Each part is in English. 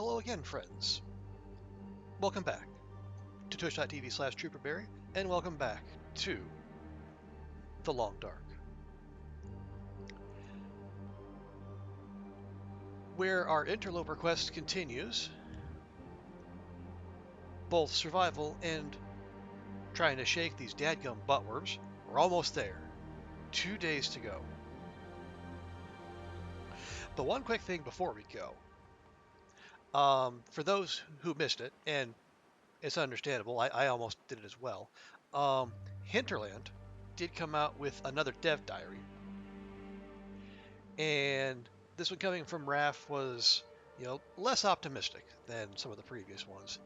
hello again, friends. Welcome back to twitch.tv/trooperberry, and welcome back to The Long Dark, where our Interloper quest continues, both survival and trying to shake these dadgum buttworms. We're almost there. 2 days to go. But one quick thing before we go. For those who missed it, and it's understandable, I almost did it as well, Hinterland did come out with another dev diary. And this one coming from Raph was, less optimistic than some of the previous ones.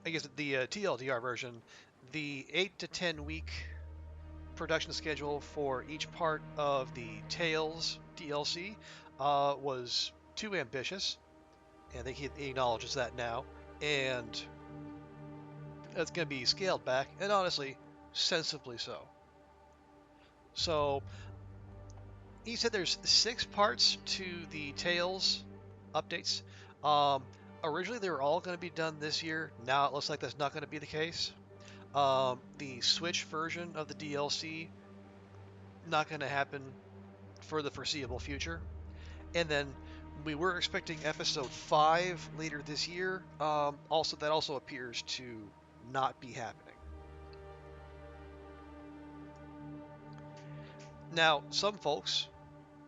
I guess the TLDR version, the 8 to 10 week production schedule for each part of the Tales DLC was too ambitious, and he acknowledges that now, and it's going to be scaled back, and honestly, sensibly so. So, he said there's 6 parts to the Tales updates. Originally, they were all going to be done this year. Now it looks like that's not going to be the case. The Switch version of the DLC, not going to happen for the foreseeable future. And then we were expecting episode 5 later this year. That also appears to not be happening. Now, some folks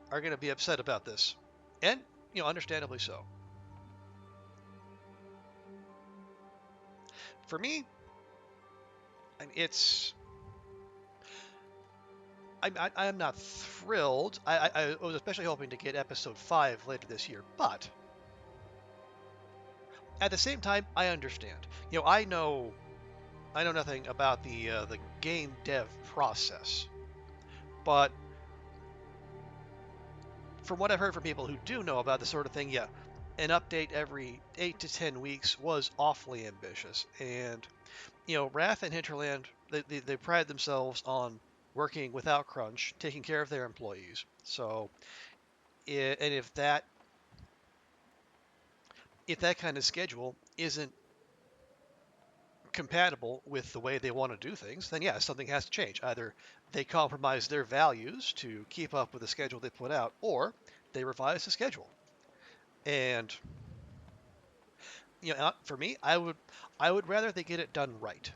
are going to be upset about this, and understandably so. For me, I'm not thrilled. I was especially hoping to get episode 5 later this year, but at the same time, I understand. I know nothing about the game dev process, but from what I've heard from people who do know about this sort of thing, yeah, an update every 8 to 10 weeks was awfully ambitious. And Wrath and Hinterland, they pride themselves on working without crunch, taking care of their employees. So, if that kind of schedule isn't compatible with the way they want to do things, then yeah, something has to change. Either they compromise their values to keep up with the schedule they put out, or they revise the schedule. And for me, I would rather they get it done right.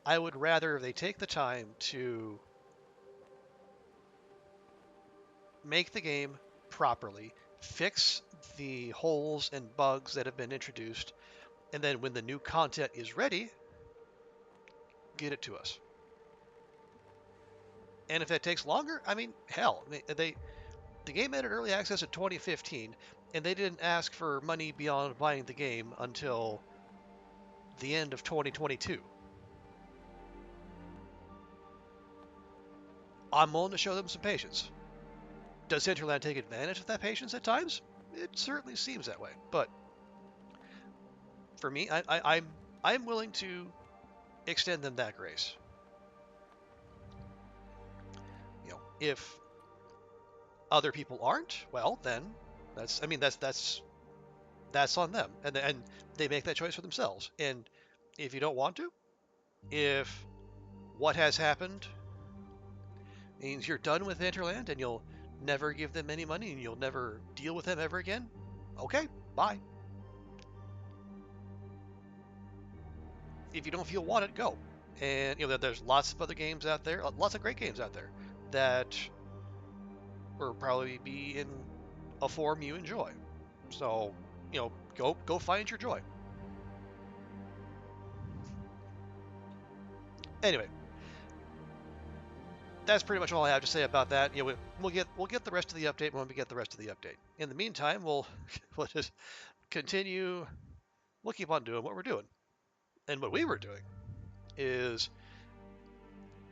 I would rather they take the time to make the game properly, fix the holes and bugs that have been introduced, and then when the new content is ready, get it to us. And if that takes longer, hell, the game entered early access in 2015, and they didn't ask for money beyond buying the game until the end of 2022. I'm willing to show them some patience. Does Hinterland take advantage of that patience at times? It certainly seems that way. But for me, I'm willing to extend them that grace. If other people aren't, well, then that's on them, and they make that choice for themselves. And if you don't want to, if what has happened means you're done with Hinterland and you'll never give them any money and you'll never deal with them ever again, okay, bye. If you don't feel wanted, go. And there's lots of other games out there, lots of great games out there that will probably be in a form you enjoy. So, go find your joy. Anyway, that's pretty much all I have to say about that. We'll get the rest of the update when we get the rest of the update. In the meantime, we'll just continue. We'll keep on doing what we're doing, and what we were doing is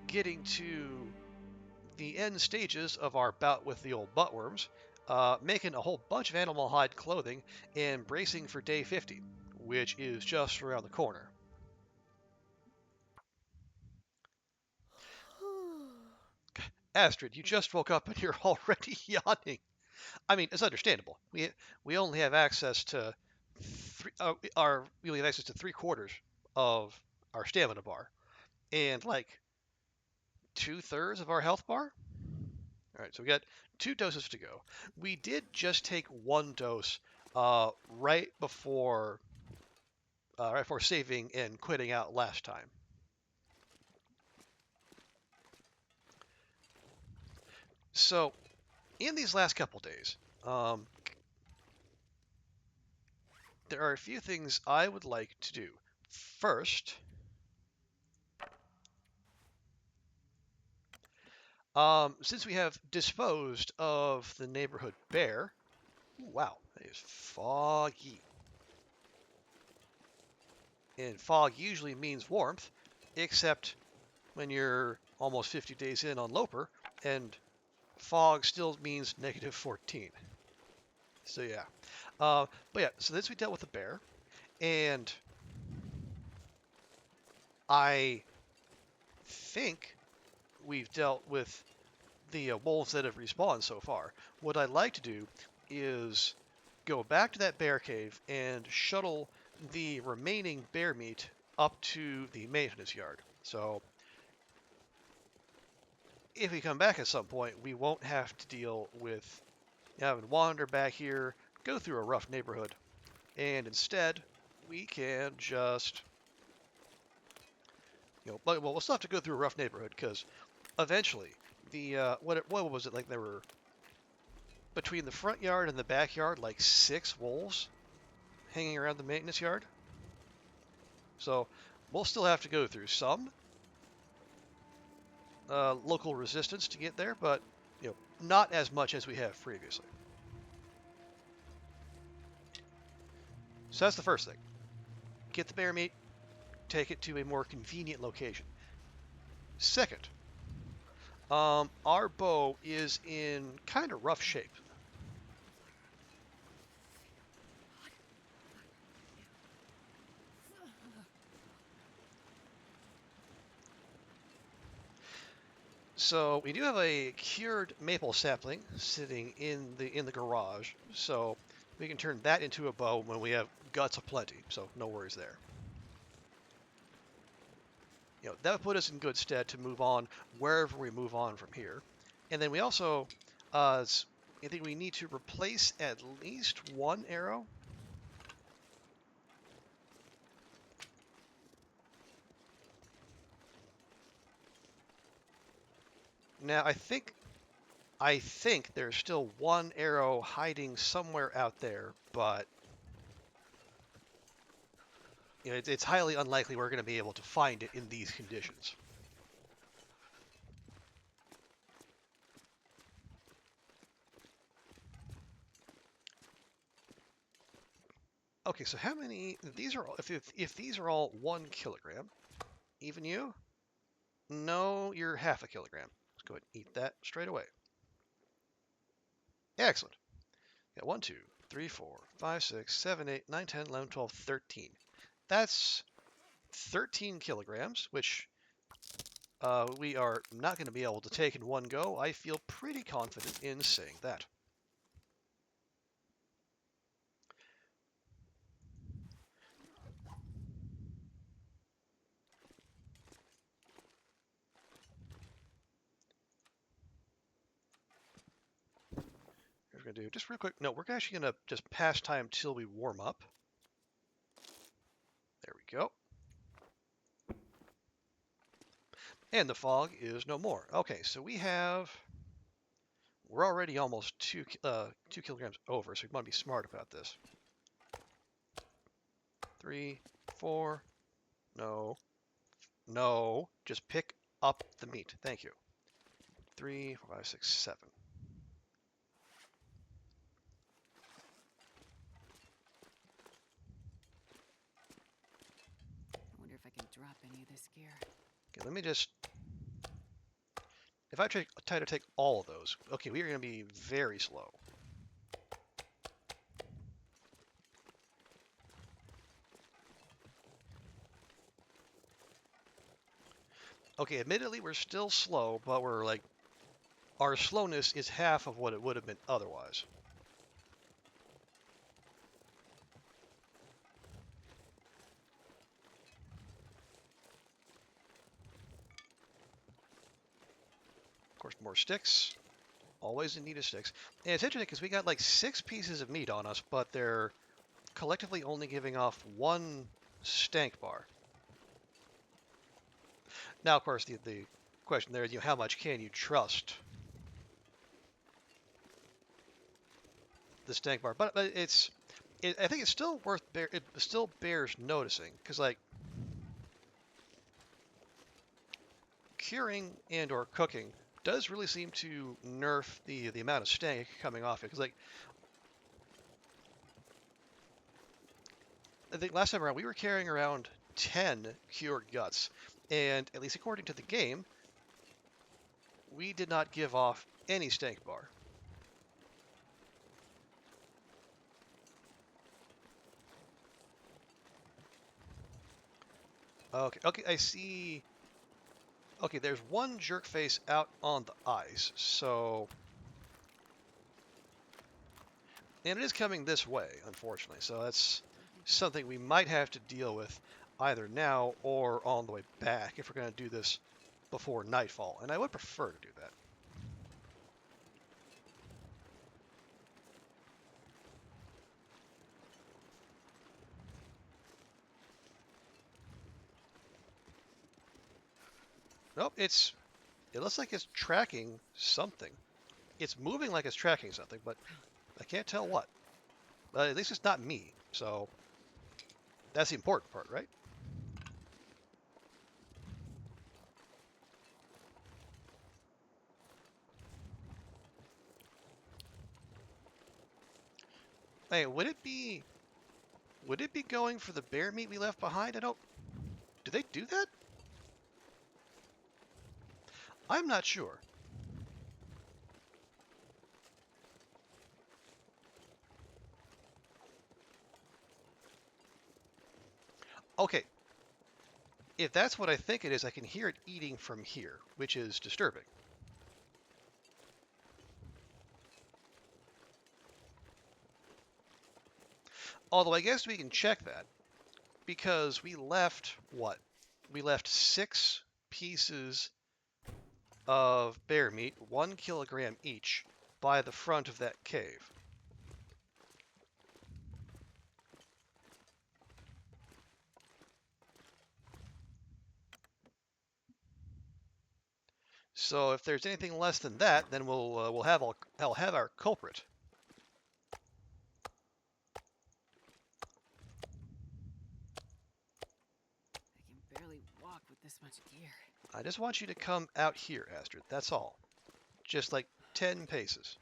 getting to the end stages of our bout with the old buttworms, making a whole bunch of animal hide clothing, and bracing for day 50, which is just around the corner. Astrid, you just woke up and you're already yawning. I mean, it's understandable. We only have access to we only have access to 3/4 of our stamina bar and like 2/3 of our health bar. All right, so we got 2 doses to go. We did just take 1 dose right before saving and quitting out last time. So in these last couple days, there are a few things I would like to do. First, since we have disposed of the neighborhood bear, ooh, wow, that is foggy. And fog usually means warmth, except when you're almost 50 days in on Loper, and fog still means -14. So yeah. But yeah, so this we dealt with the bear, and I think we've dealt with the wolves that have respawned so far. What I'd like to do is go back to that bear cave and shuttle the remaining bear meat up to the maintenance yard. So if we come back at some point, we won't have to deal with having to wander back here, go through a rough neighborhood, and instead we can just, well, we'll still have to go through a rough neighborhood because eventually what was it like? There were between the front yard and the backyard like 6 wolves hanging around the maintenance yard. So we'll still have to go through some local resistance to get there, but not as much as we have previously. So that's the first thing. Get the bear meat, take it to a more convenient location. Second, our bow is in kind of rough shape. So we do have a cured maple sapling sitting in the garage, so we can turn that into a bow when we have guts aplenty. So no worries there. That would put us in good stead to move on wherever we move on from here. And then we also, I think we need to replace at least one arrow. Now I think there's still one arrow hiding somewhere out there, but it's highly unlikely we're going to be able to find it in these conditions. Okay, so how many? These are if these are all 1 kilogram, even you? No, you're half a kilogram. Let's go ahead and eat that straight away. Excellent. Got 1, 2, 3, 4, 5, 6, 7, 8, 9, 10, 11, 12, 13. That's 13 kilograms, which we are not going to be able to take in one go. I feel pretty confident in saying that. We're going to do just real quick. No, we're actually going to just pass time till we warm up. There we go. And the fog is no more. Okay, so we're already almost 2 kilograms over, so we want to be smart about this. 3, 4, no, just pick up the meat. Thank you. 3, 4, 5, 6, 7. I wonder if I can drop any of this gear. Okay, let me just. If I try to take all of those, okay, we are going to be very slow. Okay, admittedly, we're still slow, but we're like our slowness is half of what it would have been otherwise. Of course, more sticks. Always in need of sticks. And it's interesting because we got like 6 pieces of meat on us, but they're collectively only giving off 1 stank bar. Now, of course, the question there is, how much can you trust the stank bar? But I think it's still it still bears noticing because like curing and or cooking does really seem to nerf the amount of stank coming off it. Because like I think last time around we were carrying around 10 cured guts, and at least according to the game, we did not give off any stank bar. Okay, okay, I see. Okay, there's one jerk face out on the ice, so. And it is coming this way, unfortunately, so that's something we might have to deal with either now or on the way back if we're going to do this before nightfall, and I would prefer to do that. Nope, it looks like it's tracking something. It's moving like it's tracking something, but I can't tell what. At least it's not me, so that's the important part, right? Hey, would it be going for the bear meat we left behind? I don't. Do they do that? I'm not sure. Okay, if that's what I think it is, I can hear it eating from here, which is disturbing. Although I guess we can check that because we left what? We left 6 pieces of bear meat, 1 kilogram each, by the front of that cave. So if there's anything less than that, then I'll have our culprit. I can barely walk with this much gear. I just want you to come out here, Astrid. That's all. Just like 10 paces.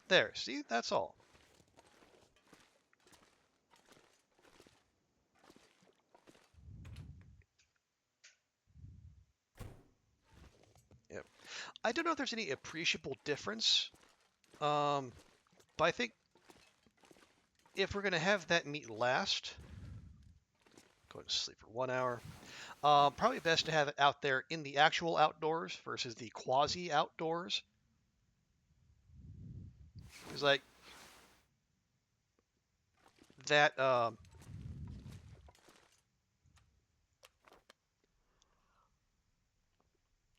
There, see? That's all. Yep. I don't know if there's any appreciable difference, but I think if we're going to have that meat last, go to sleep for 1 hour. Probably best to have it out there in the actual outdoors versus the quasi outdoors. Because like that,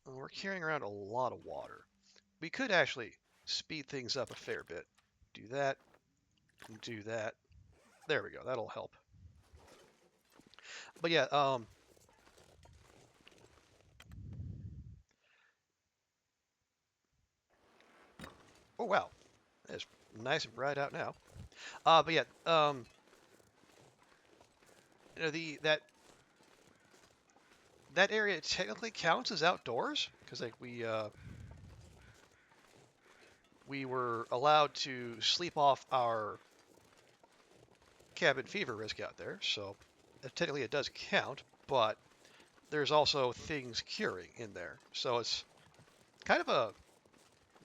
we're carrying around a lot of water. We could actually speed things up a fair bit. Do that, do that. There we go. That'll help. But yeah, oh wow, it's nice and bright out now. But yeah, the that area technically counts as outdoors because like we were allowed to sleep off our cabin fever risk out there, so technically it does count. But there's also things curing in there, so it's kind of a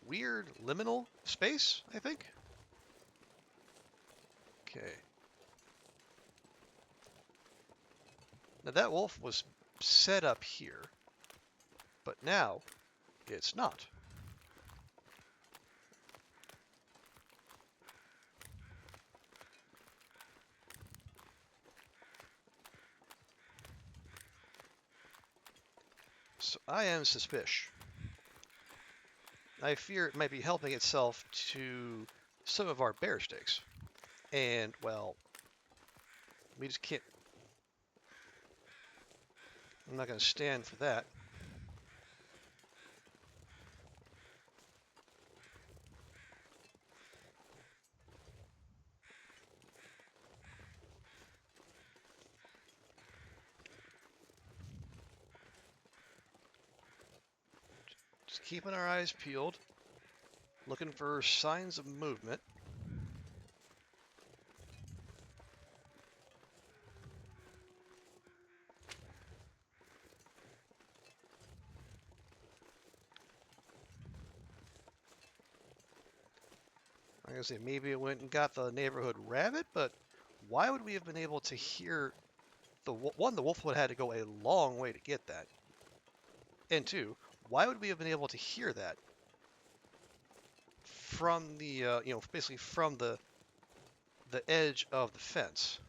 weird liminal space, I think. Okay. Now that wolf was set up here, but now it's not. So I am suspicious. I fear it might be helping itself to some of our bear steaks. And, well, we just can't. I'm not going to stand for that. Just keeping our eyes peeled, looking for signs of movement. I'm going to say maybe it went and got the neighborhood rabbit, but why would we have been able to hear the one? The wolf would have had to go a long way to get that, and two, why would we have been able to hear that from the basically from the edge of the fence?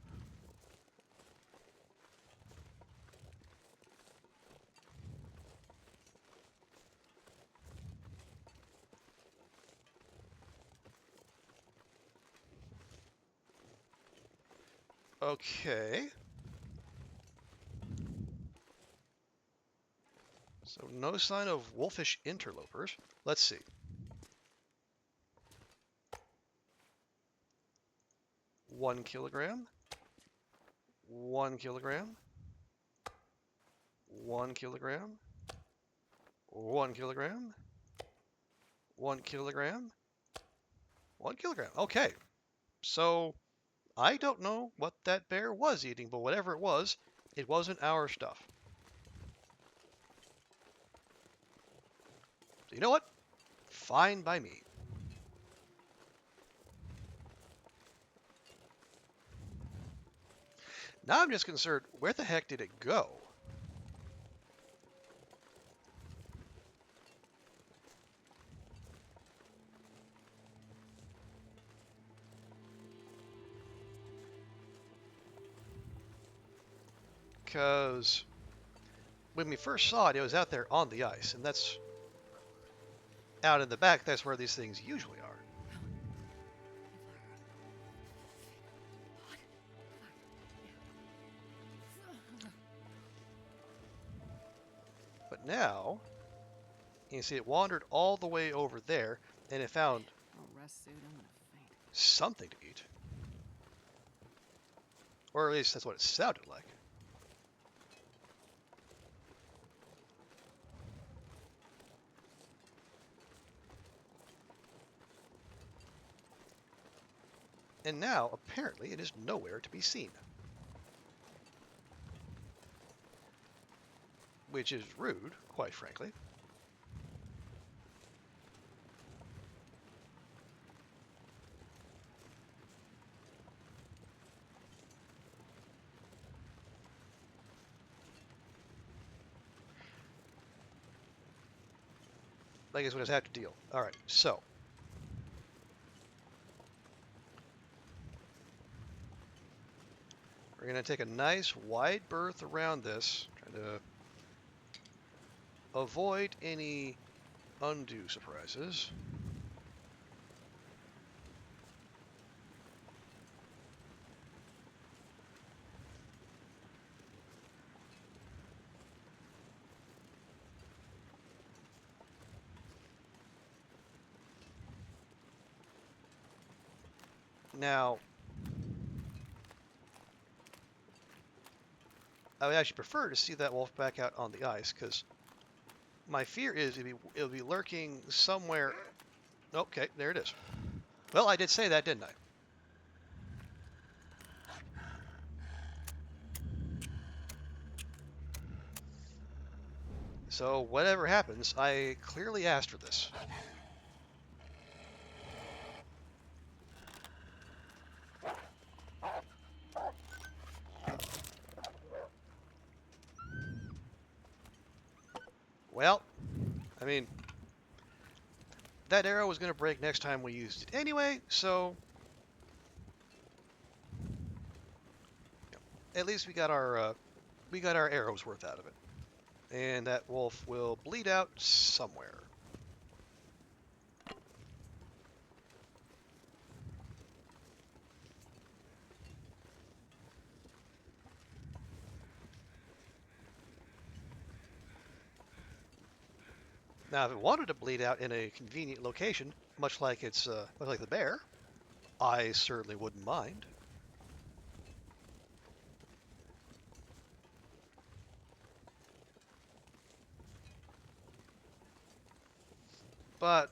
Okay. So no sign of wolfish interlopers. Let's see. 1 kilogram. 1 kilogram. 1 kilogram. 1 kilogram. 1 kilogram. 1 kilogram. Okay. So I don't know what that bear was eating, but whatever it wasn't our stuff. So you know what? Fine by me. Now I'm just concerned, where the heck did it go? Because when we first saw it, it was out there on the ice, and that's out in the back. That's where these things usually are. But now, you see it wandered all the way over there, and it found I'll rest soon. I'm gonna faint. something to eat. Or at least that's what it sounded like. And now, apparently, it is nowhere to be seen. Which is rude, quite frankly. I guess we'll just have to deal. Alright, so. We're going to take a nice wide berth around this, trying to avoid any undue surprises. Now, I would actually prefer to see that wolf back out on the ice, because my fear is it'll be lurking somewhere. Okay, there it is. Well, I did say that, didn't I? So whatever happens, I clearly asked for this. Well, I mean, that arrow was going to break next time we used it anyway, so at least we got our arrows worth out of it. And that wolf will bleed out somewhere. Now, if it wanted to bleed out in a convenient location, much like the bear, I certainly wouldn't mind. But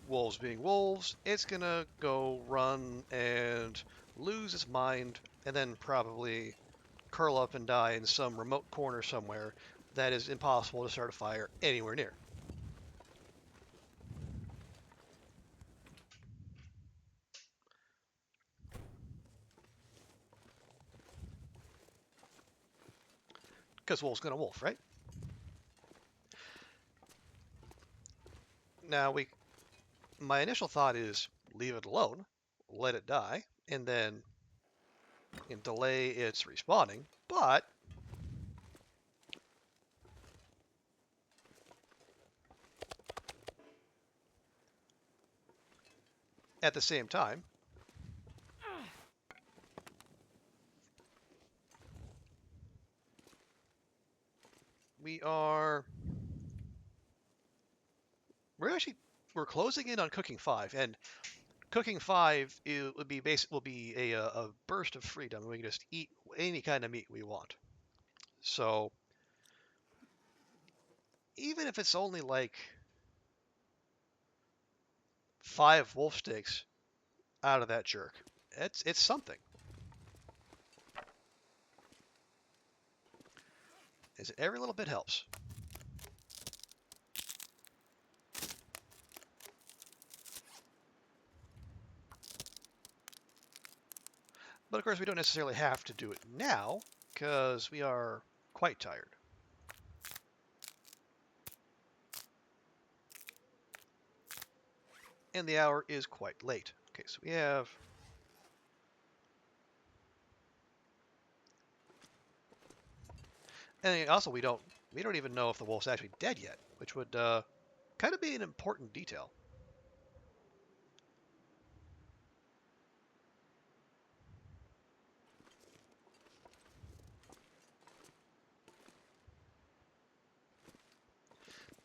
wolves being wolves, it's gonna go run and lose its mind, and then probably curl up and die in some remote corner somewhere that is impossible to start a fire anywhere near. Because wolf's gonna wolf, right? Now my initial thought is leave it alone, let it die, and then delay its respawning. But at the same time, we are we're actually we're closing in on cooking five, and cooking five will be a burst of freedom. We can just eat any kind of meat we want. So even if it's only like 5 wolf steaks out of that jerk, it's something. Is every little bit helps. But of course, we don't necessarily have to do it now because we are quite tired. And the hour is quite late. Okay, so we have. And also, we don't even know if the wolf's actually dead yet, which would kind of be an important detail.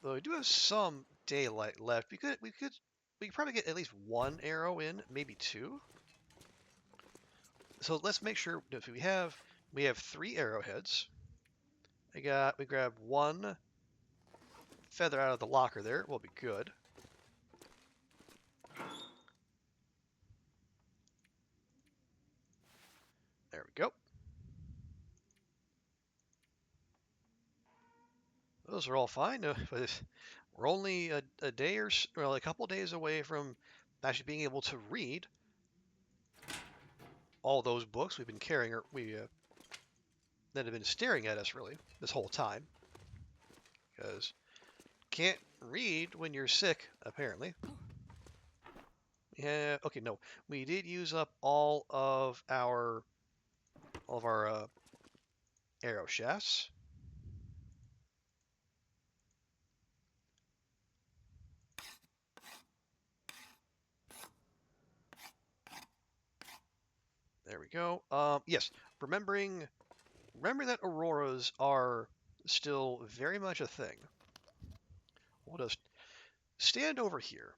Though we do have some daylight left. We could probably get at least one arrow in, maybe two. So let's make sure if we have 3 arrowheads. We grab one feather out of the locker there. We'll be good. There we go. Those are all fine. But we're only a day a couple days away from actually being able to read all those books we've been carrying, that have been staring at us really this whole time. Because can't read when you're sick, apparently. Yeah. Okay. No, we did use up all of our arrow shafts. There we go. Yes. Remember that auroras are still very much a thing. We'll just stand over here,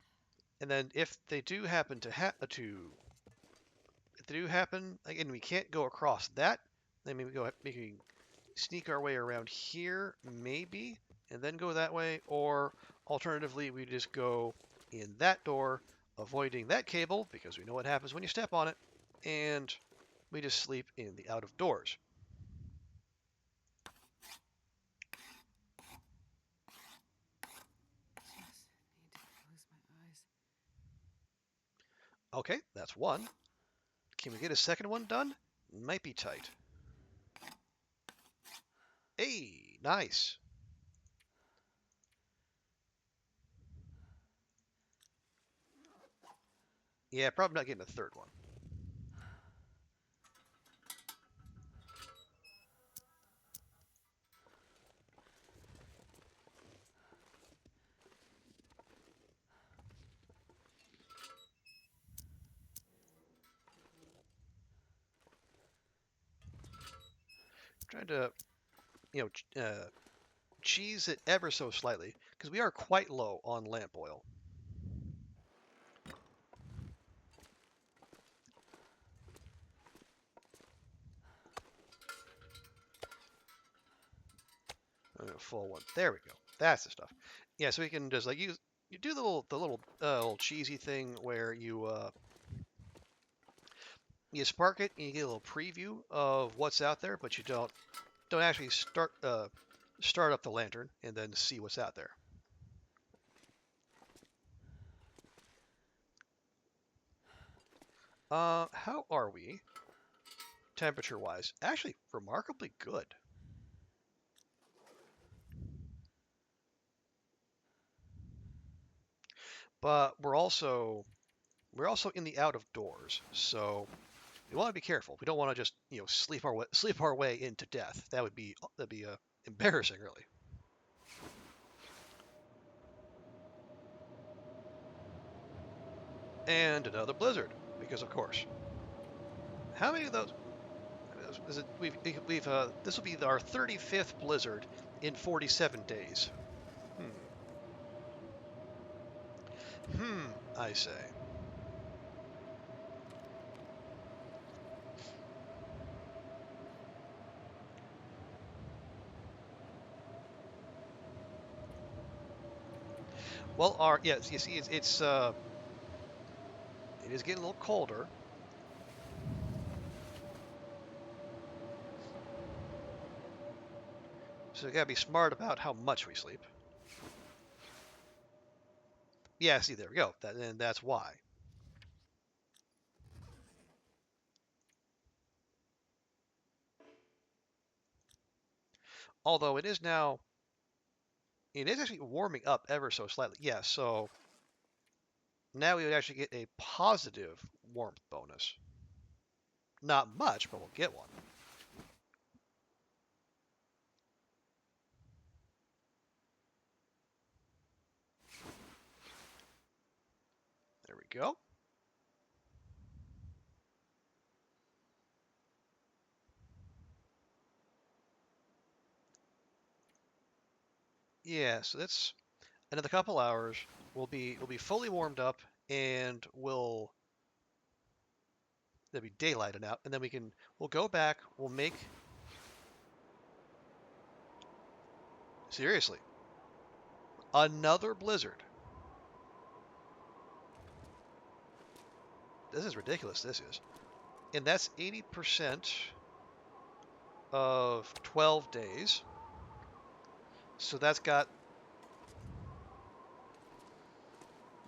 and then if they do happen if they do happen, again, we can't go across that. Then maybe we sneak our way around here, maybe, and then go that way, or alternatively, we just go in that door, avoiding that cable, because we know what happens when you step on it, and we just sleep in the out of doors. Just need to close my eyes. Okay, that's one. Can we get a second one done? Might be tight. Hey, nice. Yeah, probably not getting a third one. Trying to, you know, cheese it ever so slightly because we are quite low on lamp oil. Full one. There we go. That's the stuff. Yeah, so we can just like use you do the little cheesy thing where you spark it and you get a little preview of what's out there, but you don't actually start up the lantern and then see what's out there. How are we temperature wise? Actually, remarkably good. But we're also in the out of doors, so we want to be careful. We don't want to just sleep our way into death. That'd be embarrassing, really. And another blizzard, because of course. How many of those? Is it, we've this will be our 35th blizzard in 47 days. Hmm. I say. Well, our yes, you see, it is getting a little colder, so we gotta be smart about how much we sleep. Yeah, see, there we go. And that's why. Although it is actually warming up ever so slightly. Yeah, so now we would actually get a positive warmth bonus. Not much, but we'll get one. There we go. Yeah, so that's another couple hours. We'll be fully warmed up, and there'll be daylight out, and then we'll go back. We'll make seriously another blizzard. This is ridiculous. This is, and that's 80% of 12 days. So that's got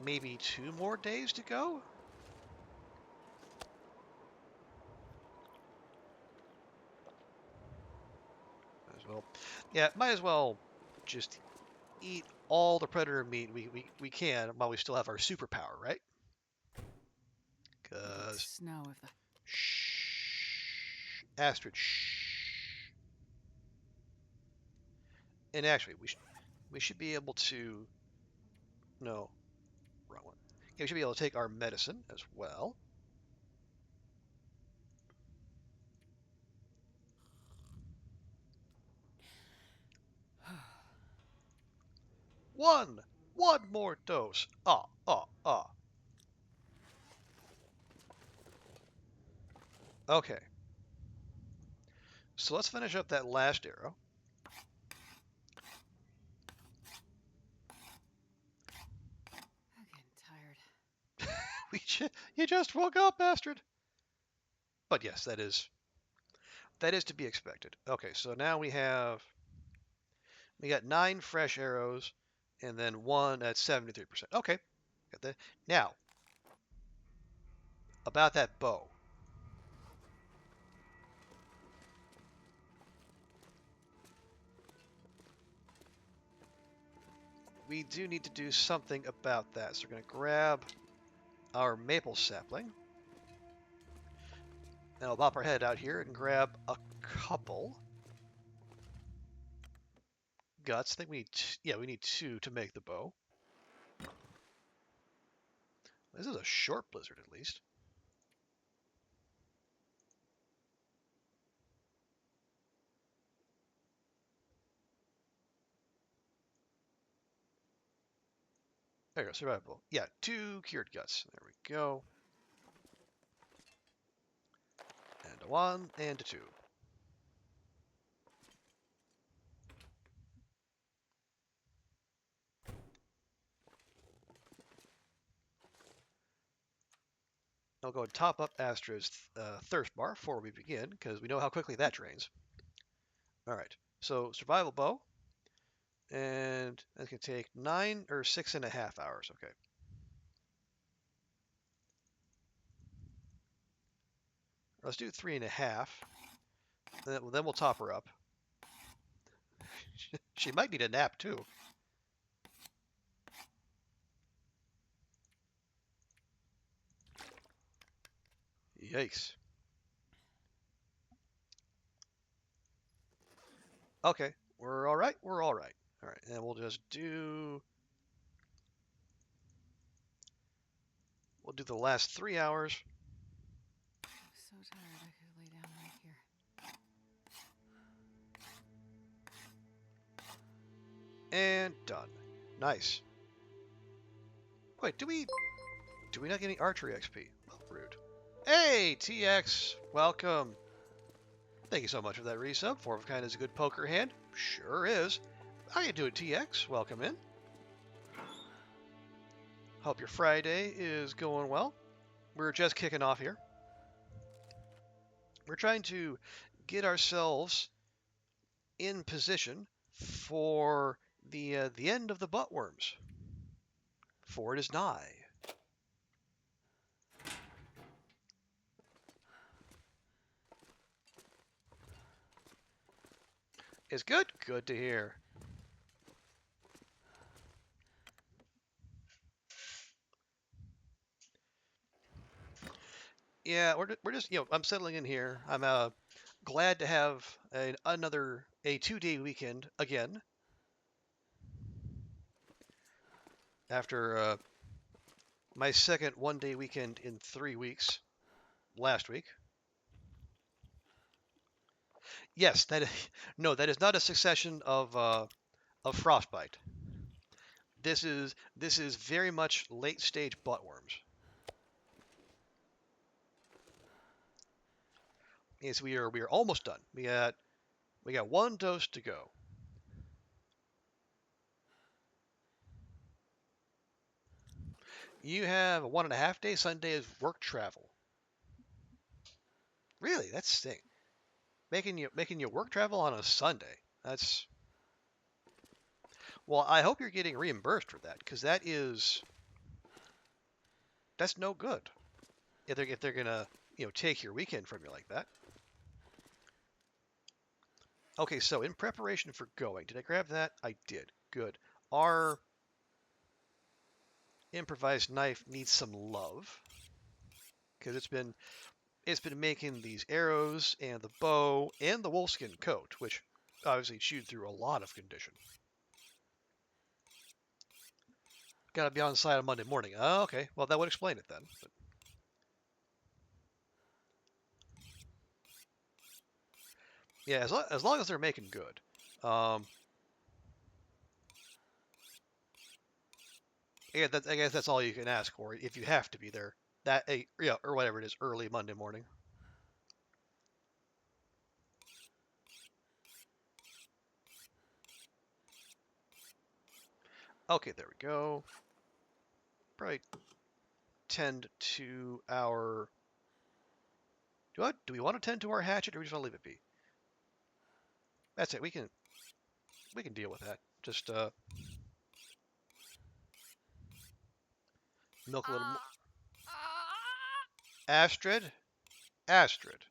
maybe 2 more days to go. As well, yeah, might as well just eat all the predator meat we can while we still have our superpower, right? It would Because snow if the. shh, Astrid, shh. And actually, we should be able to no wrong one. Yeah, we should be able to take our medicine as well. One more dose. Okay, so let's finish up that last arrow. I'm getting tired. You just woke up, Astrid. But yes, that is to be expected. Okay, so now we got 9 fresh arrows, and then one at 73%. Okay, got that. Now about that bow. We do need to do something about that. So we're gonna grab. our maple sapling. Now we'll pop our head out here and grab a couple guts. I think we need, yeah, we need 2 to make the bow. This is a short blizzard, at least. There you go, survivable. Yeah, 2 cured guts. There we go. And a 1 and a 2. I'll go and top up Astra's thirst bar before we begin, because we know how quickly that drains. All right, so survival bow, and that's going to take 9 or 6.5 hours. Okay. Let's do 3.5. Then we'll top her up. She might need a nap too. Yikes. Okay, we're all right. We're all right. All right, and we'll just do. We'll do the last 3 hours. I'm so tired I could lay down right here. And done. Nice. Wait, do we not get any archery XP? Oh, rude. Hey, TX, welcome. Thank you so much for that resub. 4 of a kind is a good poker hand. Sure is. How you doing, TX? Welcome in. Hope your Friday is going well. We're just kicking off here. We're trying to get ourselves in position for the end of the buttworms, for it is nigh. Is good? Good to hear. Yeah, we're just I'm settling in here. I'm glad to have another 2-day weekend again after my second 1-day weekend in 3 weeks last week. Yes, that is, no, that is not a succession of frostbite. This is very much late stage buttworms. Yes, we are almost done. We got 1 dose to go. You have a 1.5-day Sunday is work travel. Really, that's stink. Making you work travel on a Sunday. Well, I hope you're getting reimbursed for that, because that's no good. If they're gonna take your weekend from you like that. Okay, so in preparation for going, did I grab that? I did. Good. Our improvised knife needs some love, because it's been making these arrows and the bow and the wolfskin coat, which obviously chewed through a lot of condition. Gotta be on site on Monday morning. Oh, okay. Well, that would explain it then. But yeah, as long as they're making good. Yeah, I guess that's all you can ask for if you have to be there or whatever it is, early Monday morning. Okay, there we go. Probably tend to our. Do we want to tend to our hatchet, or we just want to leave it be? That's it. We can deal with that. Just milk a little more. Astrid, Astrid.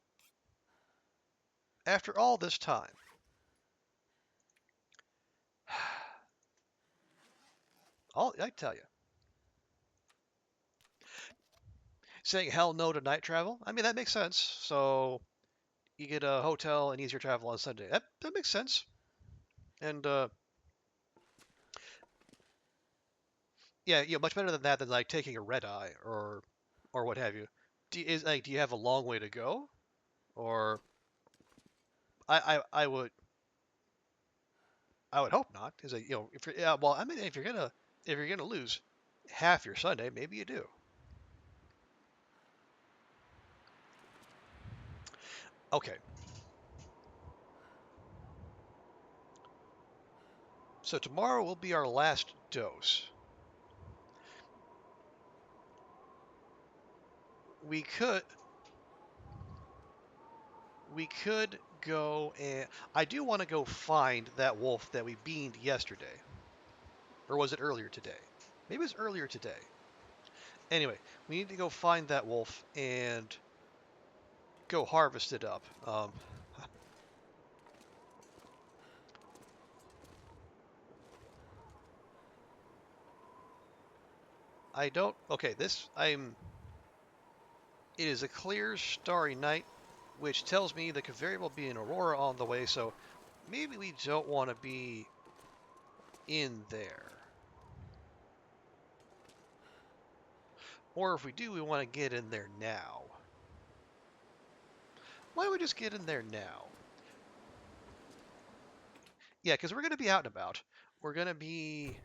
After all this time, I tell you. saying hell no to night travel. I mean, that makes sense. So you get a hotel and easier travel on Sunday. That makes sense. And yeah, much better than that than like taking a red eye or what have you. Do you have a long way to go? Or I would hope not. Is if you're yeah, well, I mean, if you're gonna lose half your Sunday, maybe you do. Okay, so tomorrow will be our last dose. We could we could go and I do want to go find that wolf that we beamed yesterday, or was it earlier today? Maybe it was earlier today. Anyway, we need to go find that wolf and go harvest it up. I don't. Okay, this I'm. It is a clear, starry night, which tells me there could very well be an aurora on the way. So maybe we don't want to be in there, or if we do, we want to get in there now. Why don't we just get in there now? Yeah, because we're going to be out and about. We're going to be.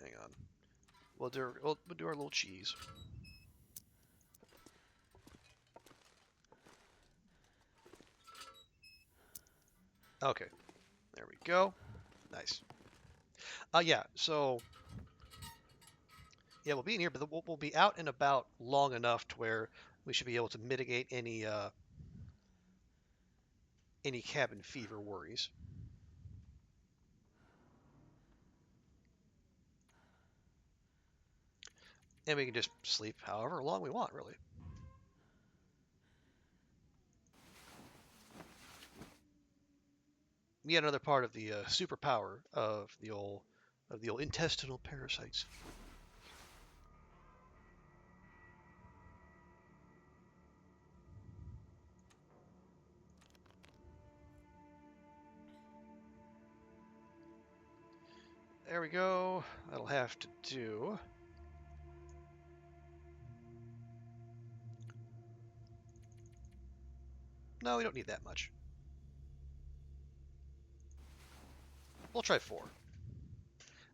Hang on. We'll do our little cheese. Okay, there we go. Nice. Yeah. So yeah, we'll be in here, but we'll be out and about long enough to where we should be able to mitigate any cabin fever worries, and we can just sleep however long we want, really. Yet another part of the superpower of the old intestinal parasites. There we go. That'll have to do. No, we don't need that much. We'll try 4.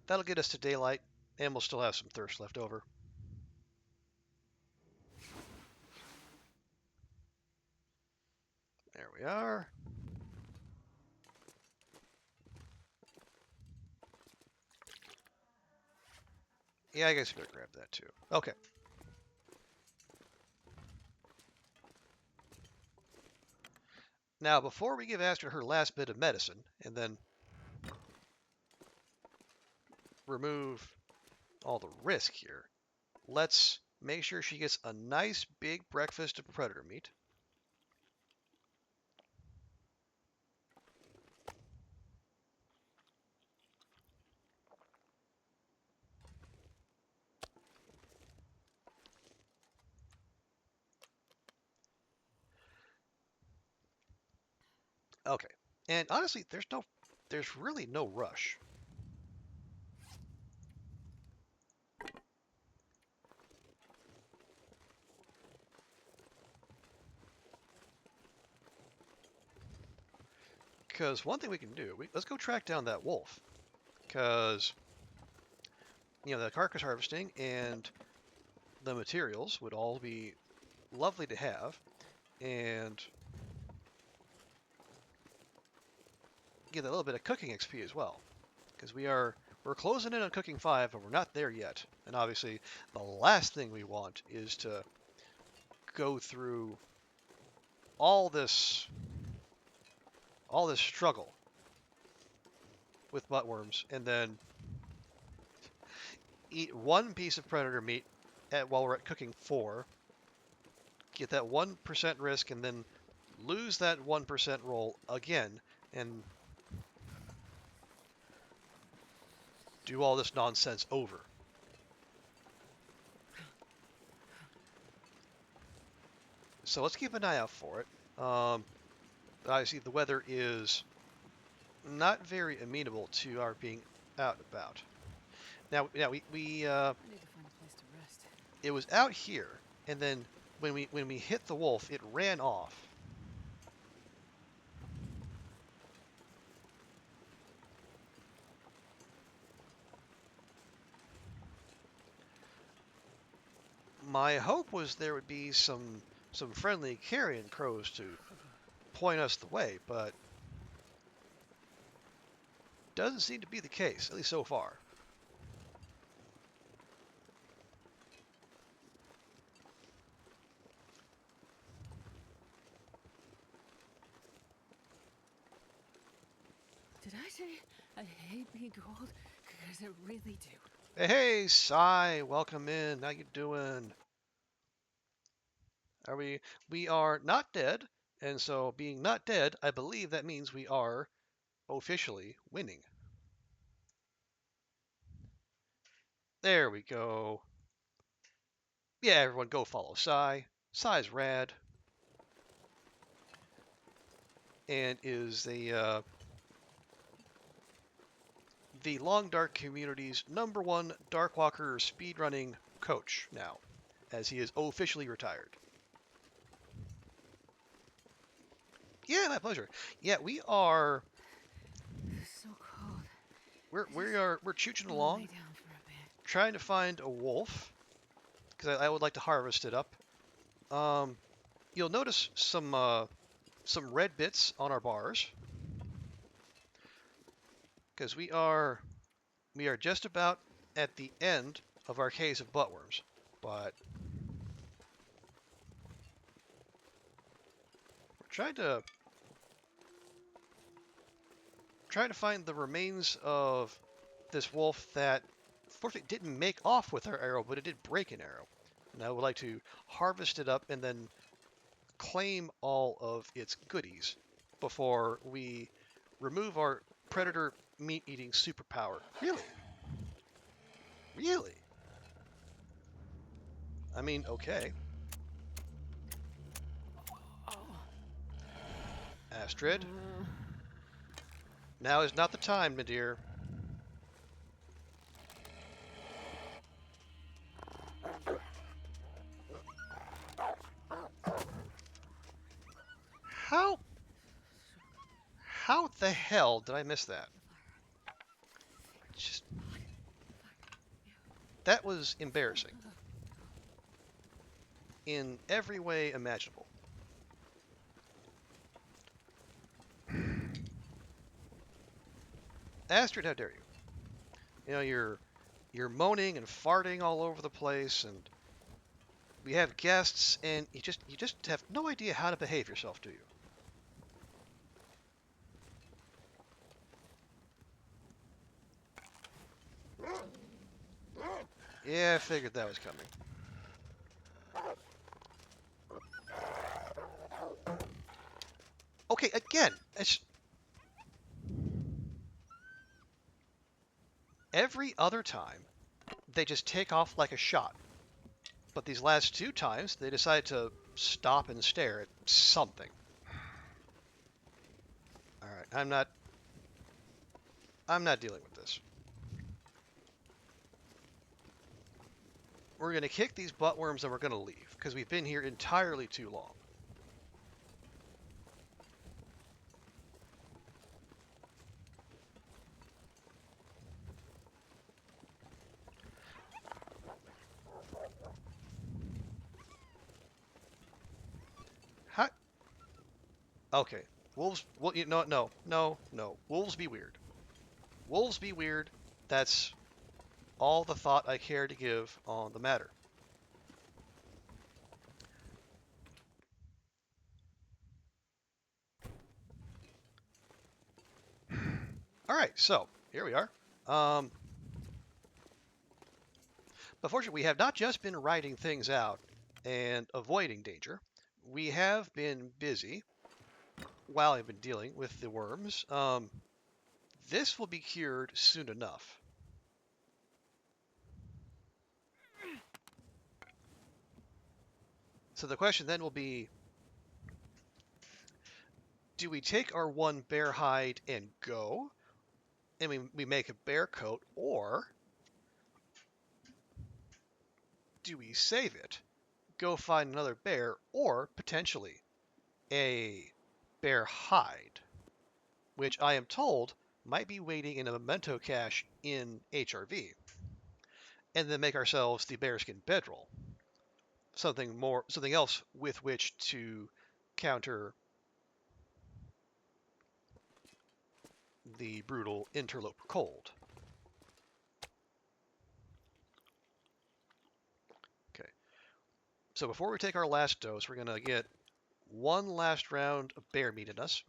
That'll get us to daylight, and we'll still have some thirst left over. There we are. Yeah, I guess we better grab that too. Okay. Now, before we give Astrid her last bit of medicine, and then remove all the risk here, let's make sure she gets a nice big breakfast of predator meat. Okay. And honestly, there's really no rush. Because one thing we can do, let's go track down that wolf. Because, the carcass harvesting and the materials would all be lovely to have. And get a little bit of cooking XP as well. Because we're closing in on cooking 5, but we're not there yet. And obviously, the last thing we want is to go through all this struggle with buttworms and then eat one piece of predator meat while we're at cooking 4, get that 1% risk, and then lose that 1% roll again, and do all this nonsense over. So let's keep an eye out for it. Obviously, the weather is not very amenable to our being out and about. Now, I need to find a place to rest. it was out here, and then when we hit the wolf, it ran off. My hope was there would be some friendly carrion crows to point us the way, but doesn't seem to be the case, at least so far. Did I say I hate being cold? Because I really do. Hey, Sai, welcome in. How you doing? Are we? We are not dead, and so being not dead, I believe that means we are officially winning. There we go. Yeah, everyone go follow Sai. Sai's rad and is the Long Dark community's #1 Darkwalker speedrunning coach now, as he is officially retired. Yeah, my pleasure. Yeah, we are. It's so cold. We're chooching I'm gonna lay along, down for a bit. trying to find a wolf because I would like to harvest it up. Um, you'll notice some red bits on our bars because we are just about at the end of our case of buttworms, but we're trying to find the remains of this wolf that fortunately didn't make off with our arrow, but it did break an arrow. And I would like to harvest it up and then claim all of its goodies before we remove our predator meat-eating superpower. Really? Really? I mean, okay. Astrid, now is not the time, my dear. How how the hell did I miss that? Just that was embarrassing in every way imaginable. Astrid, how dare you? You know, you're moaning and farting all over the place, and we have guests, and you just have no idea how to behave yourself, do you? Yeah, I figured that was coming. Okay, again, it's every other time they just take off like a shot. But these last two times they decide to stop and stare at something. All right, I'm not dealing with this. We're going to kick these buttworms and we're going to leave because we've been here entirely too long. How? Okay, wolves. Well, no. Wolves be weird. Wolves be weird. That's all the thought I care to give on the matter. All right, so here we are. But fortunately, we have not just been writing things out and avoiding danger. We have been busy while I've been dealing with the worms. This will be cured soon enough. So the question then will be, do we take our one bear hide and go, and we make a bear coat, or do we save it, go find another bear, or potentially a bear hide, which I am told might be waiting in a memento cache in HRV, and then make ourselves the bearskin bedroll, something else with which to counter the brutal interloper cold. Okay, so before we take our last dose, we're gonna get one last round of bear meat in us.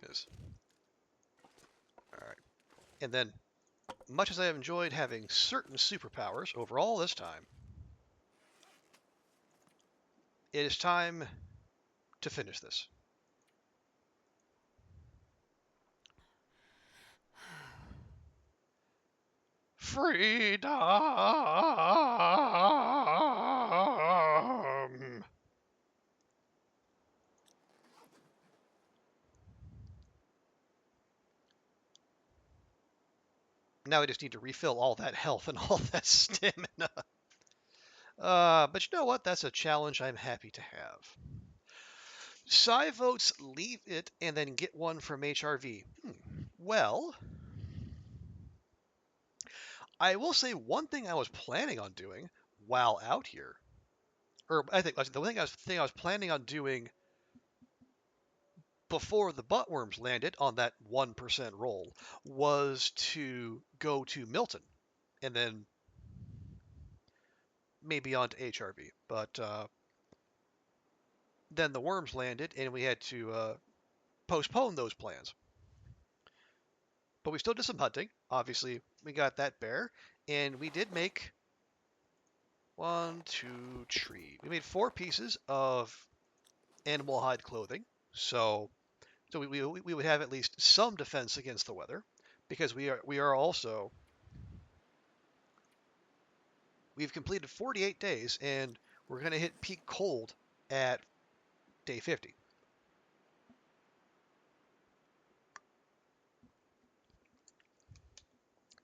Yes. All right, and then, much as I have enjoyed having certain superpowers over all this time, it is time to finish this. Freedom! Now I just need to refill all that health and all that stamina. But you know what? That's a challenge I'm happy to have. Psi votes leave it and then get one from HRV. Well, I will say one thing I was planning on doing while out here, or I think the thing I was planning on doing before the buttworms landed on that 1% roll, was to go to Milton and then maybe on to HRV. But then the worms landed and we had to postpone those plans. But we still did some hunting. Obviously, we got that bear, and we did make one, two, three. We made 4 pieces of animal hide clothing. So we would have at least some defense against the weather, because we are also we've completed 48 days, and we're going to hit peak cold at day 50.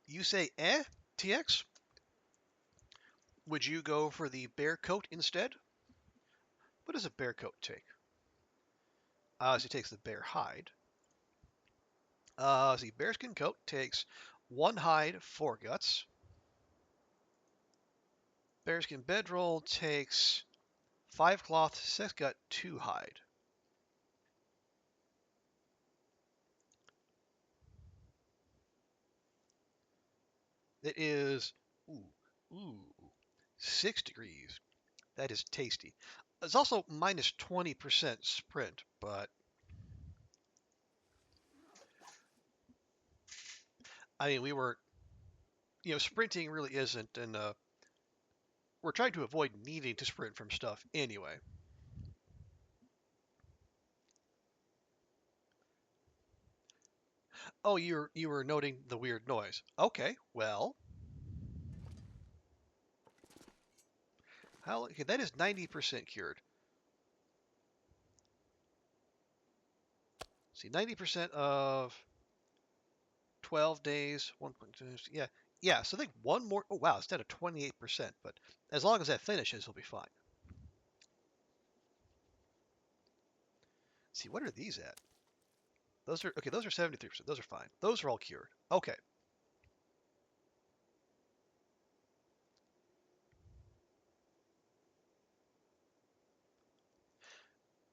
You say, TX? Would you go for the bear coat instead? What does a bear coat take? So it takes the bear hide. See, bearskin coat takes 1 hide, 4 guts. Bearskin bedroll takes 5 cloth, 6 gut, 2 hide. It is, ooh, 6 degrees. That is tasty. It's also minus 20% sprint, but I mean, we were, sprinting really isn't, and we're trying to avoid needing to sprint from stuff anyway. Oh, you were noting the weird noise. Okay, well, okay, that is 90% cured. See, 90% of 12 days, 1.2, yeah. Yeah, so I think one more, oh wow, instead of 28%, but as long as that finishes, we'll be fine. See, what are these at? Those are, okay, those are 73%, those are fine. Those are all cured. Okay.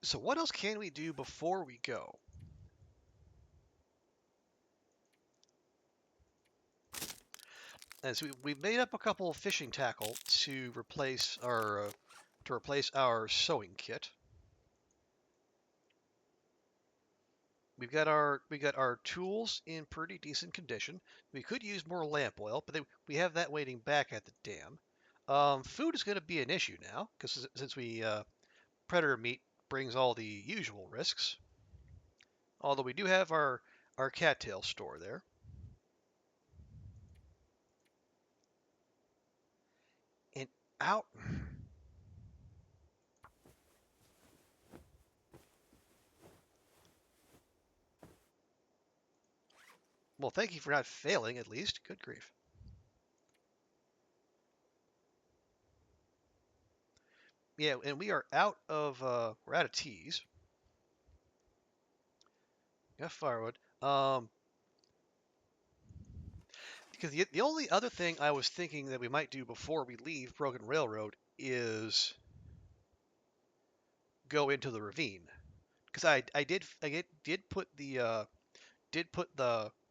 So what else can we do before we go? And so we've made up a couple of fishing tackle to replace our sewing kit. we got our tools in pretty decent condition. We could use more lamp oil, but we have that waiting back at the dam. Food is going to be an issue now because since we predator meat brings all the usual risks. Although we do have our cattail store there. And out. Well, thank you for not failing at least. Good grief. Yeah, and we are out of we're out of teas. Got firewood. Because the only other thing I was thinking that we might do before we leave Broken Railroad is go into the ravine. Because did put the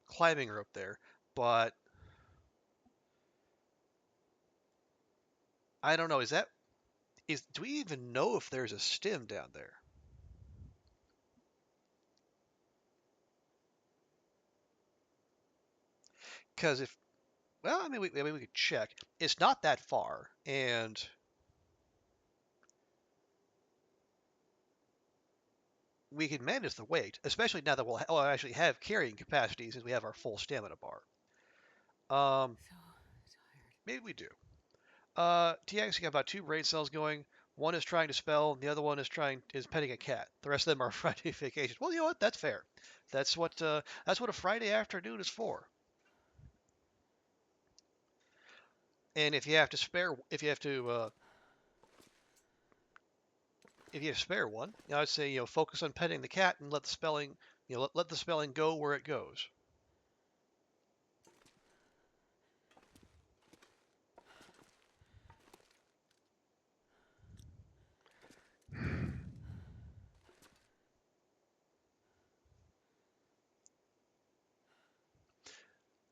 climbing rope there, but I don't know. Do we even know if there's a stim down there? Because if well, I mean we could check. It's not that far, and we can manage the weight, especially now that we'll actually have carrying capacity since we have our full stamina bar. Um, So tired. maybe we do. TX got about two brain cells going. One is trying to spell, and the other one is petting a cat. The rest of them are Friday vacations. Well, you know what? That's fair. That's what a Friday afternoon is for. And if you have to spare one, I'd say focus on petting the cat and let the spelling let the spelling go where it goes.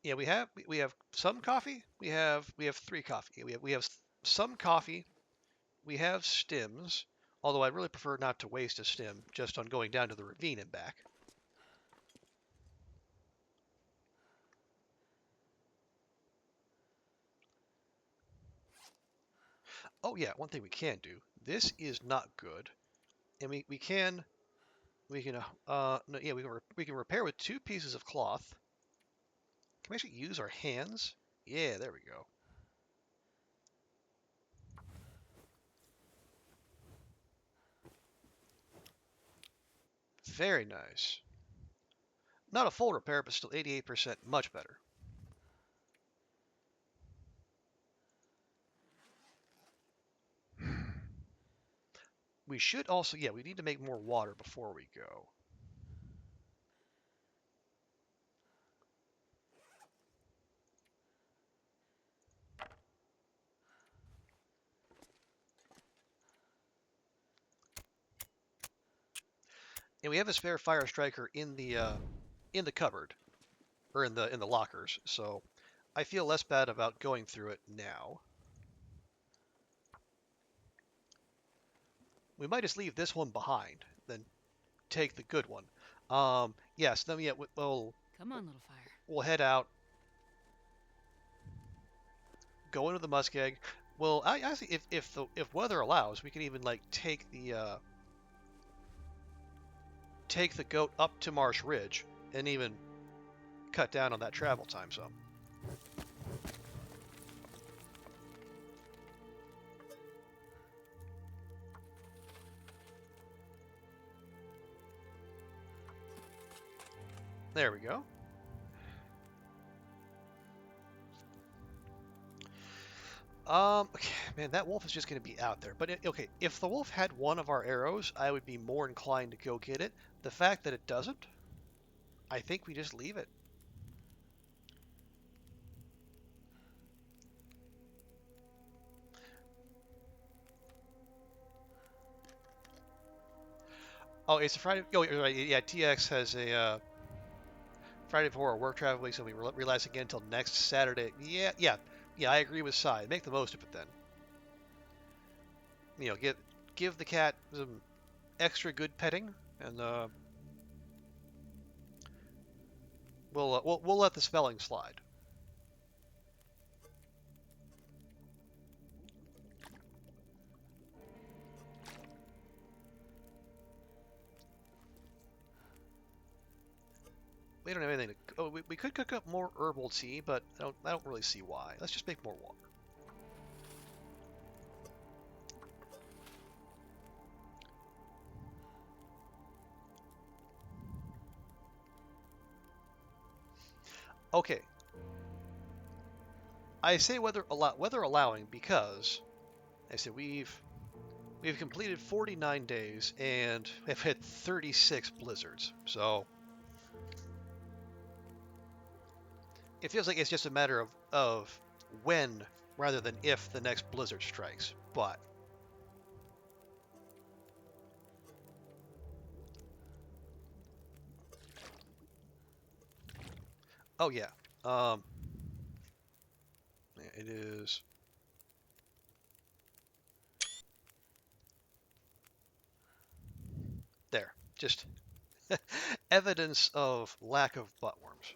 Yeah, we have some coffee. We have three coffee. We have some coffee. We have stims. Although I'd really prefer not to waste a stim just on going down to the ravine and back. Oh yeah, one thing we can do. This is not good, and no, yeah we can repair with two pieces of cloth. Can we actually use our hands? Yeah, there we go. Very nice. Not a full repair, but still 88%, much better. We should also, yeah, we need to make more water before we go. And we have a spare fire striker in the cupboard or in the lockers, so I feel less bad about going through it now. We might just leave this one behind, then take the good one. Yes, then yeah, Come on, little fire. we'll head out, go into the muskeg. Well, actually, if weather allows, we can even like take the goat up to Marsh Ridge and even cut down on that travel time some. There we go. Okay, man, that wolf is just going to be out there. But okay, if the wolf had one of our arrows, I would be more inclined to go get it. The fact that it doesn't, I think we just leave it. Oh, it's a Friday. Oh, you're right. Yeah, TX has a Friday before our work travel week, so we realize again until next Saturday. Yeah, yeah, yeah. I agree with Sai. Make the most of it then. Give the cat some extra good petting, and We'll let the spelling slide. We don't have anything to. Oh, we could cook up more herbal tea, but I don't really see why. Let's just make more water. Okay, I say weather allowing because I say we've completed 49 days and have hit 36 blizzards. So it feels like it's just a matter of when rather than if the next blizzard strikes. But oh yeah, um, it is there. Just evidence of lack of buttworms.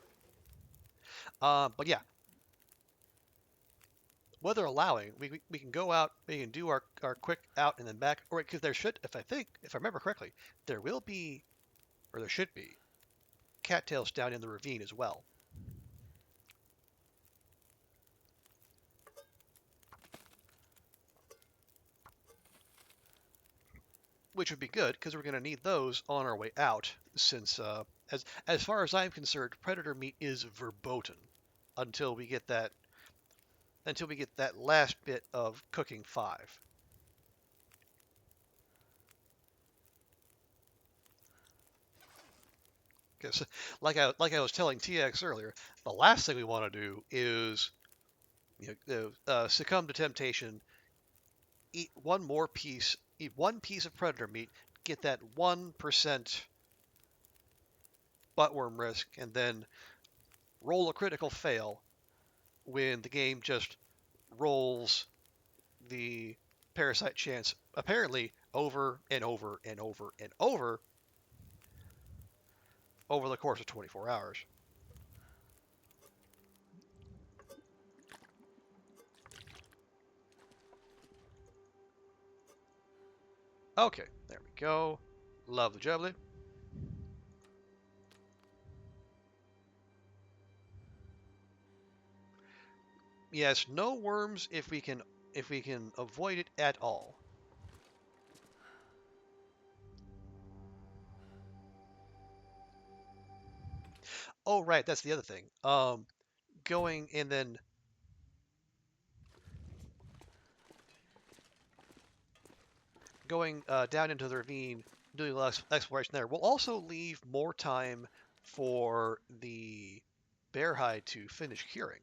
But yeah, weather allowing, we can go out, we can do our quick out and then back. Or because there should, if I remember correctly, there will be, or there should be, cattails down in the ravine as well, which would be good because we're going to need those on our way out. Since as far as I'm concerned, predator meat is verboten until we get that last bit of cooking 5. Because like I was telling TX earlier, the last thing we want to do is succumb to temptation, eat one piece of predator meat, get that 1% buttworm risk, and then roll a critical fail when the game just rolls the parasite chance apparently over and over and over and over the course of 24 hours. Okay, there we go. Love the jubbly. Yes, no worms if we can avoid it at all. Oh right, that's the other thing. Going and then going down into the ravine, doing less exploration there, will also leave more time for the bear hide to finish curing,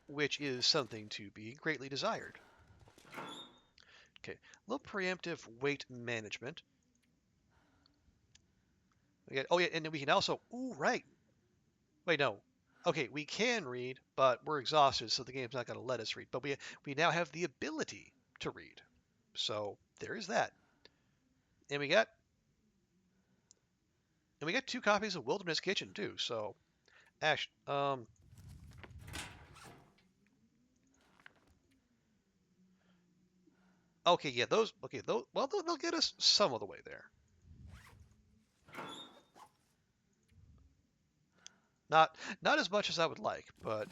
which is something to be greatly desired. Okay, a little preemptive weight management. Oh yeah, and then we can also. Ooh, right. Wait, no. Okay, we can read, but we're exhausted, so the game's not going to let us read. But we now have the ability to read, so there is that. And we got 2 copies of Wilderness Kitchen too. So Ash, okay, yeah, those. Okay, those. Well, they'll get us some of the way there. Not not as much as I would like, but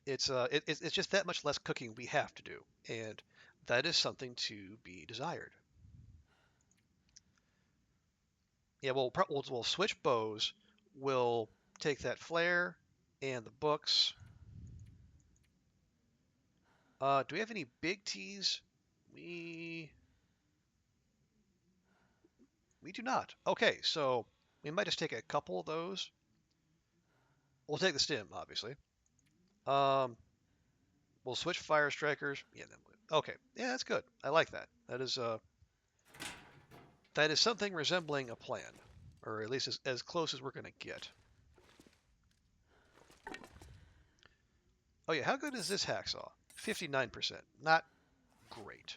it's just that much less cooking we have to do, and that is something to be desired. Yeah, we'll switch bows. We'll take that flare and the books. Do we have any big T's? We we do not. Okay, so we might just take a couple of those. We'll take the stem, obviously. Um, we'll switch fire strikers. Yeah, then okay. Yeah, that's good. I like that. That is something resembling a plan, or at least as close as we're gonna get. Oh yeah, how good is this hacksaw? 59%. Not great.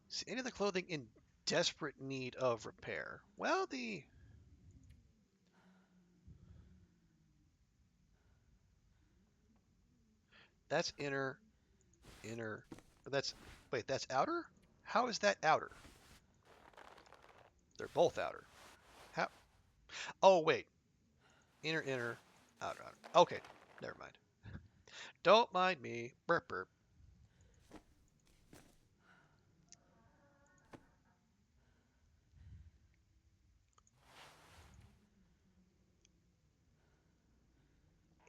See any of the clothing in desperate need of repair? Well, that's inner. That's wait, that's outer. How is that outer? They're both outer. How? Oh wait, inner, outer. Okay, never mind. Don't mind me. Burp burp.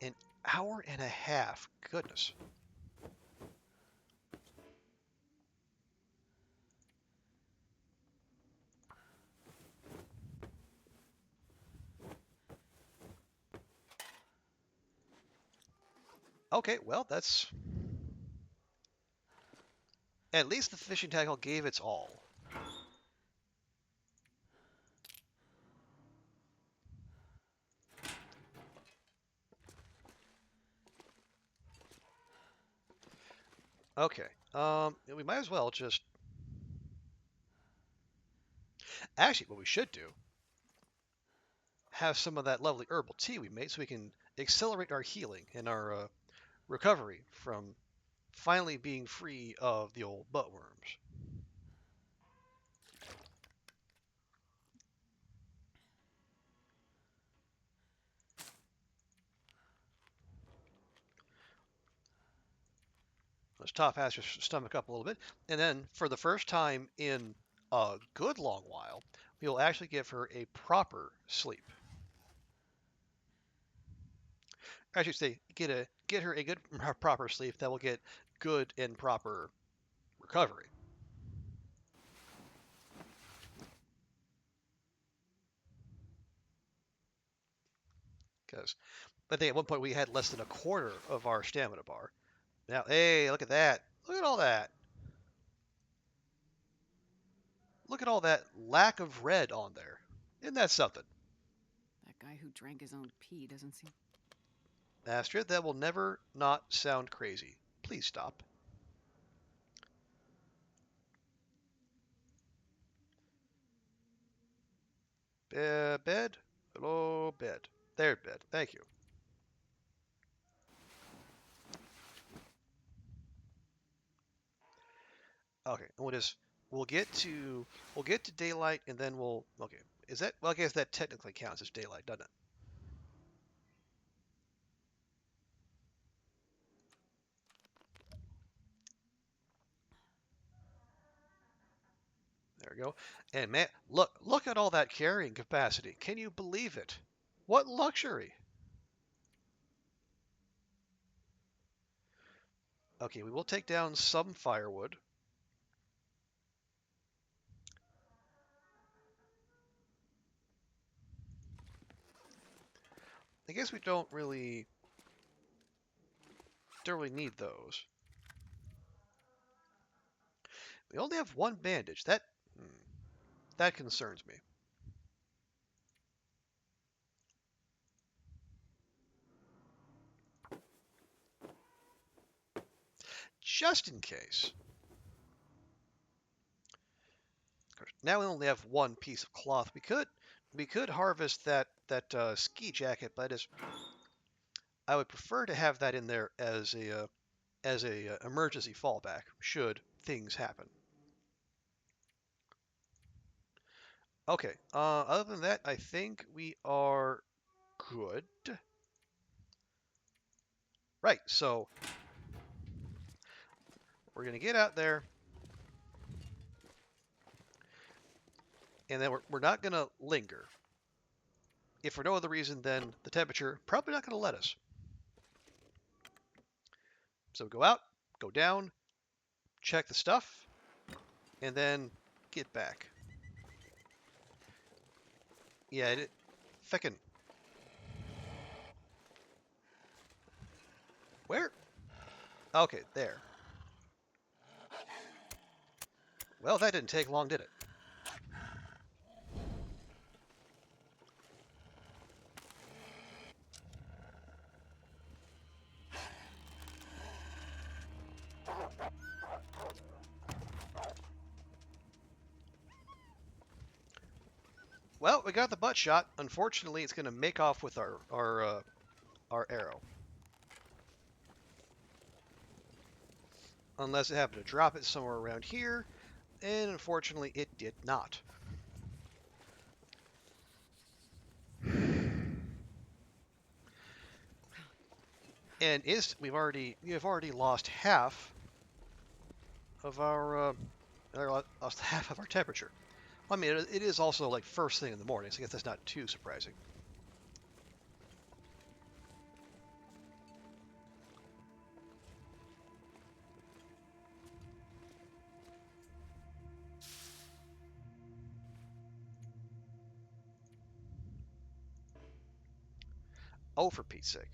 An hour and a half. Goodness. Okay, well that's at least the fishing tackle gave its all. Okay. We might as well just actually what we should do have some of that lovely herbal tea we made so we can accelerate our healing and our recovery from finally being free of the old butt worms. Let's top hatch your stomach up a little bit, and then for the first time in a good long while, we'll actually give her a proper sleep. I should say, get her a good proper sleep that will get good and proper recovery. Because I think at one point we had less than a quarter of our stamina bar. Now, hey, look at that! Look at all that! Look at all that lack of red on there. Isn't that something? That guy who drank his own pee doesn't seem. Astrid, that will never not sound crazy. Please stop. Bed? Hello, bed. There, bed. Thank you. Okay, and we'll get to daylight and then we'll okay. Is that well I guess that technically counts as daylight, doesn't it? There we go. And man, look at all that carrying capacity. Can you believe it? What luxury. Okay, we will take down some firewood. I guess we don't really need those. We only have one bandage. That concerns me. Just in case. Now we only have one piece of cloth. We could harvest that ski jacket, but I would prefer to have that in there as a emergency fallback should things happen. Okay. Other than that, I think we are good. Right. So we're gonna get out there, and then we're not gonna linger. If for no other reason than the temperature, probably not gonna let us. So go out, go down, check the stuff, and then get back. Yeah, feckin' where? Okay, there. Well, that didn't take long, did it? Well, we got the butt shot. Unfortunately, it's going to make off with our arrow. Unless it happened to drop it somewhere around here, and unfortunately it did not. And we have already lost half of lost half of our temperature. I mean, it is also like first thing in the morning, so I guess that's not too surprising. Oh, for Pete's sake.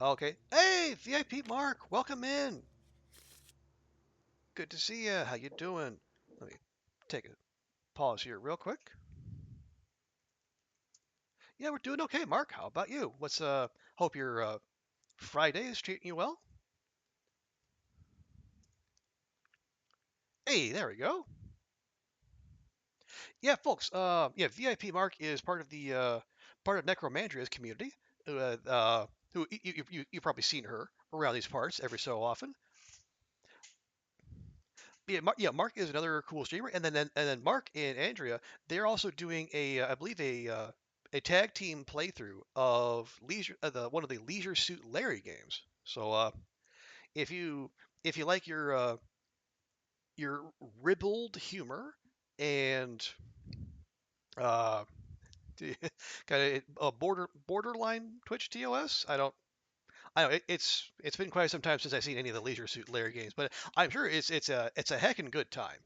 Okay. Hey, VIP Mark, welcome in. Good to see you. How you doing? Let me take a pause here real quick. Yeah, we're doing okay, Mark. How about you? Hope your Friday is treating you well. Hey, there we go. Yeah, folks. Yeah, VIP Mark is part of Necromandria's community. Who you've probably seen her around these parts every so often. Yeah, Mark is another cool streamer, and then Mark and Andrea, they're also doing I believe a tag team playthrough of one of the Leisure Suit Larry games. So if you if you like your ribald humor and uh, kind of borderline Twitch TOS. I don't. It's been quite some time since I've seen any of the Leisure Suit Larry games, but I'm sure it's a heckin' good time.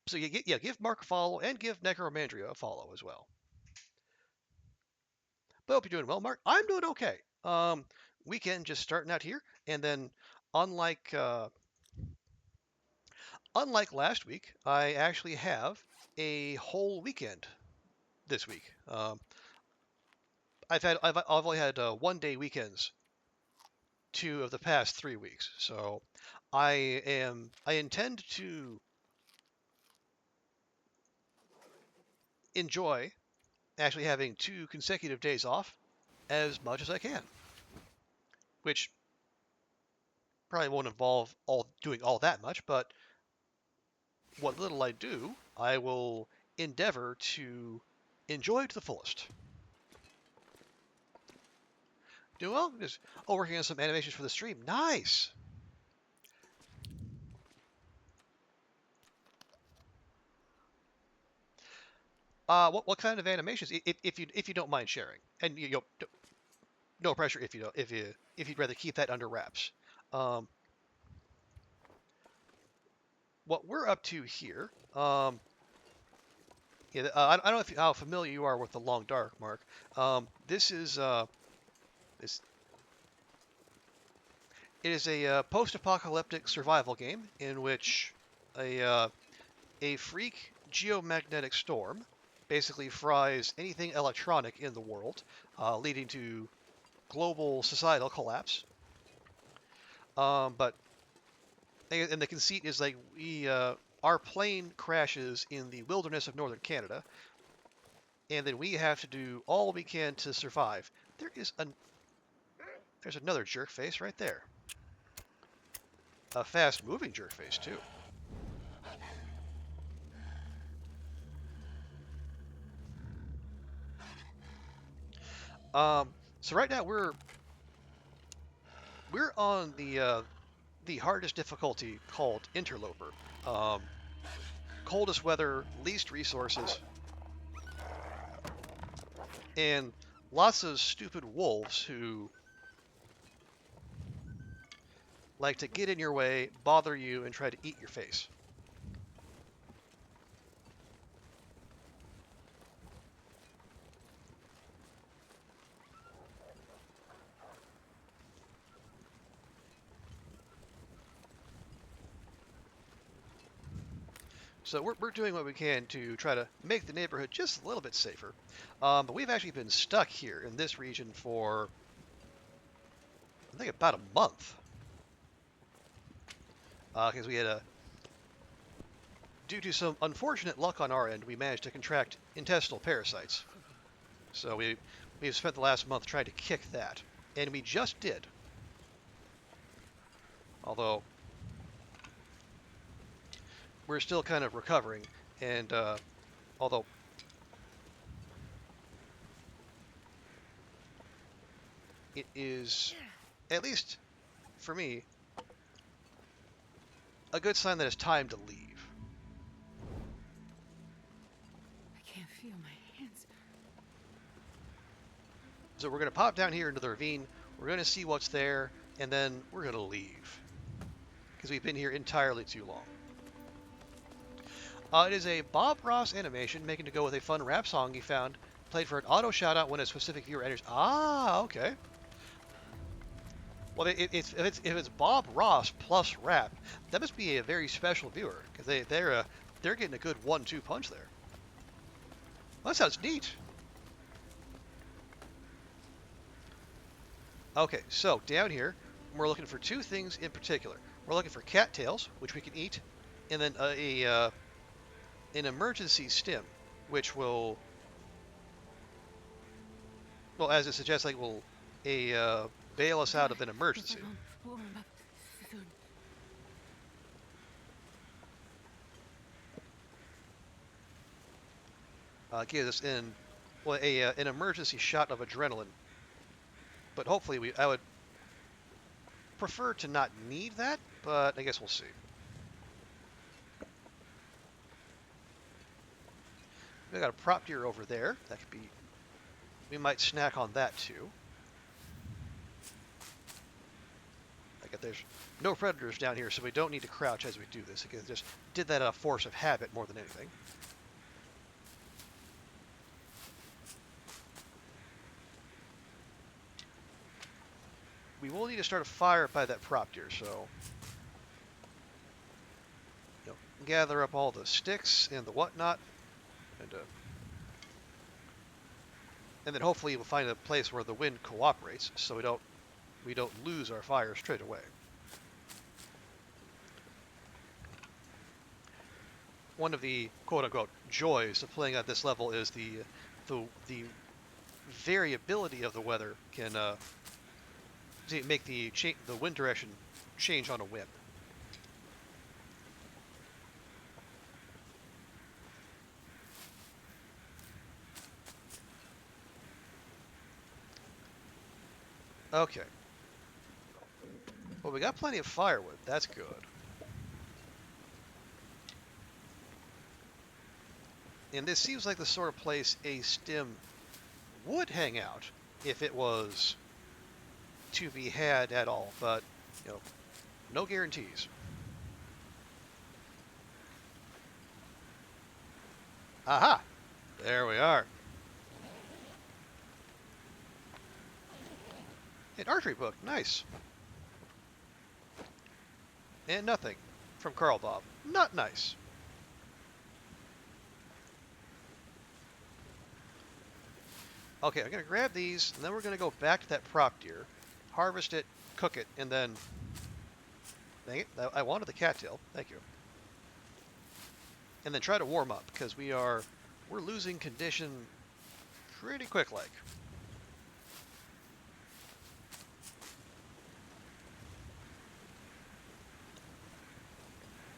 So give Mark a follow and give Necromandria a follow as well. But I hope you're doing well, Mark. I'm doing okay. Weekend just starting out here, and then unlike unlike last week, I actually have a whole weekend this week. I've only had 1 day weekends 2 of the past 3 weeks. So I intend to enjoy actually having 2 consecutive days off as much as I can, which probably won't involve all doing all that much, but what little I do, I will endeavor to enjoy to the fullest. Do well, just working on some animations for the stream. Nice. What kind of animations? If you don't mind sharing, and no pressure if you don't if you'd rather keep that under wraps. Um, what we're up to here. Yeah, I don't know how familiar you are with the Long Dark, Mark. This is this. It is a post-apocalyptic survival game in which a a freak geomagnetic storm basically fries anything electronic in the world, leading to global societal collapse. But and the conceit is like we our plane crashes in the wilderness of northern Canada, and then we have to do all we can to survive. There's another jerk face right there. A fast-moving jerk face too. So right now we're on the hardest difficulty called Interloper. Um, Coldest weather, least resources, and lots of stupid wolves who like to get in your way, bother you, and try to eat your face. So we're doing what we can to try to make the neighborhood just a little bit safer. But we've actually been stuck here in this region for, I think, about a month. Because we had due to some unfortunate luck on our end, we managed to contract intestinal parasites. So we've spent the last month trying to kick that, and we just did. Although we're still kind of recovering, and although it is, at least for me, a good sign that it's time to leave. I can't feel my hands. So we're going to pop down here into the ravine, we're going to see what's there, and then we're going to leave. Because we've been here entirely too long. It is a Bob Ross animation, making to go with a fun rap song he found, played for an auto shoutout when a specific viewer enters. Ah, okay. Well, if it's Bob Ross plus rap, that must be a very special viewer because they're getting a good 1-2 punch there. Well, that sounds neat. Okay, so down here we're looking for two things in particular. We're looking for cattails, which we can eat, and then an emergency stim, which will, well, as it suggests, like will bail us out of an emergency. Gives us an emergency shot of adrenaline. But hopefully I would prefer to not need that, but I guess we'll see. We got a prop deer over there. That could be. We might snack on that too. Like there's no predators down here, so we don't need to crouch as we do this. Again, just did that out of force of habit more than anything. We will need to start a fire by that prop deer, so gather up all the sticks and the whatnot, and then hopefully we'll find a place where the wind cooperates, so we don't lose our fire straight away. One of the quote-unquote joys of playing at this level is the variability of the weather can make the wind direction change on a whim. Okay. Well, we got plenty of firewood. That's good. And this seems like the sort of place a stim would hang out if it was to be had at all, but no guarantees. Aha! There we are. An archery book, nice. And nothing from Carl Bob, not nice. Okay, I'm gonna grab these, and then we're gonna go back to that prop deer, harvest it, cook it, and then, dang it, I wanted the cattail, thank you. And then try to warm up, because we're losing condition pretty quick like.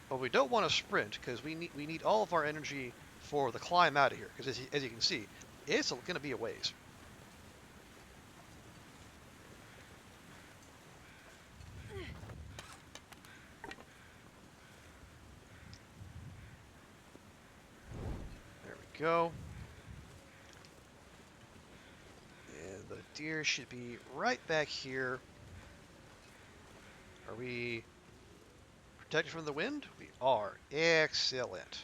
But we don't want to sprint, because we need all of our energy for the climb out of here, because as you can see, it's going to be a ways. There we go. And the deer should be right back here. Are we protected from the wind? We are. Excellent.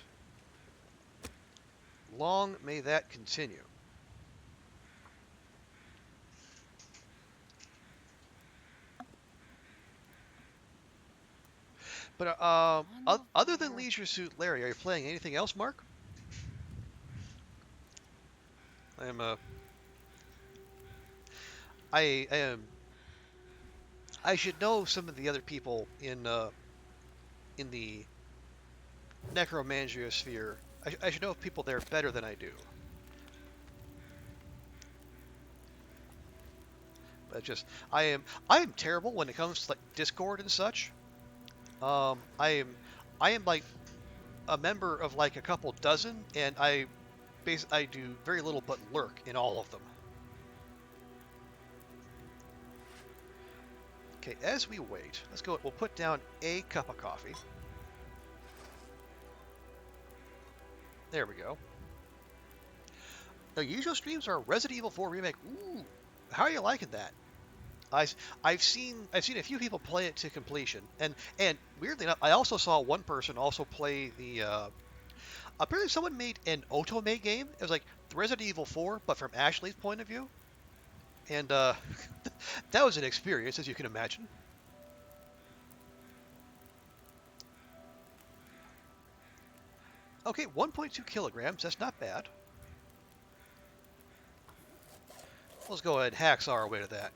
Long may that continue. But other than Leisure Suit Larry, are you playing anything else, Mark? I am. I should know some of the other people in the Necromangiosphere. I should know people there better than I do. But just I am terrible when it comes to like Discord and such. Um, I am I am like a member of like a couple dozen, and I do very little but lurk in all of them. Okay, as we wait, let's go. We'll put down a cup of coffee. There we go. The usual streams are Resident Evil 4 remake. Ooh, how are you liking that? I, I've seen a few people play it to completion, and weirdly enough, I also saw one person also play the. Apparently, someone made an Otome game. It was like the Resident Evil 4, but from Ashley's point of view, and that was an experience, as you can imagine. Okay, 1.2 kilograms. That's not bad. Let's go ahead and hacksaw our way to that.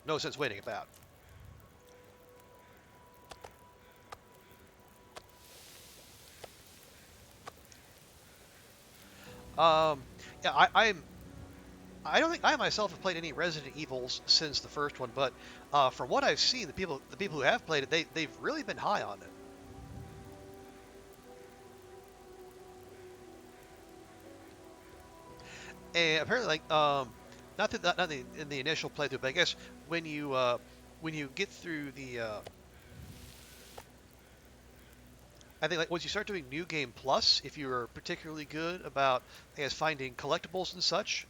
No sense waiting about. Um, yeah, I don't think I myself have played any Resident Evils since the first one, but from what I've seen, the people who have played it, they've really been high on it. And apparently, like not in the initial playthrough, but I guess when you uh, when you get through I think like once you start doing New Game Plus, if you're particularly good about I guess finding collectibles and such,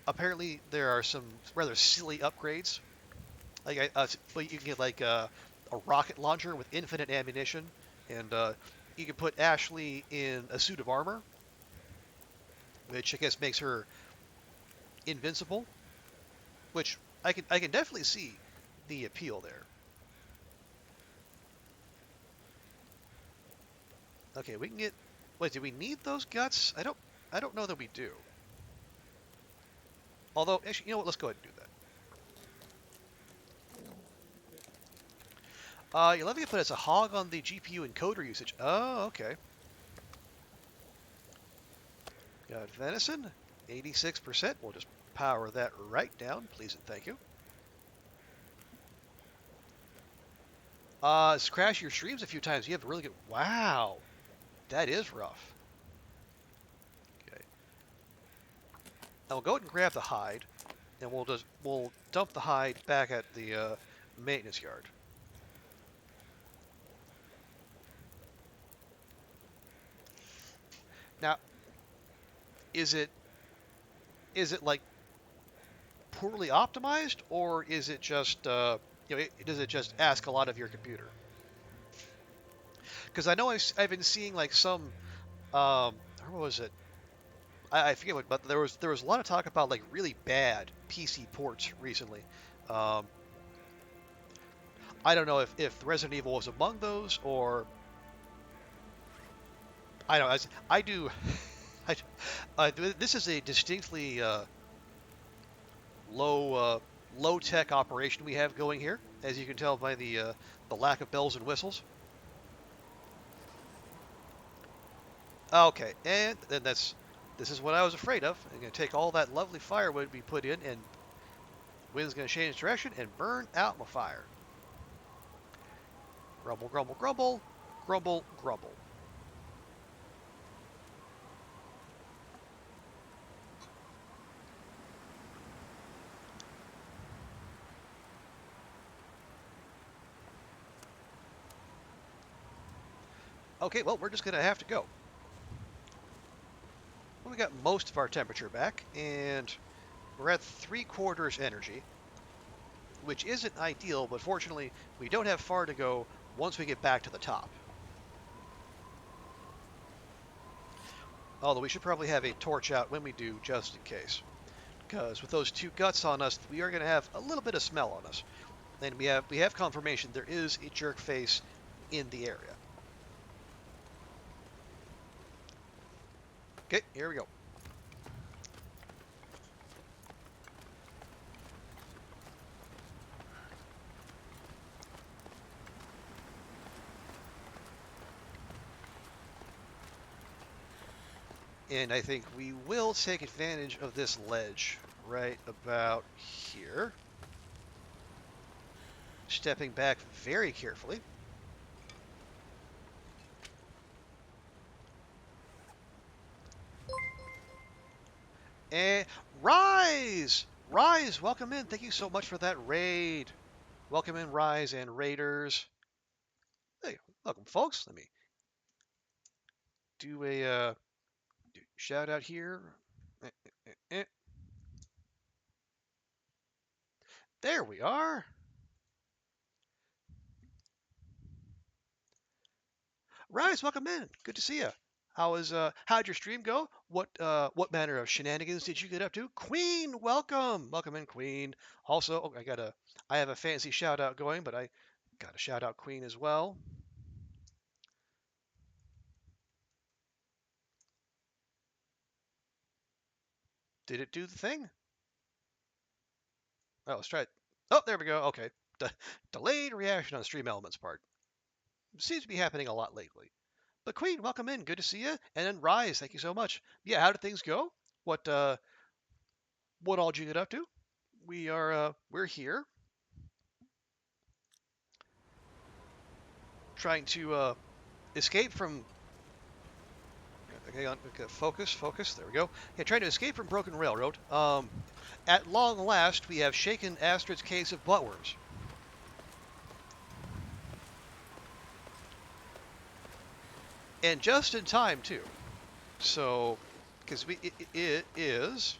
apparently there are some rather silly upgrades. Well, you can get like a rocket launcher with infinite ammunition, and you can put Ashley in a suit of armor, which I guess makes her invincible. Which I can definitely see the appeal there. Okay, we can get. Wait, do we need those guts? I don't know that we do. Although, actually, you know what? Let's go ahead and do that. You're letting it put as a hog on the GPU encoder usage. Oh, okay. Got venison, 86%. We'll just power that right down, please and thank you. It's crashed your streams a few times. You have a really good. Wow, that is rough. Okay. Now we'll go ahead and grab the hide, and we'll dump the hide back at the maintenance yard. Now, is it is it like poorly optimized, or is it just does it just ask a lot of your computer? Because I know I've been seeing like some what was it? I forget what, but there was a lot of talk about like really bad PC ports recently. Um, I don't know if Resident Evil was among those, or I don't know. I do. I, this is a distinctly low low tech operation we have going here, as you can tell by the lack of bells and whistles. Okay, and then this is what I was afraid of. I'm going to take all that lovely firewood we put in, and wind's going to change direction and burn out my fire. Grumble, grumble, grumble, grumble, grumble. Okay, well, we're just going to have to go. Well, we got most of our temperature back, and we're at 3/4 energy, which isn't ideal, but fortunately, we don't have far to go once we get back to the top. Although we should probably have a torch out when we do, just in case. Because with those two guts on us, we are going to have a little bit of smell on us. And we have confirmation there is a jerk face in the area. Okay, here we go. And I think we will take advantage of this ledge right about here. Stepping back very carefully. And Rise! Rise, welcome in. Thank you so much for that raid. Welcome in, Rise and Raiders. Hey, welcome, folks. Let me do a shout out here. Eh, eh, eh. There we are. Rise, welcome in. Good to see you. How'd your stream go? What manner of shenanigans did you get up to? Queen, welcome. Welcome in, Queen. Also, I have a fancy shout out going, but I got to shout out Queen as well. Did it do the thing? Oh, let's try it. Oh, there we go. Okay. Delayed reaction on Stream Elements part. Seems to be happening a lot lately. But Queen, welcome in. Good to see you. And then Rise, thank you so much. Yeah, how did things go? What all did you get up to? We're here trying to escape from. Okay, focus. There we go. Yeah, trying to escape from Broken Railroad. At long last, we have shaken Astrid's case of buttworms. And just in time, too. So, because it is.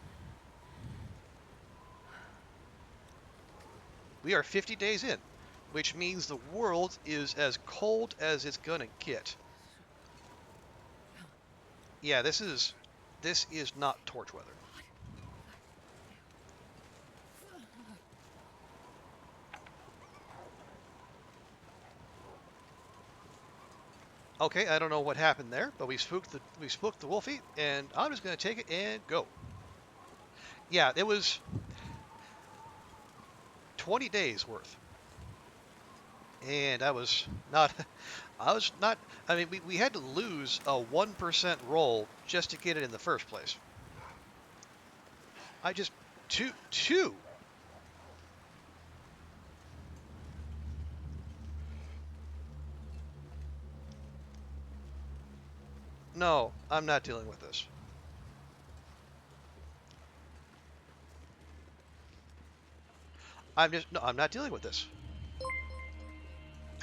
We are 50 days in, which means the world is as cold as it's gonna get. Yeah, this is not torch weather. Okay, I don't know what happened there, but we spooked the Wolfie, and I'm just gonna take it and go. Yeah, it was 20 days worth, and I was not. I mean, we had to lose a 1% roll just to get it in the first place. I just two. No, I'm not dealing with this. I'm not dealing with this.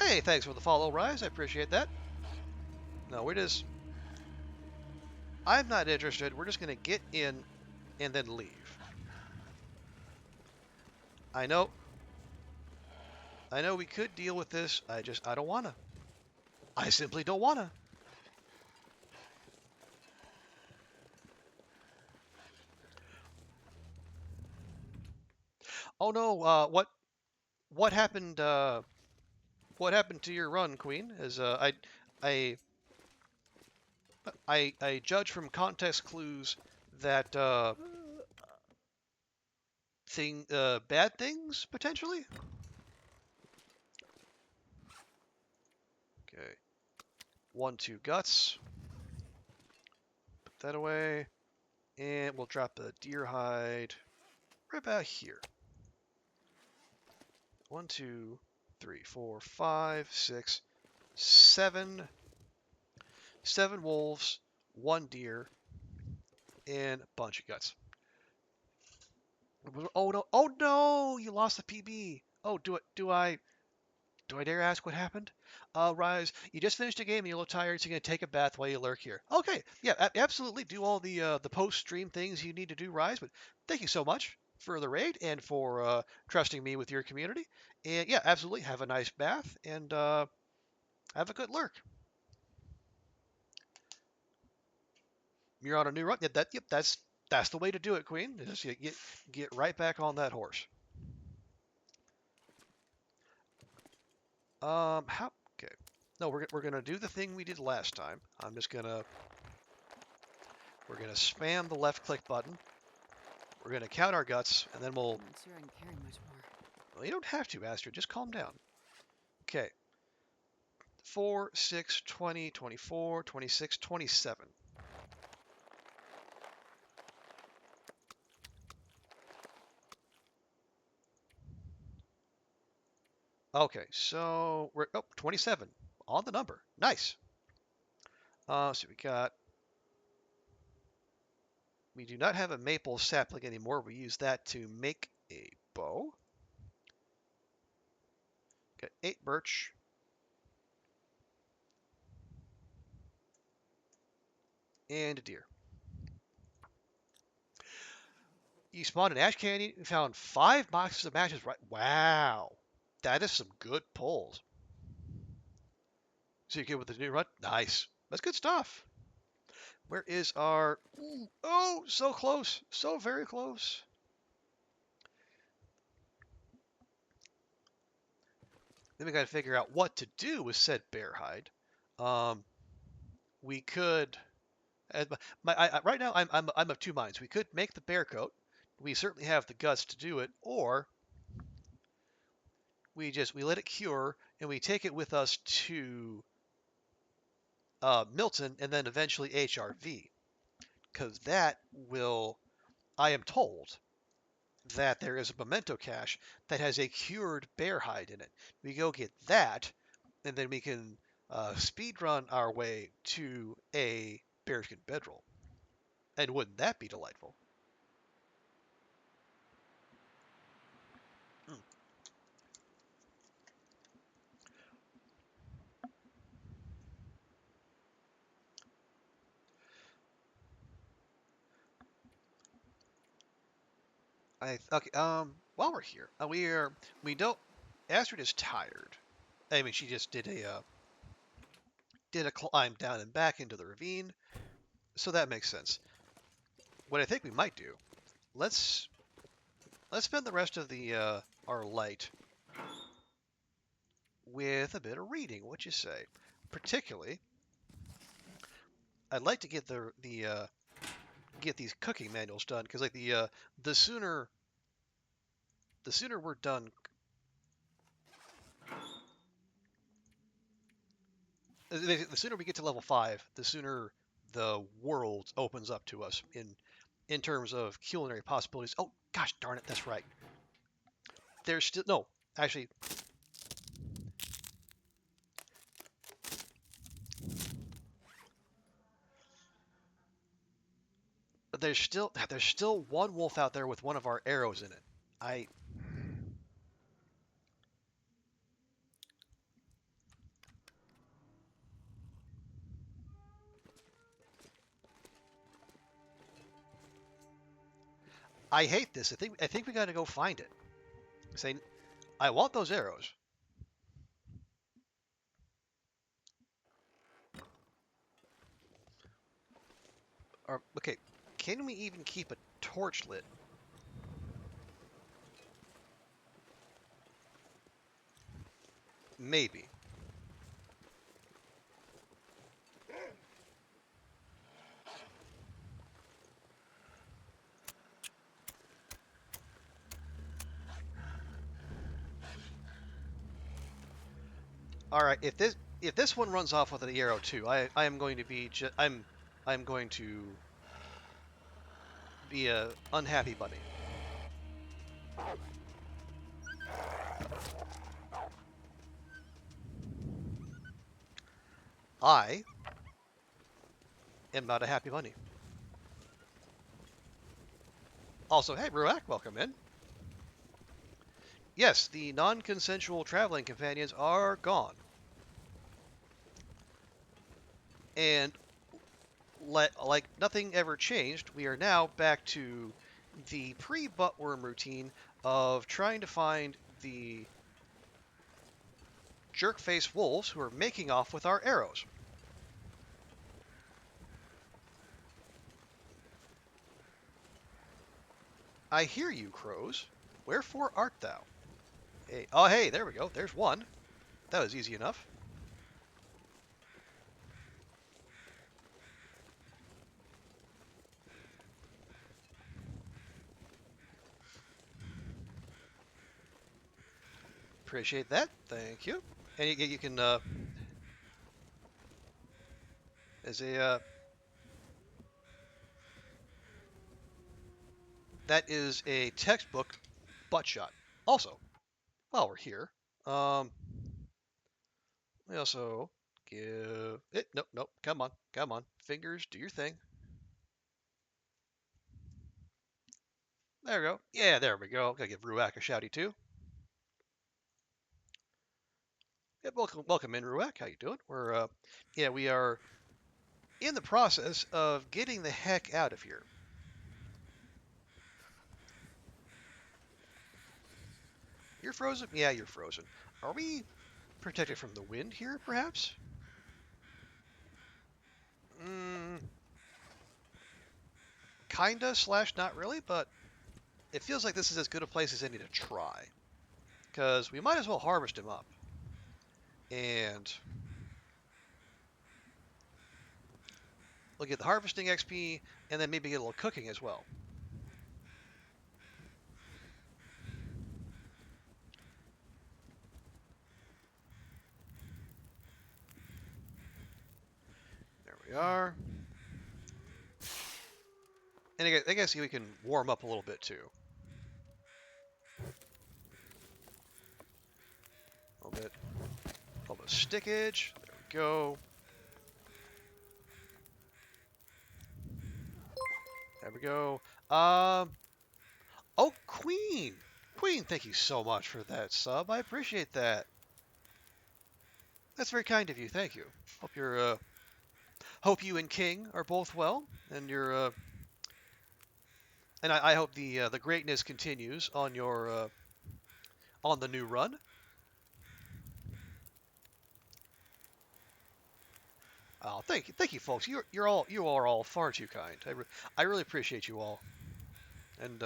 Hey, thanks for the follow, Rise. I appreciate that. No, I'm not interested. We're just gonna get in and then leave. I know, I know we could deal with this. I don't wanna. I simply don't wanna. Oh no, what happened? What happened to your run, Queen? I, I judge from context clues that bad things potentially. Okay, 1-2 guts. Put that away, and we'll drop the deer hide right about here. 1, 2, 3, 4, 5, 6, 7. 7 wolves, 1 deer, and a bunch of guts. Oh no! Oh no! You lost the PB. Oh, do I dare ask what happened? Rise, you just finished a game and you're a little tired, so you're gonna take a bath while you lurk here. Okay, yeah, absolutely. Do all the post stream things you need to do, Rise. But thank you so much for the raid and for trusting me with your community. And yeah, absolutely. Have a nice bath and have a good lurk. You're on a new run. Yep, that's the way to do it, Queen. Just get right back on that horse. How? Okay. No, we're gonna do the thing we did last time. We're gonna spam the left click button. We're gonna count our guts, and then I'm not sure I can carry much more. Well, you don't have to, Astrid. Just calm down. Okay. 4, 6, 20, 24, 26, 27. Okay, so we're 27 on the number. Nice. So we do not have a maple sapling anymore. We use that to make a bow. Got 8 birch and a deer. You spawned an ash candy. We found 5 boxes of matches. Right? Wow, that is some good pulls. So you get with the new run. Nice. That's good stuff. Where is our? Ooh, oh, so close. So very close. Then we got to figure out what to do with said bear hide. Um, we could. Right now, I'm of two minds. We could make the bear coat. We certainly have the guts to do it, or we let it cure and we take it with us to Milton and then eventually HRV, because that will. I am told that there is a memento cache that has a cured bear hide in it. We go get that, and then we can speed run our way to a bearskin bedroll. And wouldn't that be delightful? Hmm. Okay. While we're here, we don't. Astrid is tired. I mean, she just did a climb down and back into the ravine, so that makes sense. What I think we might do, let's let's spend the rest of the our light with a bit of reading. What you say? Particularly, I'd like to get get these cooking manuals done because like the sooner the sooner we're done, the sooner we get to level 5, the sooner the world opens up to us in terms of culinary possibilities. Oh gosh darn it, that's right. There's still no, actually, there's still one wolf out there with one of our arrows in it. I I hate this. I think we got to go find it. Say I want those arrows. Or okay, can we even keep a torch lit? Maybe. All right, if this one runs off with an arrow too, I am going to be I'm going to be a unhappy bunny. I am not a happy bunny. Also, hey Ruak, welcome in. Yes, the non-consensual traveling companions are gone, and like nothing ever changed. We are now back to the pre-buttworm routine of trying to find the jerk-faced wolves who are making off with our arrows. I hear you, crows. Wherefore art thou? Hey, oh hey, there we go. There's one. That was easy enough. Appreciate that. Thank you. And you can as a that is a textbook butt shot. Also, while we're here, Um, we also give it. Nope, nope. Come on, come on. Fingers, do your thing. There we go. Yeah, there we go. Gotta give Ruak a shouty too. Yeah, welcome in, Ruak. How you doing? Yeah, we are in the process of getting the heck out of here. You're frozen? Yeah, you're frozen. Are we protected from the wind here, perhaps? Mm, kinda slash not really, but it feels like this is as good a place as any to try. Because we might as well harvest him up. And we'll get the harvesting XP, and then maybe get a little cooking as well. There we are. And I guess we can warm up a little bit too. A little bit of stickage. There we go. There we go. Um, oh, Queen. Queen, thank you so much for that sub. I appreciate that. That's very kind of you. Thank you. Hope you and King are both well, and I hope the greatness continues on your on the new run. Oh, thank you, folks. You are all far too kind. I really appreciate you all. And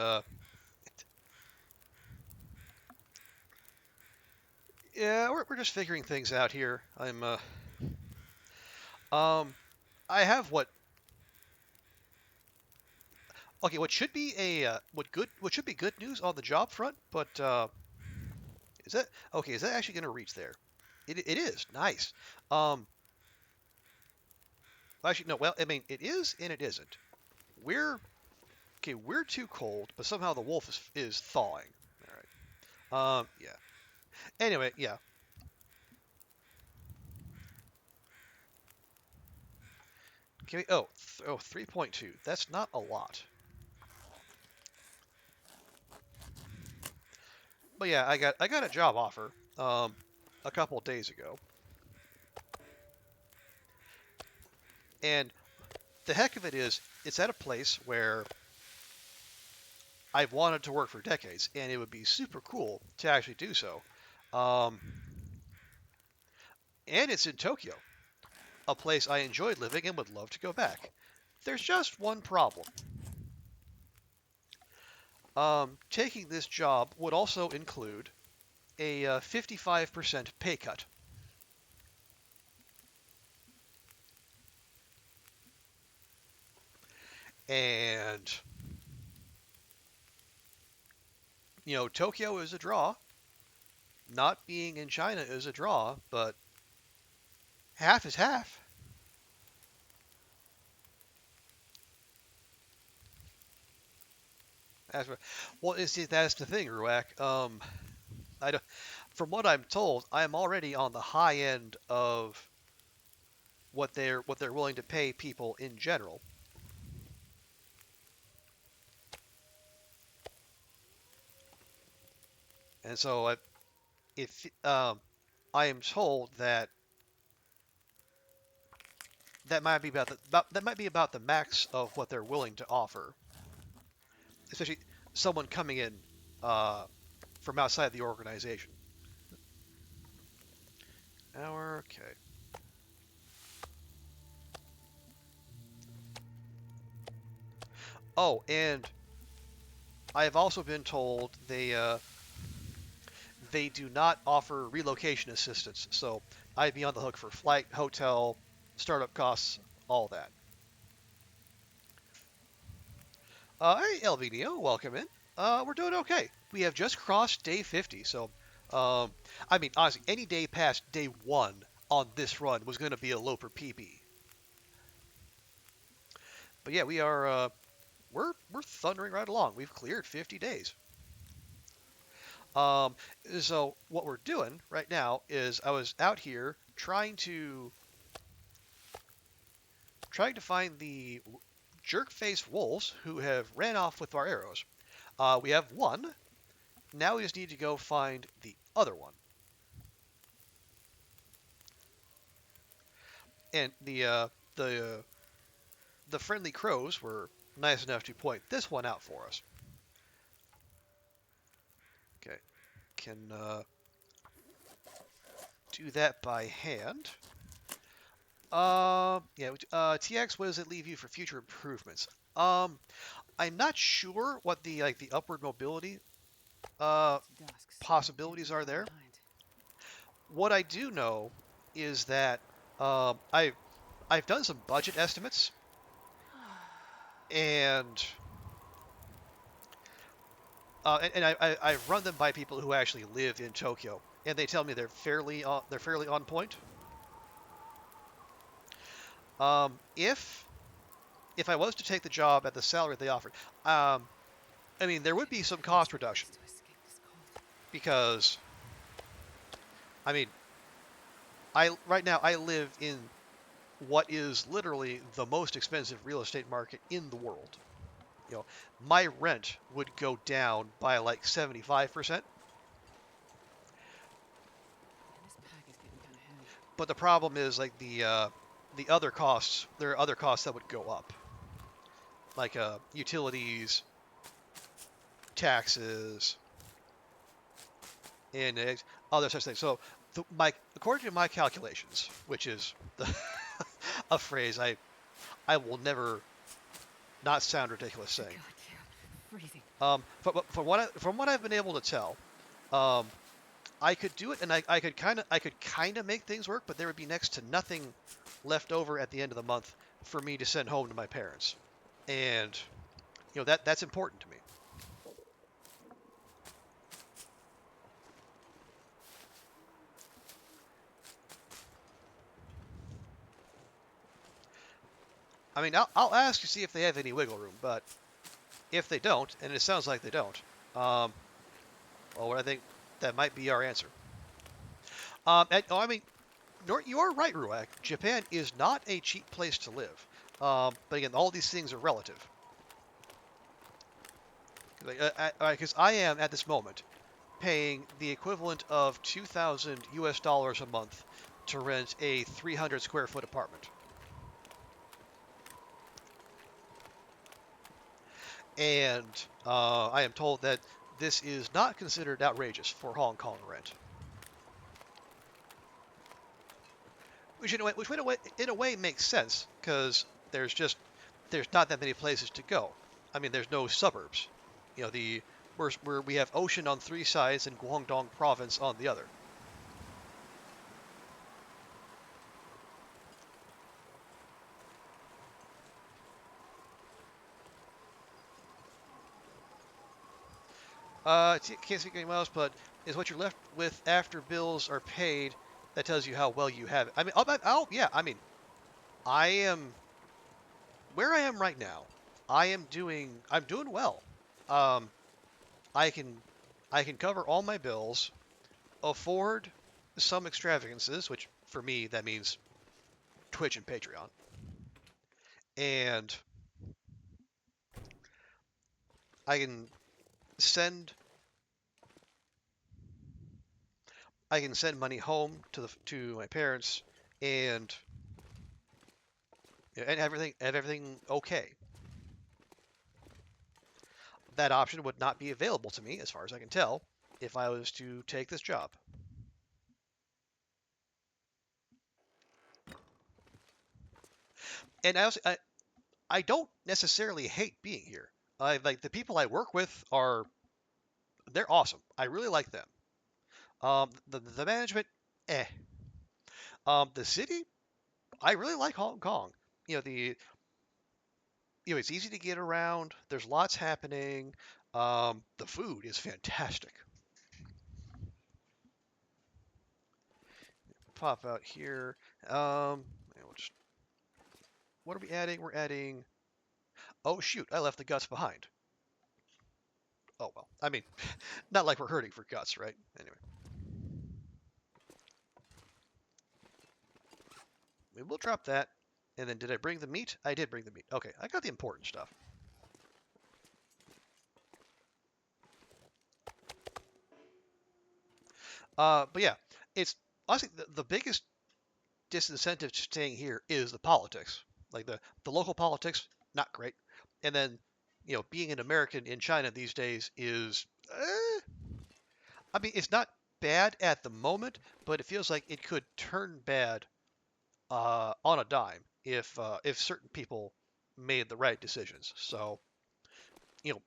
yeah, we're just figuring things out here. Um I have what should be a what should be good news on the job front, but is that okay? Is that actually going to reach there? It is nice. Um, actually no. Well, I mean it is and it isn't. We're okay. We're too cold, but somehow the wolf is thawing. All right. Yeah. Anyway, yeah. Okay. Oh, 3.2. That's not a lot. But yeah, I got a job offer a couple of days ago, and the heck of it is, it's at a place where I've wanted to work for decades, and it would be super cool to actually do so. Um, and it's in Tokyo, a place I enjoyed living and would love to go back. There's just one problem. Taking this job would also include a 55% pay cut. And, Tokyo is a draw. Not being in China is a draw, but half is half. That's, well, that's the thing, Ruak. I don't, from what I'm told, I am already on the high end of what they're willing to pay people in general. And so if I am told that that might be about the max of what they're willing to offer, especially someone coming in uh, from outside the organization. Hour, okay. Oh, and I have also been told they do not offer relocation assistance, so I'd be on the hook for flight, hotel, startup costs, all that. Hey, LVDO, welcome in. We're doing okay. We have just crossed day 50, so I mean, honestly, any day past day one on this run was going to be a Loper PB. But yeah, we're thundering right along. We've cleared 50 days. Um, so what we're doing right now is I was out here trying to find the jerk-faced wolves who have ran off with our arrows. We have one. Now we just need to go find the other one. And the the friendly crows were nice enough to point this one out for us. Okay, can do that by hand. Yeah. TX. What does it leave you for future improvements? Um, I'm not sure what the the upward mobility uh It's dusk, so I can't possibilities be are far there. behind. What I do know is that I've done some budget estimates, and I've run them by people who actually live in Tokyo, and they tell me they're fairly on point. If I was to take the job at the salary they offered, um, I mean there would be some I need cost some reduction ice to escape this cold. because I mean I right now I live in what is literally the most expensive real estate market in the world. My rent would go down by like 75%. Man, this pack is getting kind of heavy. But the problem is like the other costs. There are other costs that would go up, like utilities, taxes, and other such things. So, according to my calculations, which is a phrase I will never not sound ridiculous God, saying. yeah, freezing. From what I've been able to tell, um, I could do it, and I could kind of make things work, but there would be next to nothing left over at the end of the month for me to send home to my parents, and that's important to me. I mean, I'll ask to see if they have any wiggle room, but if they don't, and it sounds like they don't, um, well, I think that might be our answer. Oh, I mean, you are right, Ruak. Japan is not a cheap place to live. But again, all these things are relative. Because I am at this moment paying the equivalent of 2,000 US dollars a month to rent a 300 square foot apartment. And I am told that this is not considered outrageous for Hong Kong rent, in a way makes sense because there's not that many places to go. I mean, there's no suburbs. The where we have ocean on three sides and Guangdong province on the other. Can't speak anything else, but is what you're left with after bills are paid that tells you how well you have it. I mean, yeah. I mean, I am where I am right now. I'm doing well. Um, I can I can cover all my bills, afford some extravagances, which for me that means Twitch and Patreon, and I can send money home to my parents, and everything okay. That option would not be available to me, as far as I can tell, if I was to take this job. And I don't necessarily hate being here. I like the people I work with are they're awesome. I really like them. The management, eh. The city, I really like Hong Kong. The it's easy to get around. There's lots happening. The food is fantastic. Pop out here. What are we adding? We're adding. Oh shoot! I left the guts behind. Oh well. I mean, not like we're hurting for guts, right? Anyway, we will drop that. And then did I bring the meat? I did bring the meat. Okay, I got the important stuff. But yeah, it's honestly the biggest disincentive to staying here is the politics. Like the local politics, not great. And then, being an American in China these days is, I mean, it's not bad at the moment, but it feels like it could turn bad on a dime if certain people made the right decisions. So,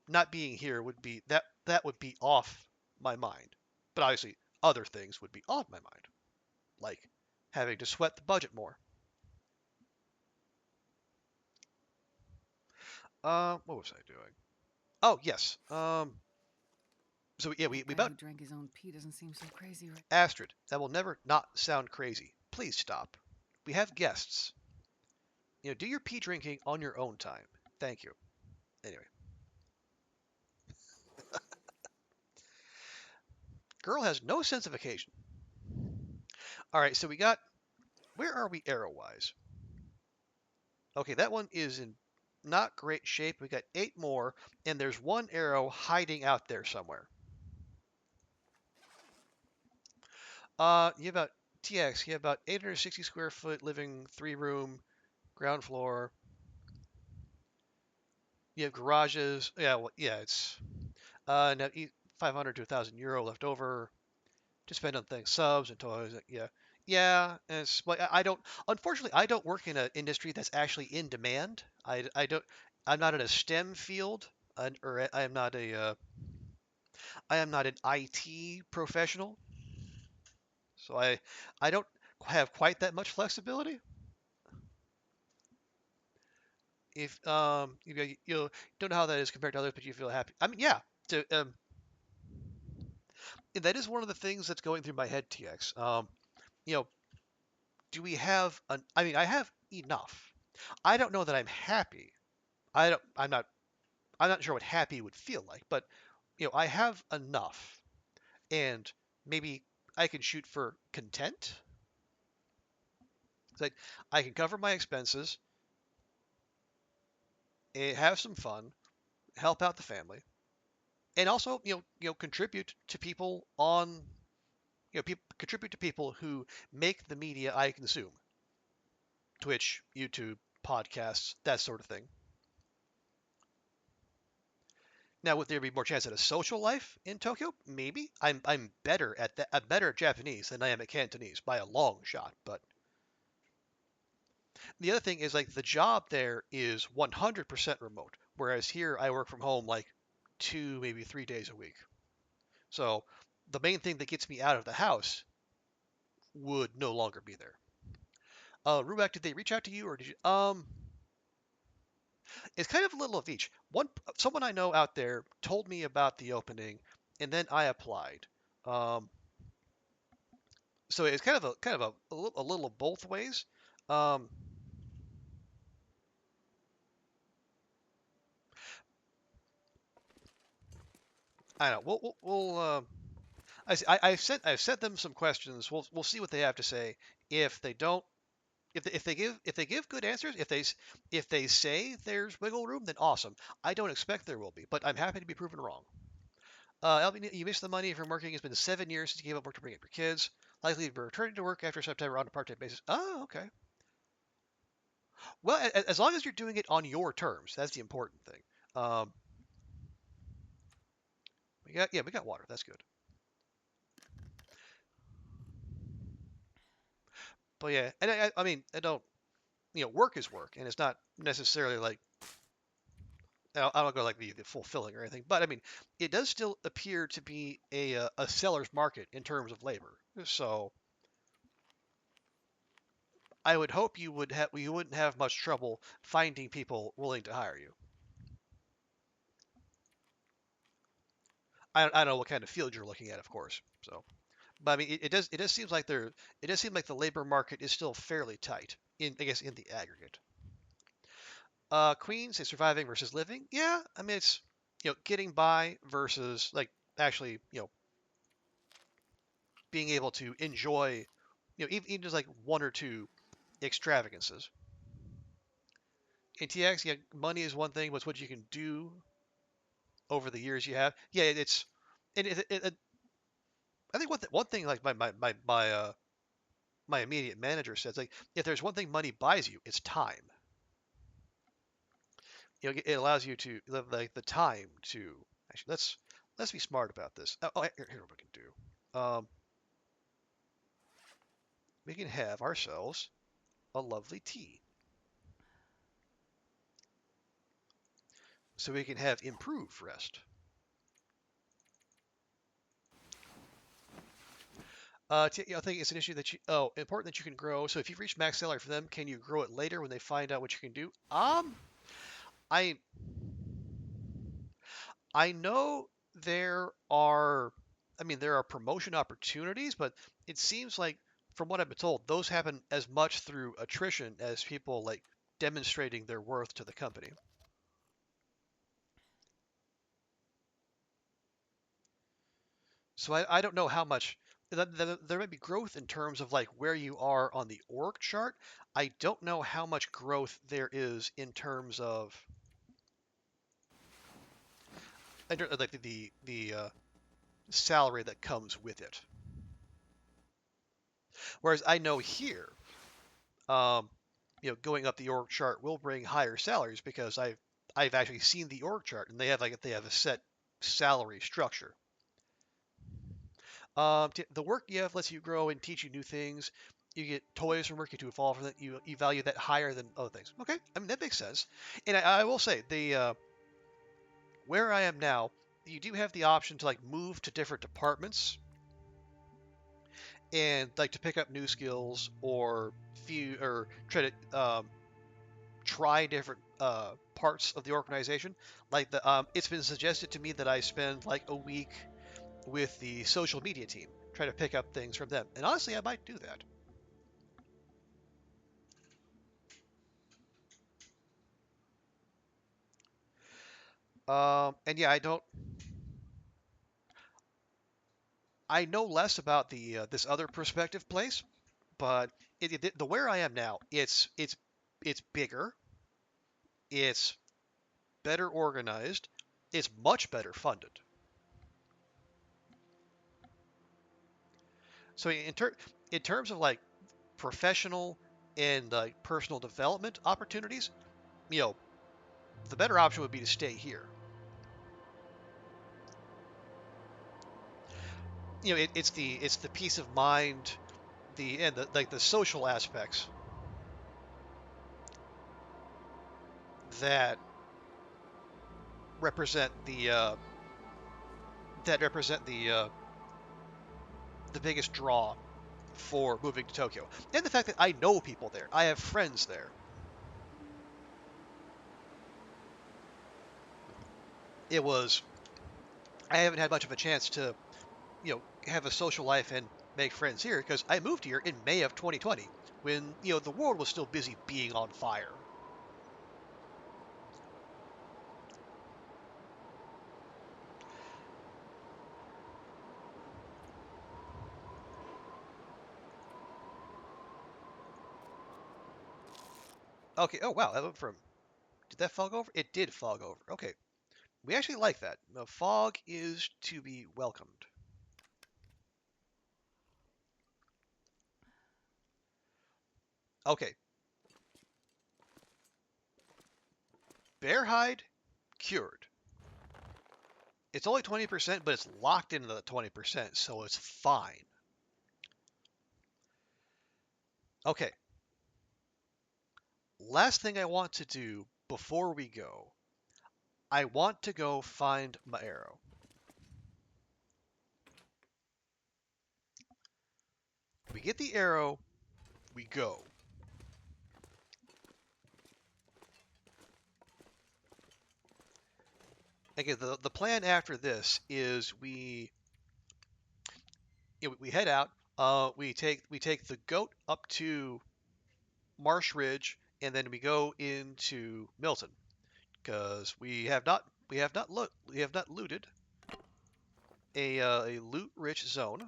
not being here would be that would be off my mind. But obviously, other things would be on my mind, like having to sweat the budget more. What was I doing? Oh yes. So yeah, we That guy about who drank his own pee doesn't seem so crazy, right? Astrid. That will never not sound crazy. Please stop. We have guests. Do your pee drinking on your own time. Thank you. Anyway, girl has no sense of occasion. All right, so we got. Where are we arrow wise? Okay, that one is in not great shape. We got 8 more, and there's one arrow hiding out there somewhere. You have about TX. You have about 860 square foot living 3 room ground floor. You have garages. Yeah, well, yeah, it's now 500 to 1,000 euro left over to spend on things, subs and toys. Yeah, yeah. And it's like I don't. Unfortunately, I don't work in an industry that's actually in demand. I don't. I'm not in a STEM field, or I am not I am not an IT professional, so I don't have quite that much flexibility. If you don't know how that is compared to others, but you feel happy. I mean, yeah. So, that is one of the things that's going through my head, TX. You know, do we have an? I mean, I have enough. I don't know that I'm happy. I don't. I'm not. I'm not sure what happy would feel like, but I have enough, and maybe I can shoot for content. It's like I can cover my expenses, have some fun, help out the family, and also contribute to people on contribute to people who make the media I consume. Twitch, YouTube, podcasts, that sort of thing. Now, would there be more chance at a social life in Tokyo? Maybe. I'm better at that. I'm better at Japanese than I am at Cantonese by a long shot. But the other thing is like the job there is 100% remote, whereas here I work from home like 2, maybe 3 days a week. So the main thing that gets me out of the house would no longer be there. Rubeck, did they reach out to you or did you? It's kind of a little of each. Someone I know out there told me about the opening, and then I applied. Um, so it's kind of a little of both ways. Um, I don't know. I've sent them some questions. We'll see what they have to say. If they don't, if they give good answers, if they say there's wiggle room, then awesome. I don't expect there will be, but I'm happy to be proven wrong. Elvin, you missed the money from working. It's been 7 years since you gave up work to bring up your kids. Likely to be returning to work after September on a part-time basis. Oh, okay. Well, as long as you're doing it on your terms, that's the important thing. Um, we got water. That's good. But yeah, and I mean, I don't. Work is work, and it's not necessarily like I don't go like the fulfilling or anything. But I mean, it does still appear to be a seller's market in terms of labor. So I would hope you wouldn't have much trouble finding people willing to hire you. I don't know what kind of field you're looking at, of course. So, but I mean, it does seem like the labor market is still fairly tight in I guess in the aggregate. Queens is surviving versus living. Yeah, I mean getting by versus like actually, being able to enjoy, even just like one or two extravagances. In TX, yeah, money is one thing, but it's what you can do over the years you have. Yeah, it's, and I think one thing like my immediate manager says, like, if there's one thing money buys you, it's time. It allows you to like the time to actually let's be smart about this. Here's what we can do. We can have ourselves a lovely tea, so we can have improved rest. I think it's an issue that important that you can grow. So if you've reached max salary for them, can you grow it later when they find out what you can do? I I know there are promotion opportunities, but it seems like, from what I've been told, those happen as much through attrition as people like demonstrating their worth to the company. So I don't know how much there might be growth in terms of like where you are on the org chart. I don't know how much growth there is in terms of like the salary that comes with it. Whereas I know here, um, going up the org chart will bring higher salaries because I've actually seen the org chart and they have a set salary structure. The work you have lets you grow and teach you new things. You get toys from work, you to evolve from that. You value that higher than other things. Okay, I mean that makes sense. And I will say the where I am now, you do have the option to like move to different departments and like to pick up new skills or few or try different parts of the organization. Like it's been suggested to me that I spend like a week with the social media team, try to pick up things from them. And honestly, I might do that. And yeah, I know less about the this other perspective place, but the where I am now, it's bigger, it's better organized, it's much better funded. So in terms of like professional and personal development opportunities, you know, the better option would be to stay here. It's the peace of mind, the like the social aspects that represent the biggest draw for moving to Tokyo, and the fact that I know people there, I have friends there. It was I haven't had much of a chance to have a social life and make friends here because I moved here in May of 2020 when the world was still busy being on fire. Okay. Oh wow, that went from did that fog over? It did fog over. Okay. We actually like that. The fog is to be welcomed. Okay. Bear hide cured. It's only 20%, but it's locked into the 20%, so it's fine. Okay. Last thing I want to do before we go, I want to go find my arrow. We get the arrow, we go. Again, the plan after this is we head out. We take the goat up to Marsh Ridge, and then we go into Milton because we have not looted a loot-rich zone,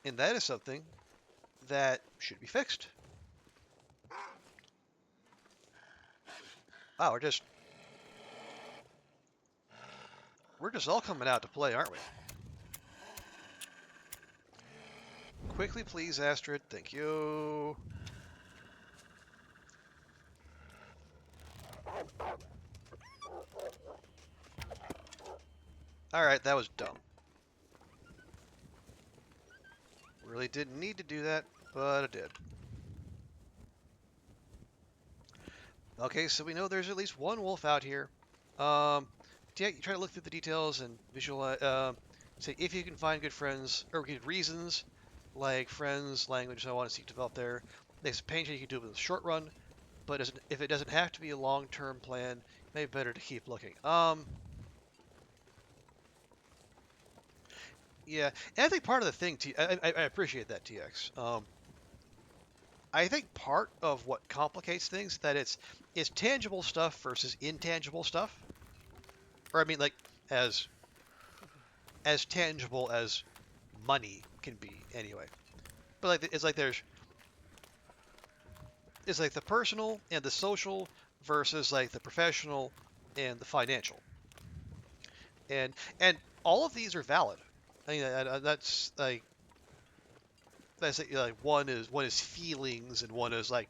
and that is something that should be fixed. Wow, we're just all coming out to play, aren't we? Quickly, please, Astrid. Thank you. All right, that was dumb. Really didn't need to do that, but I did. Okay, so we know there's at least one wolf out here. Yeah, you try to look through the details and visualize. Say if you can find good friends or good reasons, like friends, language, so on, to seek to develop there. There's a pain you can do it in the short run, but if it doesn't have to be a long-term plan, maybe better to keep looking. Yeah, and I think part of the thing, I appreciate that, TX. I think part of what complicates things that it's tangible stuff versus intangible stuff, or I mean, like as as tangible as money can be, anyway. But like it's like the personal and the social versus like the professional and the financial, and all of these are valid. I mean, that's like one is feelings and one is like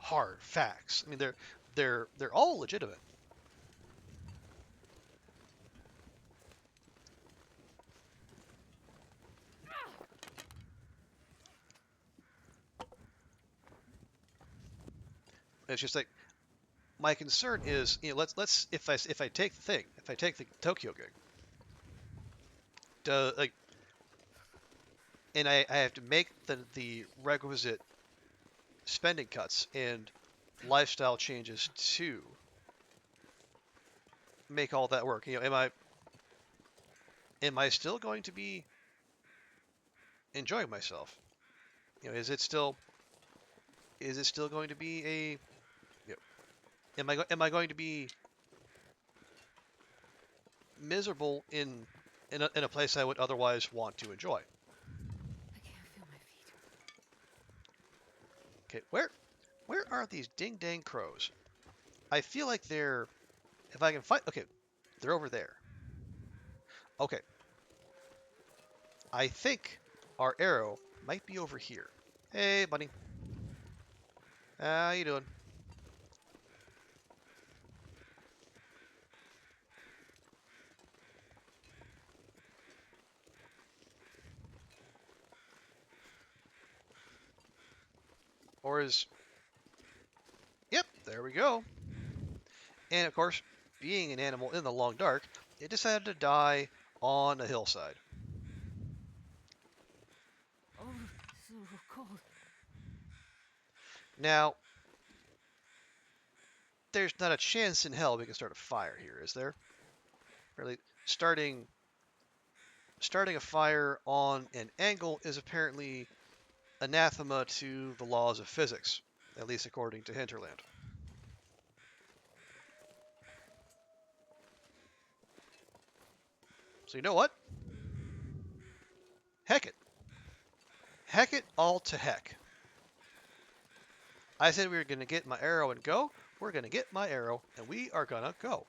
hard facts. I mean, they're all legitimate. It's just like my concern is, let's if I take the thing, if I take the Tokyo gig, like, and I have to make the requisite spending cuts and lifestyle changes to make all that work. Am I still going to be enjoying myself? Is it still going to be a am I going to be miserable in a place I would otherwise want to enjoy? I can't feel my feet. Okay, where are these ding dang crows? I feel like they're if I can find okay, they're over there. Okay, I think our arrow might be over here. Hey, buddy. How you doing? Or is yep, there we go. And of course, being an animal in the long dark, it decided to die on a hillside. Oh, so cold. Now, there's not a chance in hell we can start a fire here, is there? Really, starting a fire on an angle is apparently anathema to the laws of physics, at least according to Hinterland. So you know what? Heck it. Heck it all to heck. I said we were going to get my arrow and go. We're going to get my arrow, and we are going to go.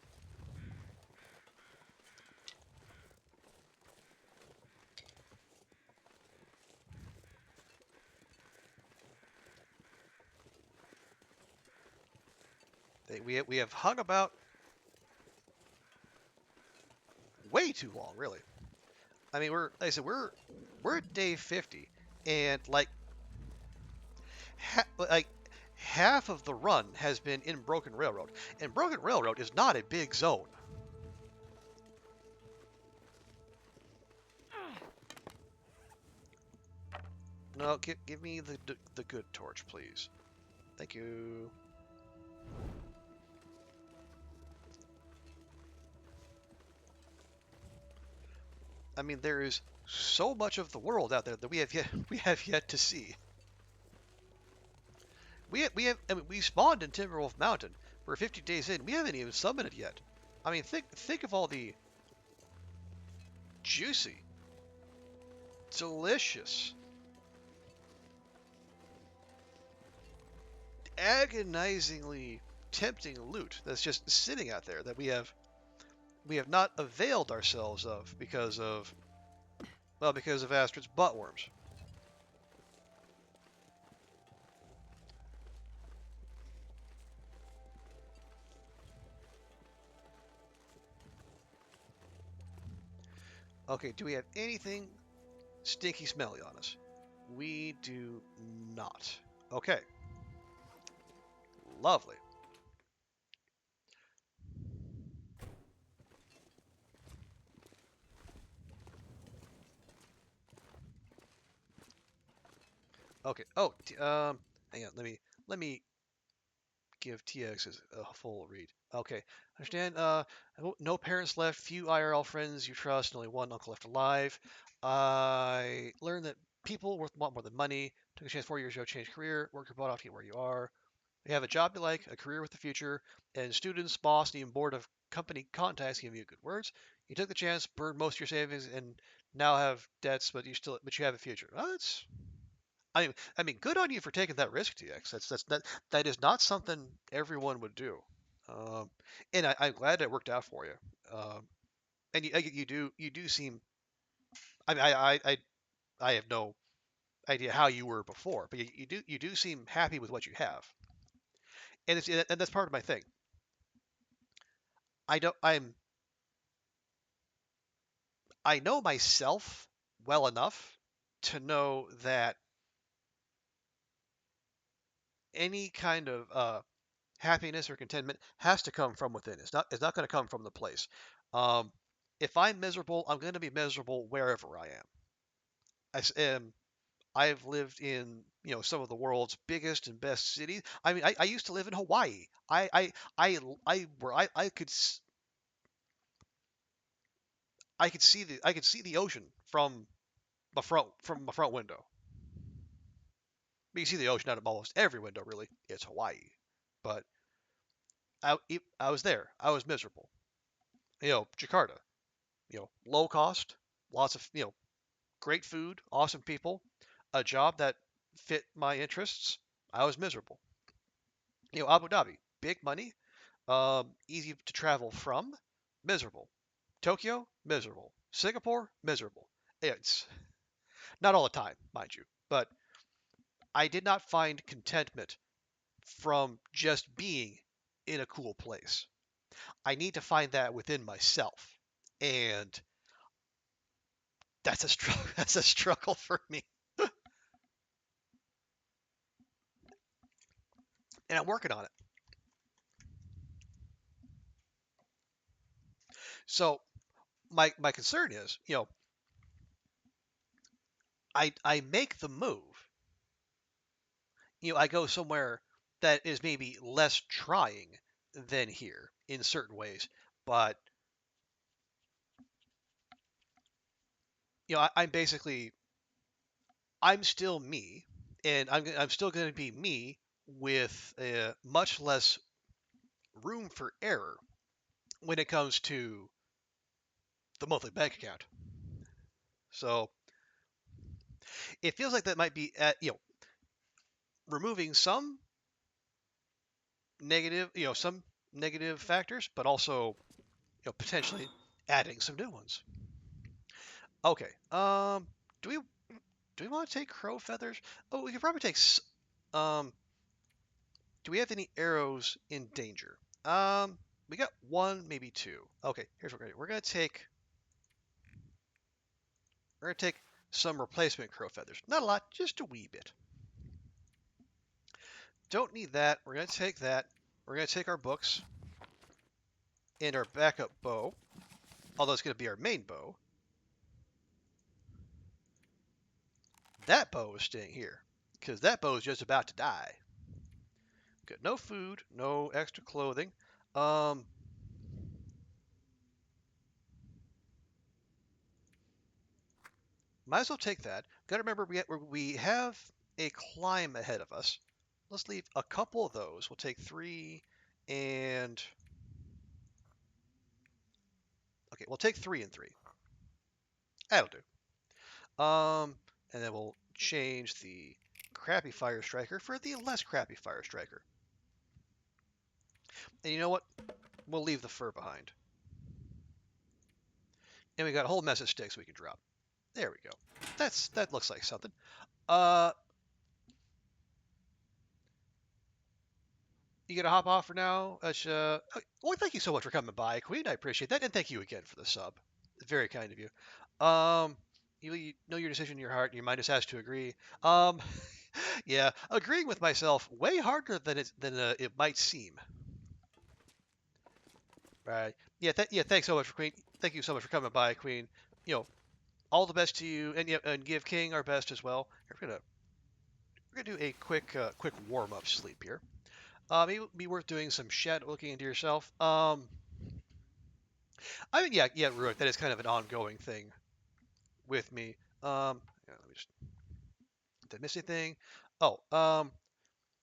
We have hung about way too long, really. I mean, like I said, we're at day 50, and like half of the run has been in Broken Railroad, and Broken Railroad is not a big zone. No, give me the good torch, please. Thank you. I mean, there is so much of the world out there that we have yet to see. I mean, we spawned in Timberwolf Mountain. We're 50 days in. We haven't even summoned it yet. I mean, think of all the juicy, delicious, agonizingly tempting loot that's just sitting out there that we have not availed ourselves of because of Astrid's buttworms. Okay, do we have anything stinky smelly on us? We do not. Okay, lovely. Okay. Oh, hang on. Let me give TX a full read. Okay. Understand. No parents left. Few IRL friends you trust. And only one uncle left alive. I learned that people want more than money. Took a chance 4 years ago. Changed career. Work your butt off to get where you are. You have a job you like, a career with the future, and students, boss, and even board of company contacts give you good words. You took the chance, burned most of your savings, and now have debts, but you have a future. Oh, I mean, good on you for taking that risk, TX. That is not something everyone would do, um, and I'm glad it worked out for you. Um, and you do seem. I mean, I have no idea how you were before, but you do seem happy with what you have, and that's part of my thing. I don't. I know myself well enough to know that any kind of happiness or contentment has to come from within. It's not going to come from the place. Um, if I'm miserable, I'm going to be miserable wherever I am. Am. I've lived in some of the world's biggest and best cities. I mean, I used to live in Hawaii. Where I could see the ocean from my front window. You can see the ocean out of almost every window. Really, it's Hawaii, but I was there. I was miserable. Jakarta. Low cost, lots of great food, awesome people, a job that fit my interests. I was miserable. Abu Dhabi, big money, easy to travel from, miserable. Tokyo, miserable. Singapore, miserable. It's not all the time, mind you, but I did not find contentment from just being in a cool place. I need to find that within myself, and that's a struggle. That's a struggle for me, and I'm working on it. So my concern is, I make the move. I go somewhere that is maybe less trying than here in certain ways, but I'm still me, and I'm still going to be me with much less room for error when it comes to the monthly bank account. So it feels like that might be removing some negative factors, but also potentially adding some new ones. Okay. Do we do we want to take crow feathers? Oh, we could probably take. Um, do we have any arrows in danger? We got one, maybe two. Okay, here's what we're gonna do. We're gonna take some replacement crow feathers. Not a lot, just a wee bit. Don't need that. We're gonna take that. We're gonna take our books and our backup bow, although it's gonna be our main bow. That bow is staying here because that bow is just about to die. Got no food, no extra clothing. Um, Might as well take that. Got to remember we have a climb ahead of us. let's leave a couple of those. We'll take 3 and okay, we'll take 3 and 3. That'll do. And then we'll change the crappy fire striker for the less crappy fire striker. And you know what? We'll leave the fur behind. And we got a whole mess of sticks we can drop. There we go. That looks like something. Uh, you gonna hop off for now? Well, thank you so much for coming by, Queen. I appreciate that, and thank you again for the sub. Very kind of you. You know your decision in your heart, and your mind just has to agree. Um, yeah, agreeing with myself way harder than it might seem. Right. Yeah. Yeah. Thanks so much, Queen. Thank you so much for coming by, Queen. You know, all the best to you, and yeah, and give King our best as well. We're gonna do a quick warm up sleep here. Maybe it would be worth doing some shadow looking into yourself. I mean, yeah, Ruik, that is kind of an ongoing thing with me. Yeah, let me just did I miss anything? Oh,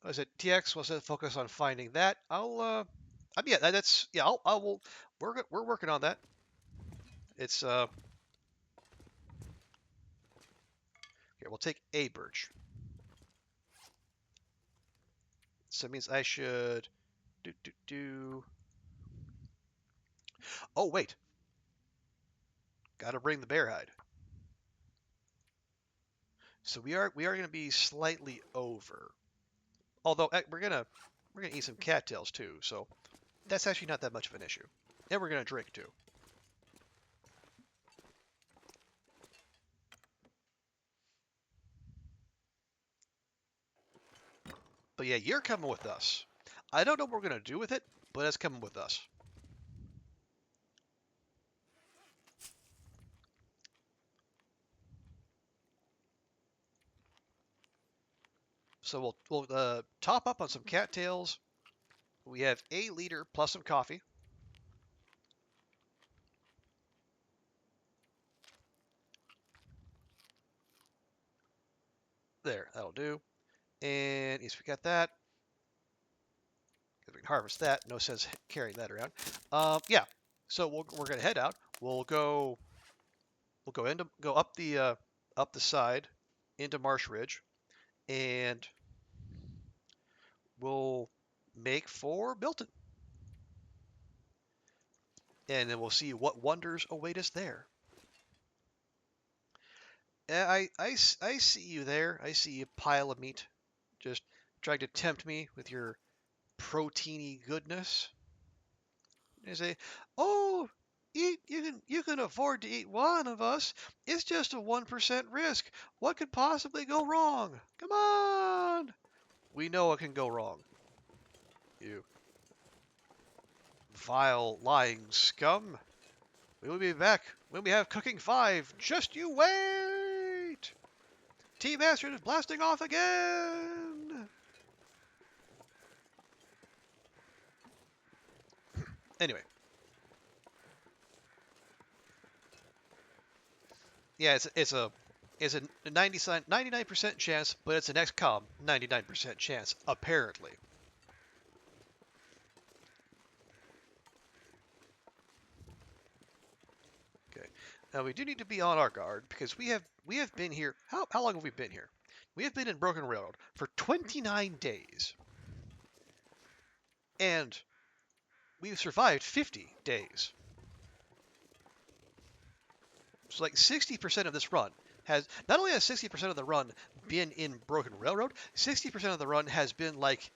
was it TX? Was it focus on finding that? I mean, yeah, that's yeah. I will. We're working on that. It's here. We'll take a birch. So it means I should do. Oh wait, gotta bring the bear hide. So we are gonna be slightly over. Although we're gonna eat some cattails too. So that's actually not that much of an issue. And we're gonna drink too. But yeah, you're coming with us. I don't know what we're gonna do with it, but it's coming with us. So we'll top up on some cattails. We have a liter plus some coffee. There, that'll do. And yes, we got that. We can harvest that. No sense carrying that around. Yeah. So we're gonna head out. We'll go up the side into Marsh Ridge, and we'll make for Milton, and then we'll see what wonders await us there. I see you there. I see a pile of meat, just trying to tempt me with your proteiny goodness. You say, "Oh, eat. You can afford to eat one of us. It's just a 1% risk. What could possibly go wrong? Come on." We know what can go wrong. You vile, lying scum. We will be back when we have Cooking 5. Just you wait! Team Astrid is blasting off again! Anyway, yeah, it's a 99% chance, but it's an XCOM 99% chance, apparently. Okay. Now we do need to be on our guard because we have been here. How long have we been here? We have been in Broken Railroad for 29 days, and we've survived 50 days. So like 60% of this run has not only has 60% of the run been in Broken Railroad, 60% of the run has been like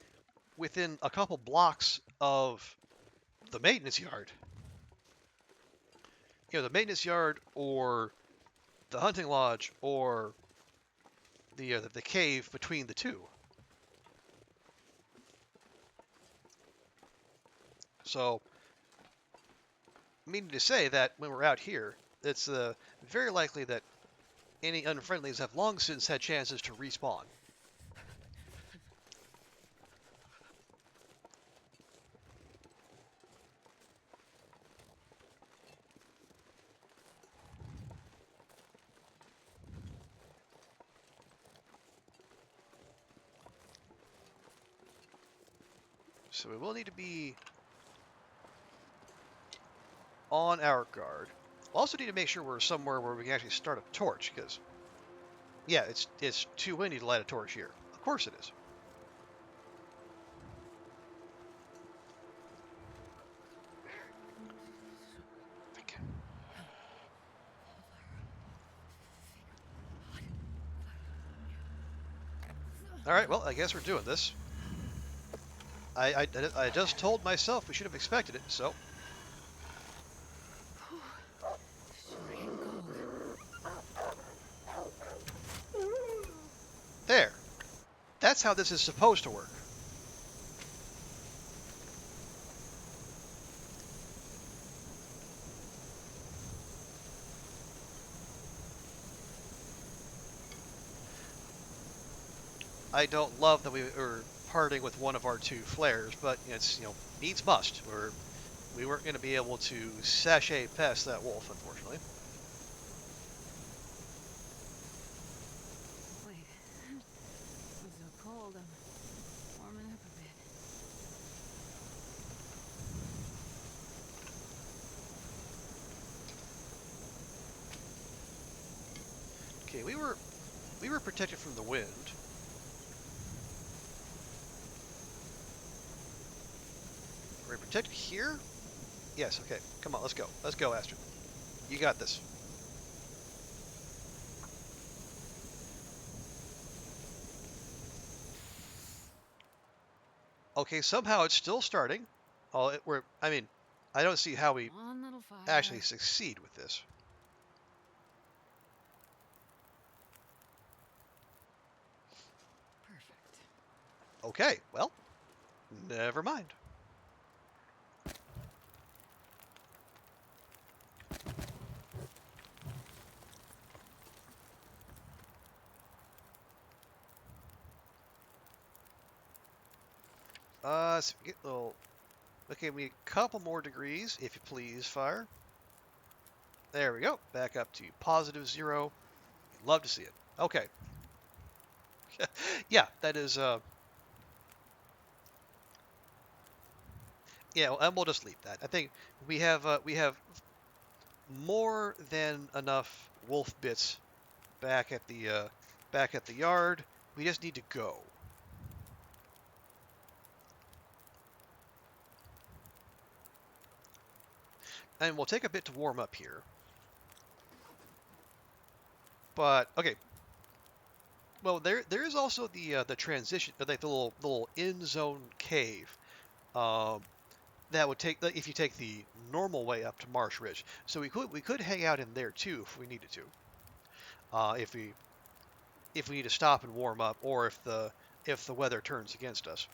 within a couple blocks of the maintenance yard. The maintenance yard or the hunting lodge or the cave between the two. So, meaning to say that when we're out here, it's very likely that any unfriendlies have long since had chances to respawn. So we will need to be on our guard. We'll also need to make sure we're somewhere where we can actually start a torch, because, yeah, it's too windy to light a torch here. Of course it is. All right, well, I guess we're doing this. I just told myself we should have expected it, so Sure getting cold. there. That's how this is supposed to work. I don't love that we are parting with one of our two flares, but it's, needs must. We weren't going to be able to sashay past that wolf, unfortunately. Wait. I'm so cold. I'm warming up a bit. Okay, we were protected from the wind. Are we protected here? Yes. Okay. Come on. Let's go. Let's go, Astrid. You got this. Okay. Somehow it's still starting. Oh, I mean, I don't see how we One little fire. actually succeed with this. Perfect. Okay. Well, never mind. So we get a little. Okay, we need a couple more degrees, if you please, fire. There we go. Back up to +0. Love to see it. Okay. Yeah, that is. Yeah, and we'll just leave that. I think we have more than enough wolf bits back at the yard. We just need to go. And we'll take a bit to warm up here. But okay. Well, there is also the transition, like the little in zone cave. Um, that would take if you take the normal way up to Marsh Ridge. So we could hang out in there too if we needed to. If we need to stop and warm up, or if the weather turns against us.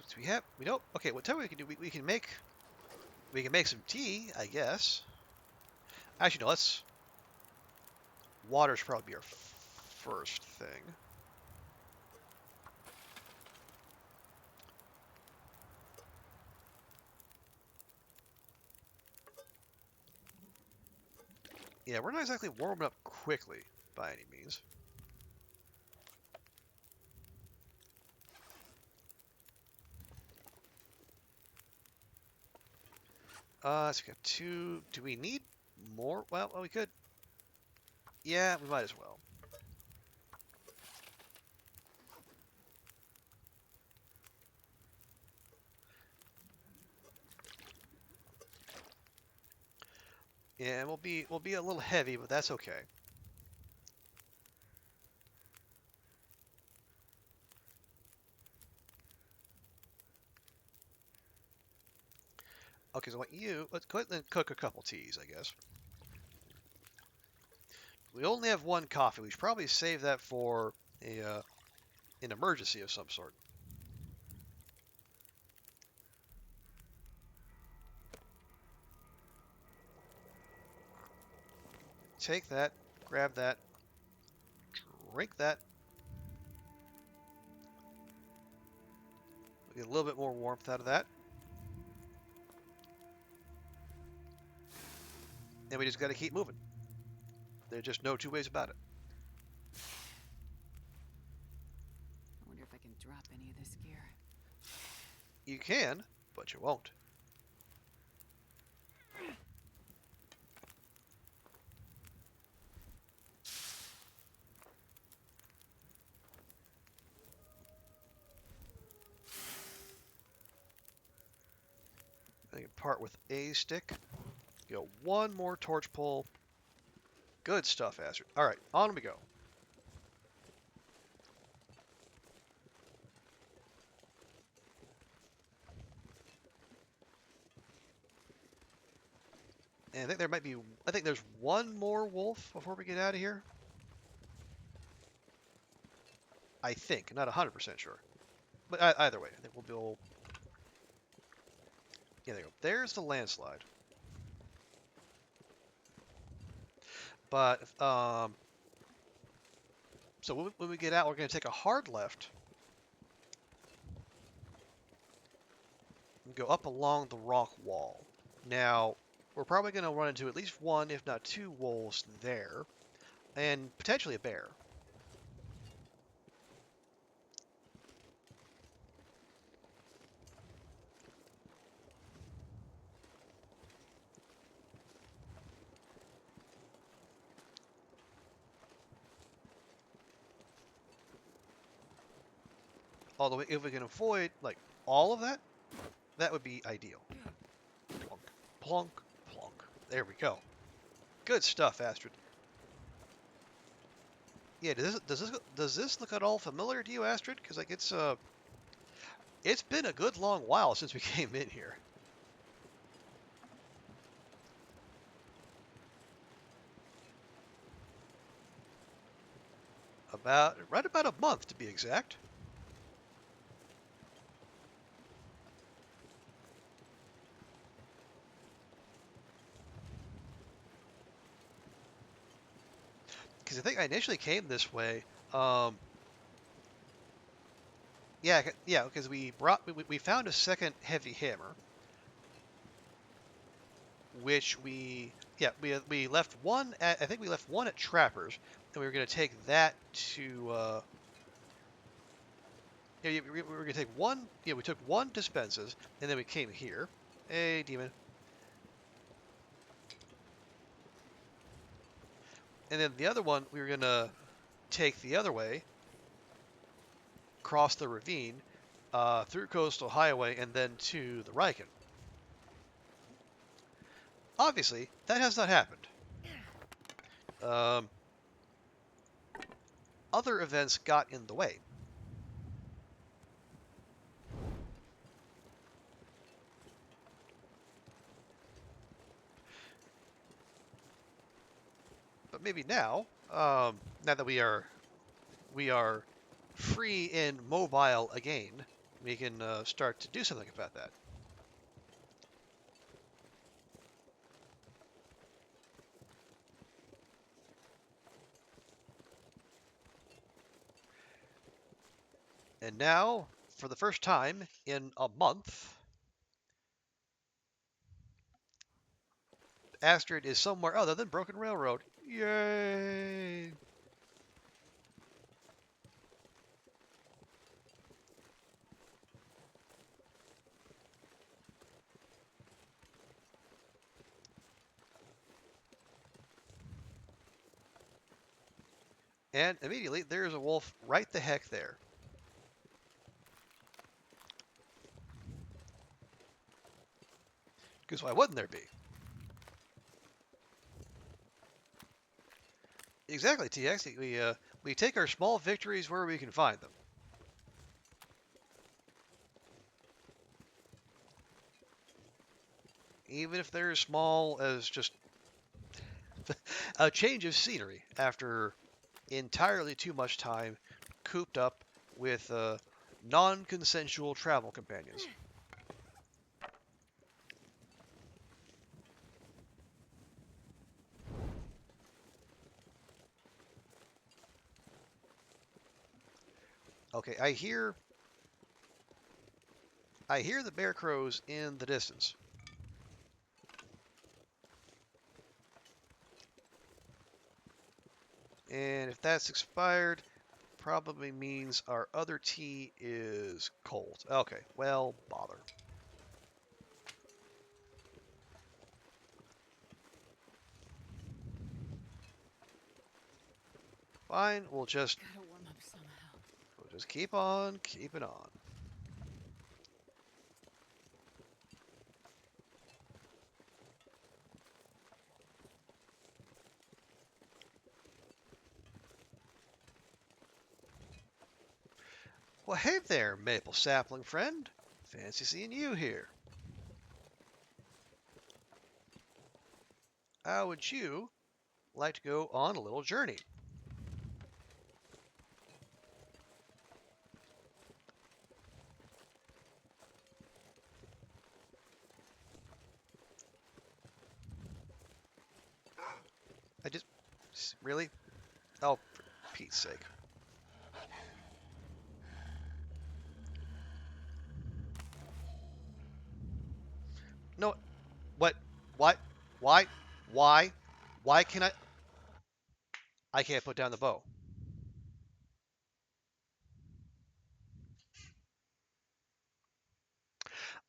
So we don't. Okay, what time we can do? We can make some tea, I guess. Actually, no. Water should probably be our first thing. Yeah, we're not exactly warming up quickly by any means. So we got two. Do we need more? Well, we could. Yeah, we might as well. Yeah, and we'll be a little heavy, but that's okay. Okay, so let's go ahead and cook a couple teas, I guess. We only have one coffee. We should probably save that for an emergency of some sort. Take that, grab that, drink that. We get a little bit more warmth out of that. And we just got to keep moving. There's just no two ways about it. I wonder if I can drop any of this gear. You can, but you won't. I can part with A stick. Go one more torch pull. Good stuff, Astrid. All right, on we go. And I think there might be. I think there's one more wolf before we get out of here. I think, not 100% sure. But either way, I think we'll build. Yeah, there you go. There's the landslide. But so when we get out, we're going to take a hard left and go up along the rock wall. Now, we're probably going to run into at least one, if not two wolves there, and potentially a bear. Although if we can avoid like all of that, that would be ideal. Plunk, plunk, plunk. There we go. Good stuff, Astrid. Yeah, does this look at all familiar to you, Astrid? Because like it's been a good long while since we came in here. Right about a month to be exact. Because I think I initially came this way. Um, yeah, because we found a second heavy hammer, which we left one at I think we left one at Trappers, and we were going to take that to we were going to take one. Yeah, we took one to Spence's, and then we came here. Hey, demon. And then the other one we were going to take the other way, cross the ravine, through Coastal Highway, and then to the Riken. Obviously, that has not happened. Um, Other events got in the way. But maybe now, now that we are free and mobile again, we can start to do something about that. And now, for the first time in a month, Astrid is somewhere other than Broken Railroad. Yay! And immediately, there's a wolf right the heck there. Because why wouldn't there be? Exactly, TX. We take our small victories where we can find them. Even if they're as small as just a change of scenery after entirely too much time cooped up with non-consensual travel companions. Okay, I hear the bear crows in the distance. And if that's expired, probably means our other tea is cold. Okay, well, bother. Fine, Gotta warm up somehow. we'll just keep on keeping on. Well, hey there, maple sapling friend. Fancy seeing you here. How would you like to go on a little journey? I just really? Oh, for Pete's sake. No, what? What? Why? Why? Why can I? I can't put down the bow.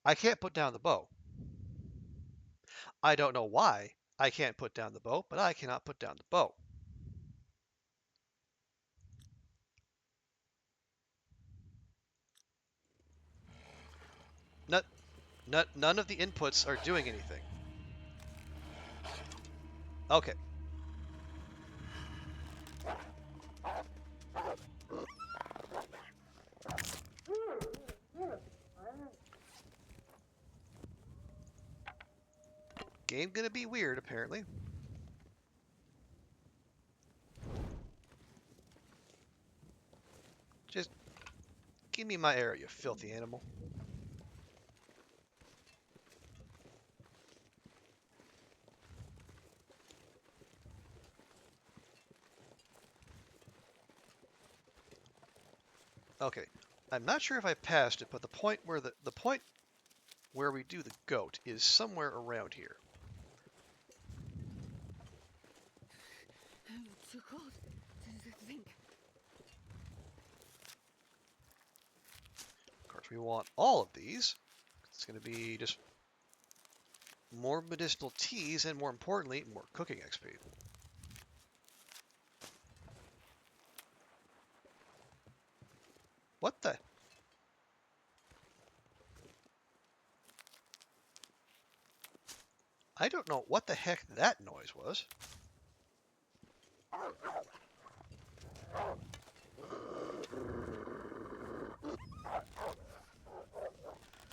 I can't put down the bow. I don't know why I can't put down the bow, but I cannot put down the bow. None, none of the inputs are doing anything. Okay. Game gonna be weird, apparently. Just give me my arrow, you filthy animal. Okay. I'm not sure if I passed it, but the point where the point where we do the goat is somewhere around here. I'm too cold to think. Of course, we want all of these. It's going to be just more medicinal teas and, more importantly, more cooking XP. What the? I don't know what the heck that noise was.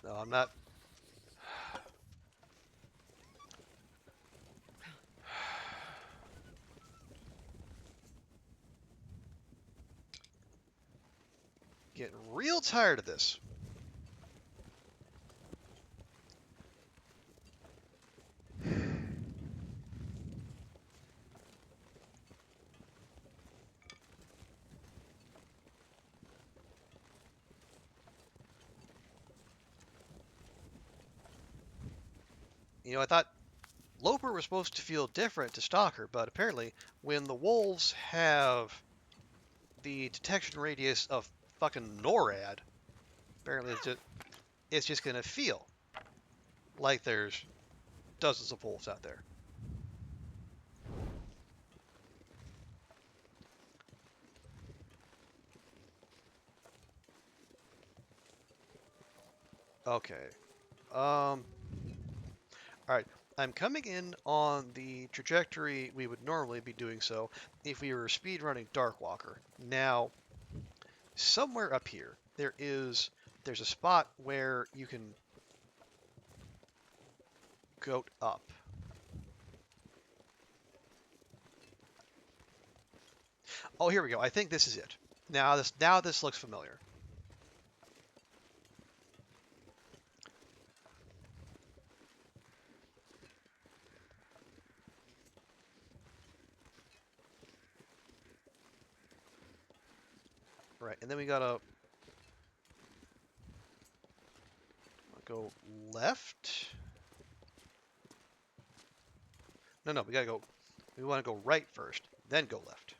No, I'm not. Getting real tired of this. You know, I thought Loper was supposed to feel different to Stalker, but apparently when the wolves have the detection radius of fucking NORAD, apparently it's just gonna feel like there's dozens of wolves out there. Okay. All right. I'm coming in on the trajectory we would normally be doing so if we were speedrunning Darkwalker. Now, somewhere up here, there's a spot where you can goat up. Oh, here we go. I think this is it. Now this looks familiar. Right, and then we gotta go left. No, we gotta go. We want to go right first, then go left.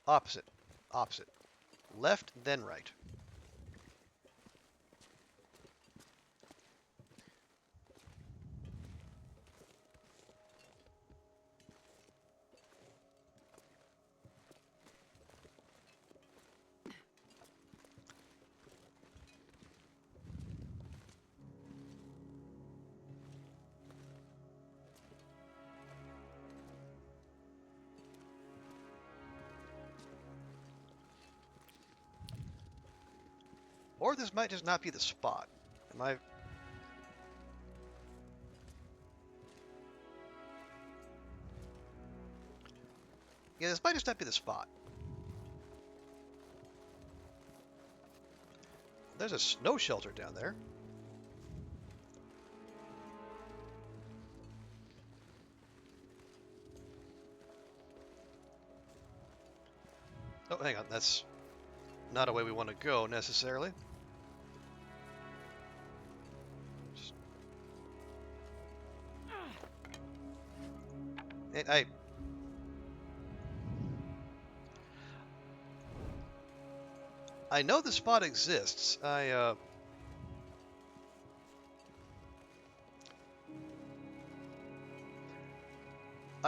Opposite. Opposite. Left, then right. Or this might just not be the spot. Am I... Yeah, this might just not be the spot. There's a snow shelter down there. Oh, hang on. That's not a way we want to go, necessarily. Just... I know the spot exists. I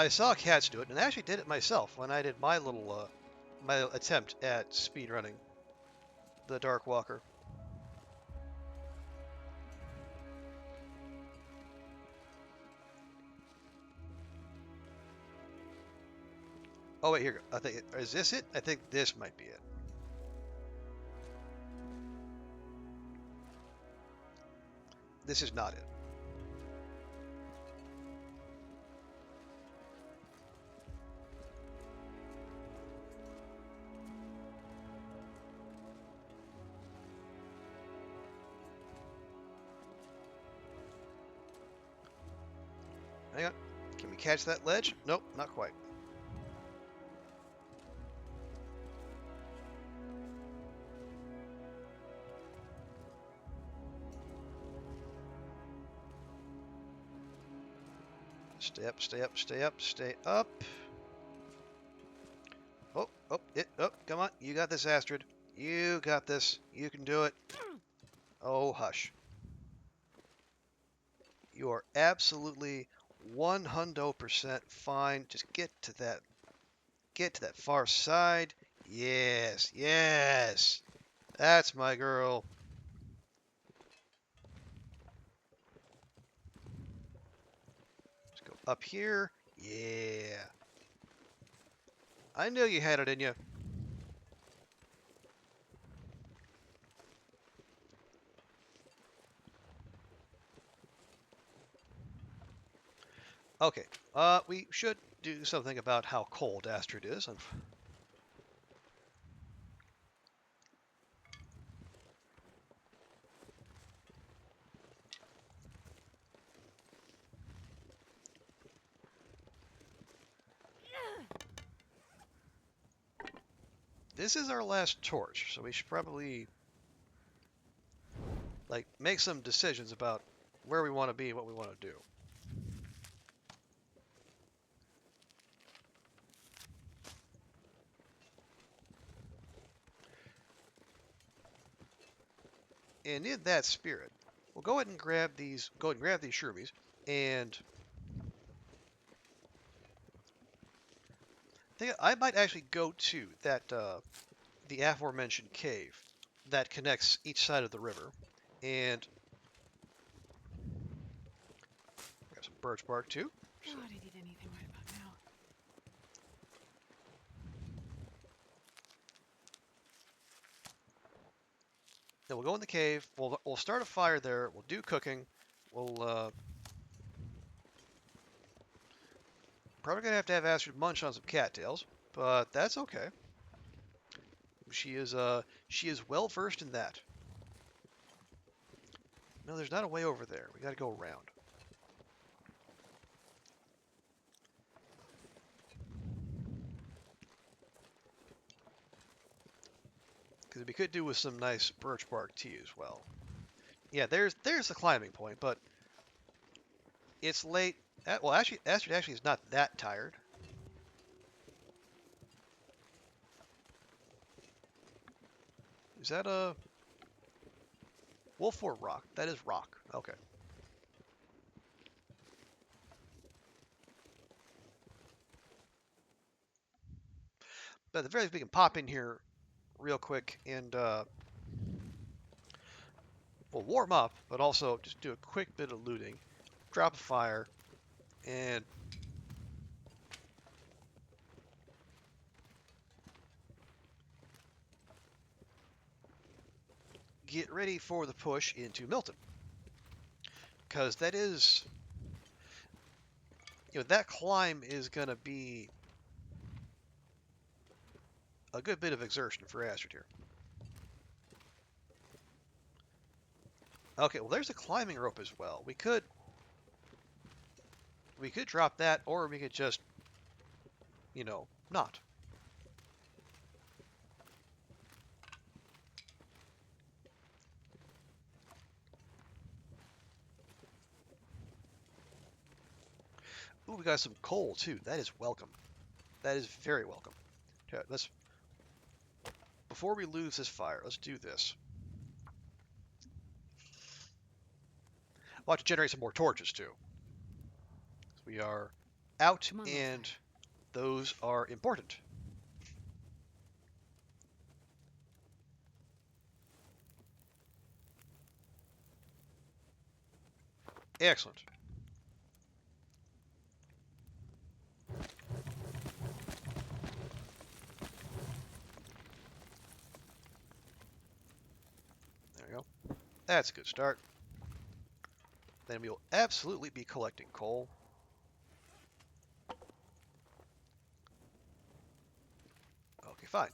saw cats do it, and I actually did it myself when I did my little, my attempt at speedrunning the Dark Walker. Oh wait, here. I think is this it? I think this might be it. This is not it. Hang on. Can we catch that ledge? Nope, not quite. Stay up, stay up, stay up, stay up. Oh, oh, come on. You got this, Astrid. You got this. You can do it. Oh, hush. You are absolutely 100% fine. Just get to that far side. Yes, yes. That's my girl. Let's go up here. Yeah. I knew you had it in you. Okay. We should do something about how cold Astrid is. This is our last torch, so we should probably like make some decisions about where we want to be and what we want to do. And in that spirit, we'll go ahead and grab these. Go ahead and grab these shroomies, and I might actually go to that the aforementioned cave that connects each side of the river, and grab some birch bark too. So, God, I need anything right about now. then we'll go in the cave. We'll start a fire there. We'll do cooking. We'll probably gonna have to have Astrid munch on some cattails, but that's okay. She is well versed in that. No, there's not a way over there. We got to go around. Because we could do with some nice birch bark tea as well. Yeah, there's the climbing point, but it's late. Well, actually, Astrid actually is not that tired. Is that a wolf or rock? That is rock. Okay. But at the very least, we can pop in here real quick and we'll warm up, but also just do a quick bit of looting, drop a fire, and get ready for the push into Milton. Because that is, that climb is going to be a good bit of exertion for Astrid here. Okay, well there's a climbing rope as well. We could drop that, or we could just, not. Ooh, we got some coal too. That is welcome. That is very welcome. Okay, before we lose this fire, let's do this. We'll have to generate some more torches too. We are out, Come on, and Loper. those are important. Excellent. There we go. That's a good start. Then we will absolutely be collecting coal. Okay, fine.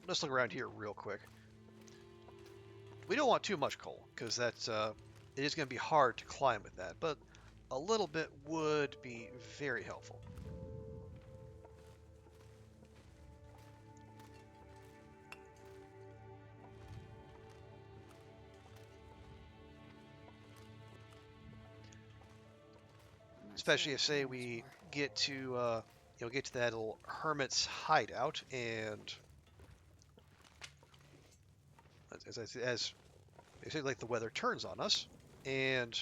Let's look around here real quick. We don't want too much coal, because that's it is going to be hard to climb with that, but a little bit would be very helpful. Especially if, say, we get to that little hermit's hideout, and as they say, like, the weather turns on us, and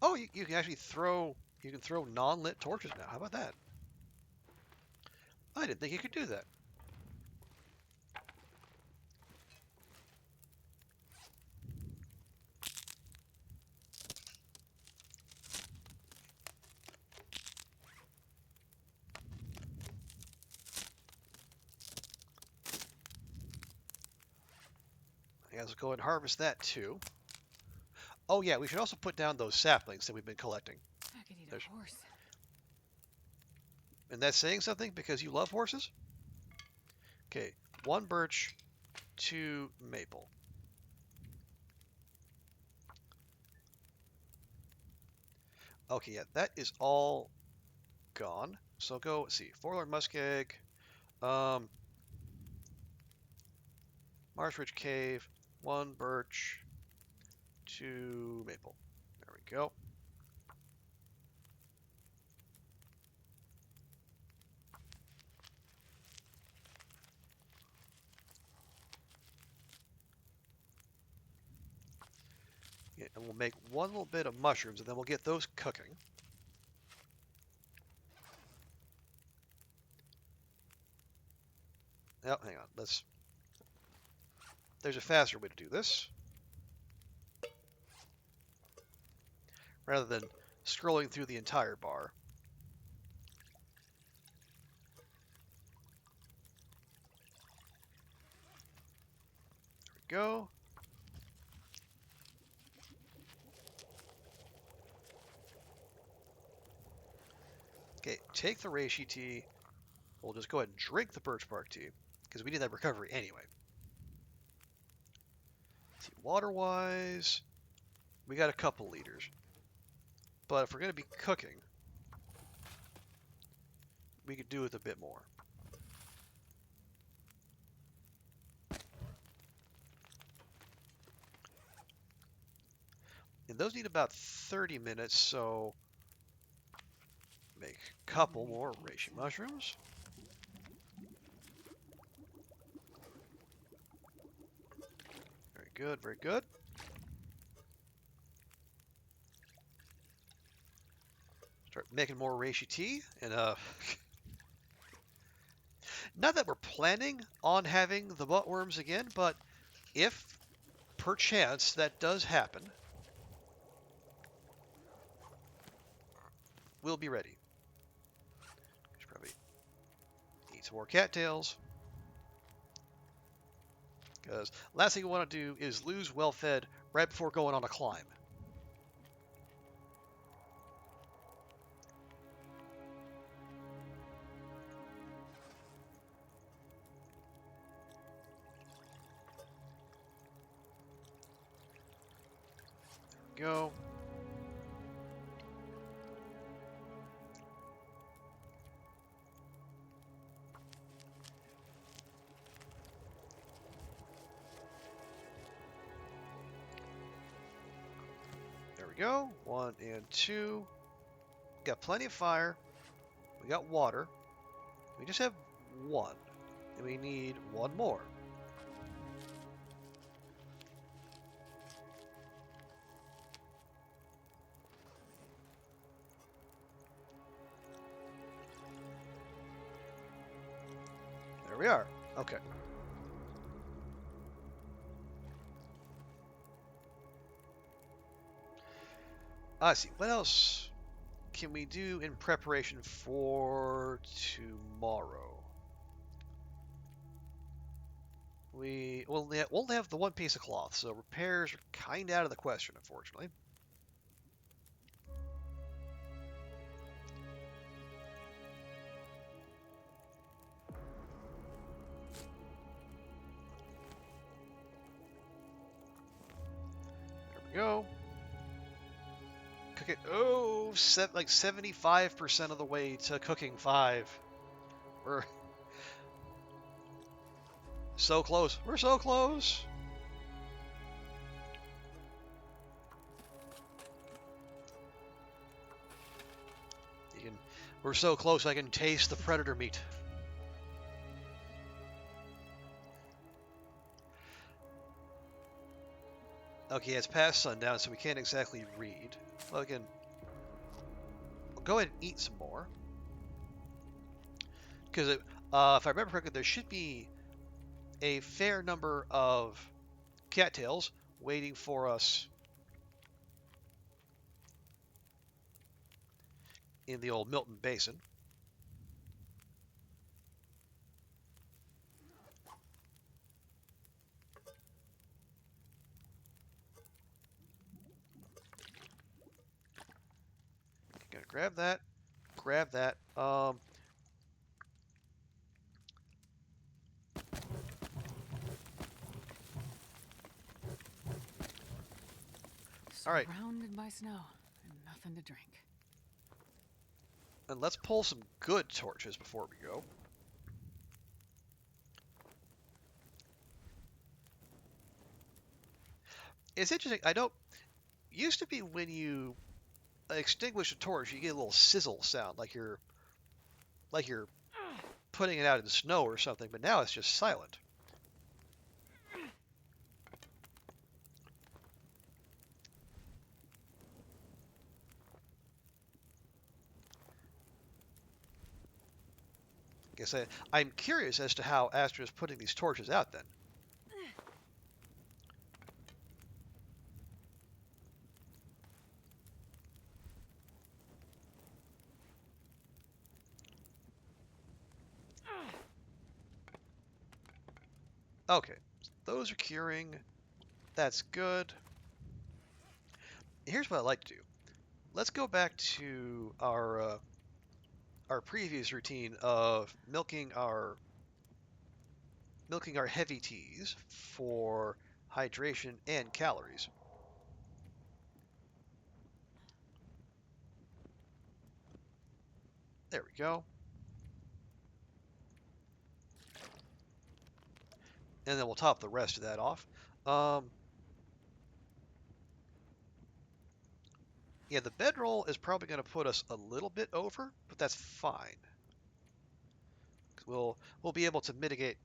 oh, you can actually throw non-lit torches now. How about that? I didn't think you could do that. I guess we'll go ahead and harvest that too. Oh yeah, we should also put down those saplings that we've been collecting. I could eat There's, a horse. and that's saying something because you love horses? Okay, 1 birch, 2 maple. Okay, yeah, that is all gone. So go, let's see, 4-learned muskeg, um, Marsh Ridge Cave, 1 birch, 2 maple. There we go. Yeah, and we'll make 1 little bit of mushrooms, and then we'll get those cooking. Oh, hang on. There's a faster way to do this. Rather than scrolling through the entire bar. There we go. Okay, take the reishi tea. We'll just go ahead and drink the birch bark tea, because we need that recovery anyway. Let's see, water-wise, we got a couple liters. But if we're going to be cooking, we could do with a bit more. And those need about 30 minutes, so make a Probably couple need to more eat reishi soon. mushrooms. Very good, very good. Start making more reishi tea, and not that we're planning on having the buttworms again, but if perchance that does happen, we'll be ready. Should probably eat some more cattails, because last thing we want to do is lose well fed right before going on a climb. Go. There we go. 1 and 2. Got plenty of fire. We got water. We just have 1. And we need 1 more. There we are. Okay. I see. What else can we do in preparation for tomorrow? We only have the 1 piece of cloth, so repairs are kind of out of the question, unfortunately. There we go. Cook it. Oh, like 75% of the way to cooking 5. We're so close. We're so close. You can. We're so close. I can taste the predator meat. Okay, it's past sundown, so we can't exactly read. Well, again, we'll go ahead and eat some more. Because if I remember correctly, there should be a fair number of cattails waiting for us in the old Milton Basin. Gonna grab that. Grab that. All right, Surrounded by snow and nothing to drink. and let's pull some good torches before we go. It's interesting. I don't. Used to be when you extinguish a torch, you get a little sizzle sound, like you're putting it out in snow or something. But now it's just silent. Guess I'm curious as to how Astra is putting these torches out. Then okay, so those are curing. That's good. Here's what I like to do. Let's go back to our previous routine of milking our heavy teas for hydration and calories. There we go. And then we'll top the rest of that off. Um, Yeah, the bedroll is probably going to put us a little bit over, but that's fine. We'll be able to mitigate.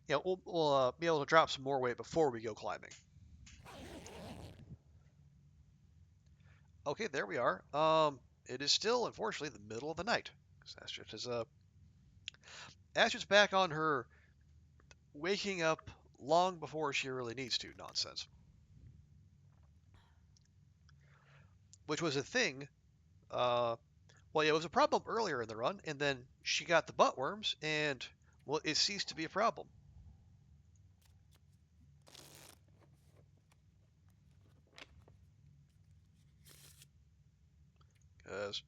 Yeah, we'll be able to drop some more weight before we go climbing. Okay, there we are. It is still, unfortunately, the middle of the night. Astrid's back on her waking up long before she really needs to nonsense, which was a thing. Well, yeah, it was a problem earlier in the run, and then she got the butt worms, and well, it ceased to be a problem. Because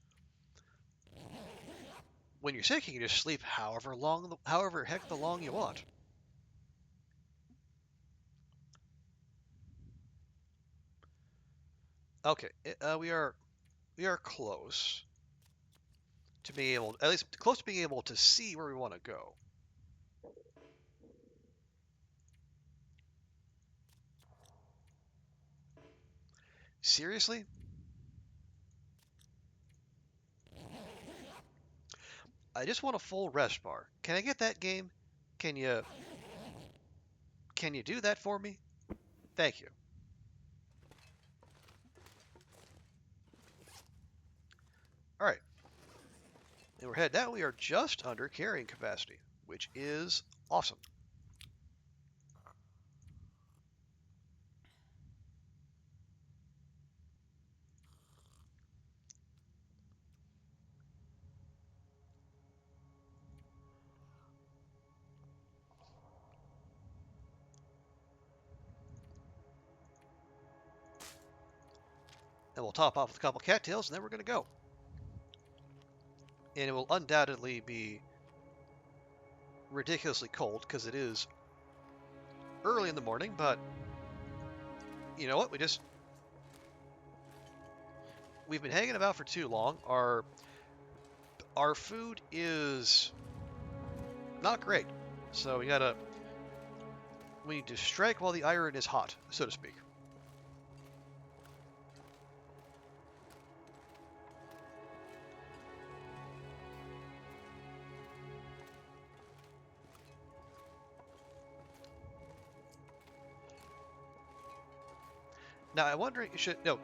when you're sick, you can just sleep however heck the long you want. Okay, we are close to being able, at least close to being able to see where we want to go. Seriously? I just want a full rest bar. Can I get that game? Can you can you do that for me? Thank you. All right. And we're heading out. We are just under carrying capacity, which is awesome. And we'll top off with a couple cattails, and then we're going to go. And it will undoubtedly be ridiculously cold because it is early in the morning, but you know what? We've been hanging about for too long. Our food is not great. So we need to strike while the iron is hot, so to speak. Now I'm wondering should no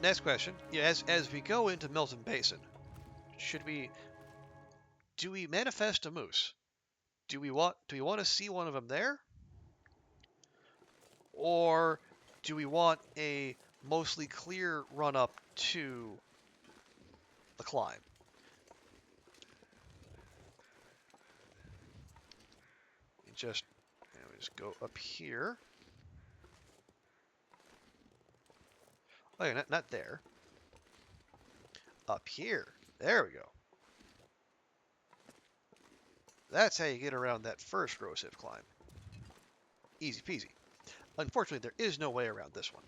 next question. Yeah, as we go into Milton Basin, should we do we manifest a moose? Do we want to see one of them there? Or do we want a mostly clear run up to the climb? Just go up here. Oh, yeah, not there. Up here. There we go. That's how you get around that first rose hip climb. Easy peasy. Unfortunately, there is no way around this one.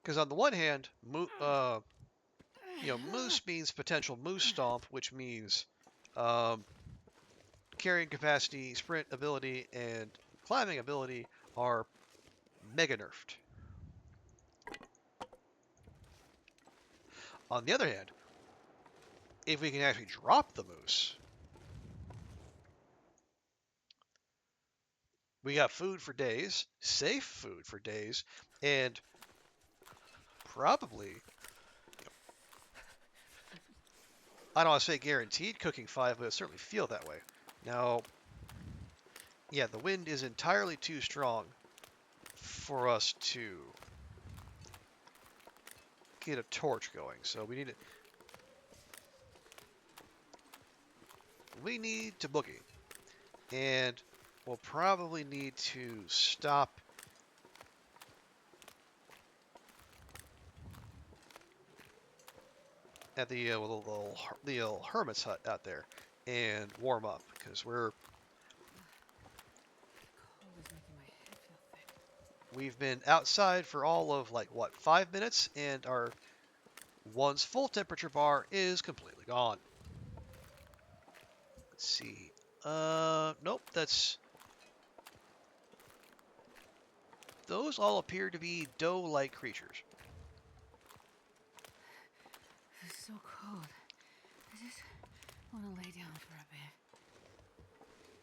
Because on the one hand, moose means potential moose stomp, which means um, carrying capacity, sprint ability, and climbing ability are mega nerfed. On the other hand, if we can actually drop the moose, we got food for days, safe food for days, and probably, I don't want to say guaranteed cooking 5, but it certainly feel that way. Now, yeah, the wind is entirely too strong for us to get a torch going, so we need to boogie, and we'll probably need to stop at the little hermit's hut out there and warm up because we've been outside for all of like what 5 minutes, and our one's full temperature bar is completely gone. Let's see. Nope, that's... Those all appear to be doe-like creatures. It's so cold. I just want to lay down for a bit.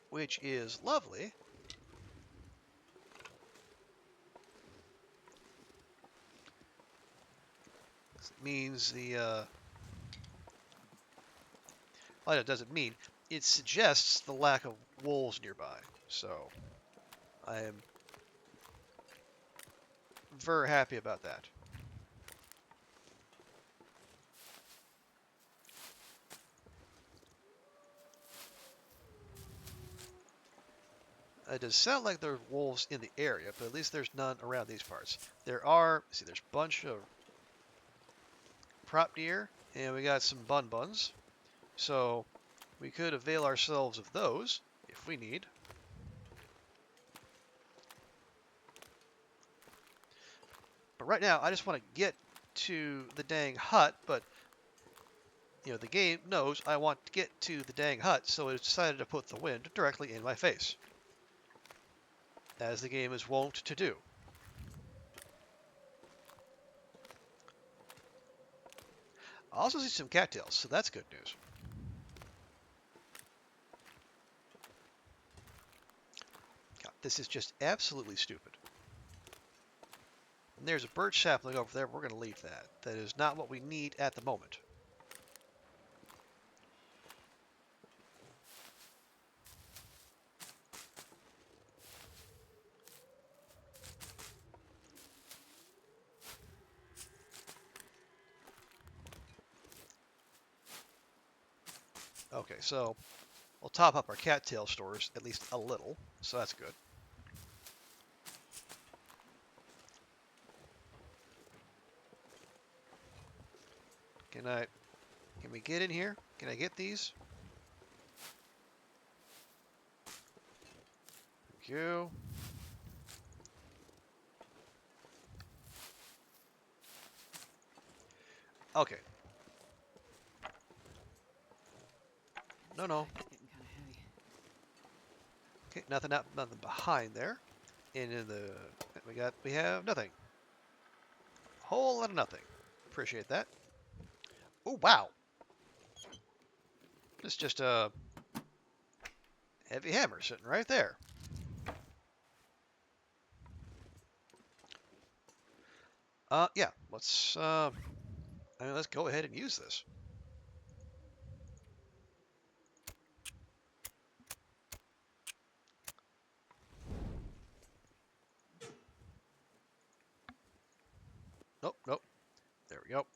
Which is lovely. It means the, well, it doesn't mean. It suggests the lack of wolves nearby. So, I am very happy about that. It does sound like there are wolves in the area, but at least there's none around these parts. There are, see, there's a bunch of prop deer, and we got some buns. So we could avail ourselves of those if we need. But right now, I just want to get to the dang hut, but you know, the game knows I want to get to the dang hut, so it decided to put the wind directly in my face, as the game is wont to do. I also see some cattails, so that's good news. God, this is just absolutely stupid. And there's a birch sapling over there. We're going to leave that. That is not what we need at the moment. Okay, so we'll top up our cattail stores at least a little, so that's good. Can we get in here? Can I get these? Thank you. Okay. No, no. It's getting kind of heavy. Okay, nothing behind there. And in the we have nothing. Whole lot of nothing. Appreciate that. Oh wow. It's just a heavy hammer sitting right there. Yeah. Let's go ahead and use this. Nope, nope. There we go.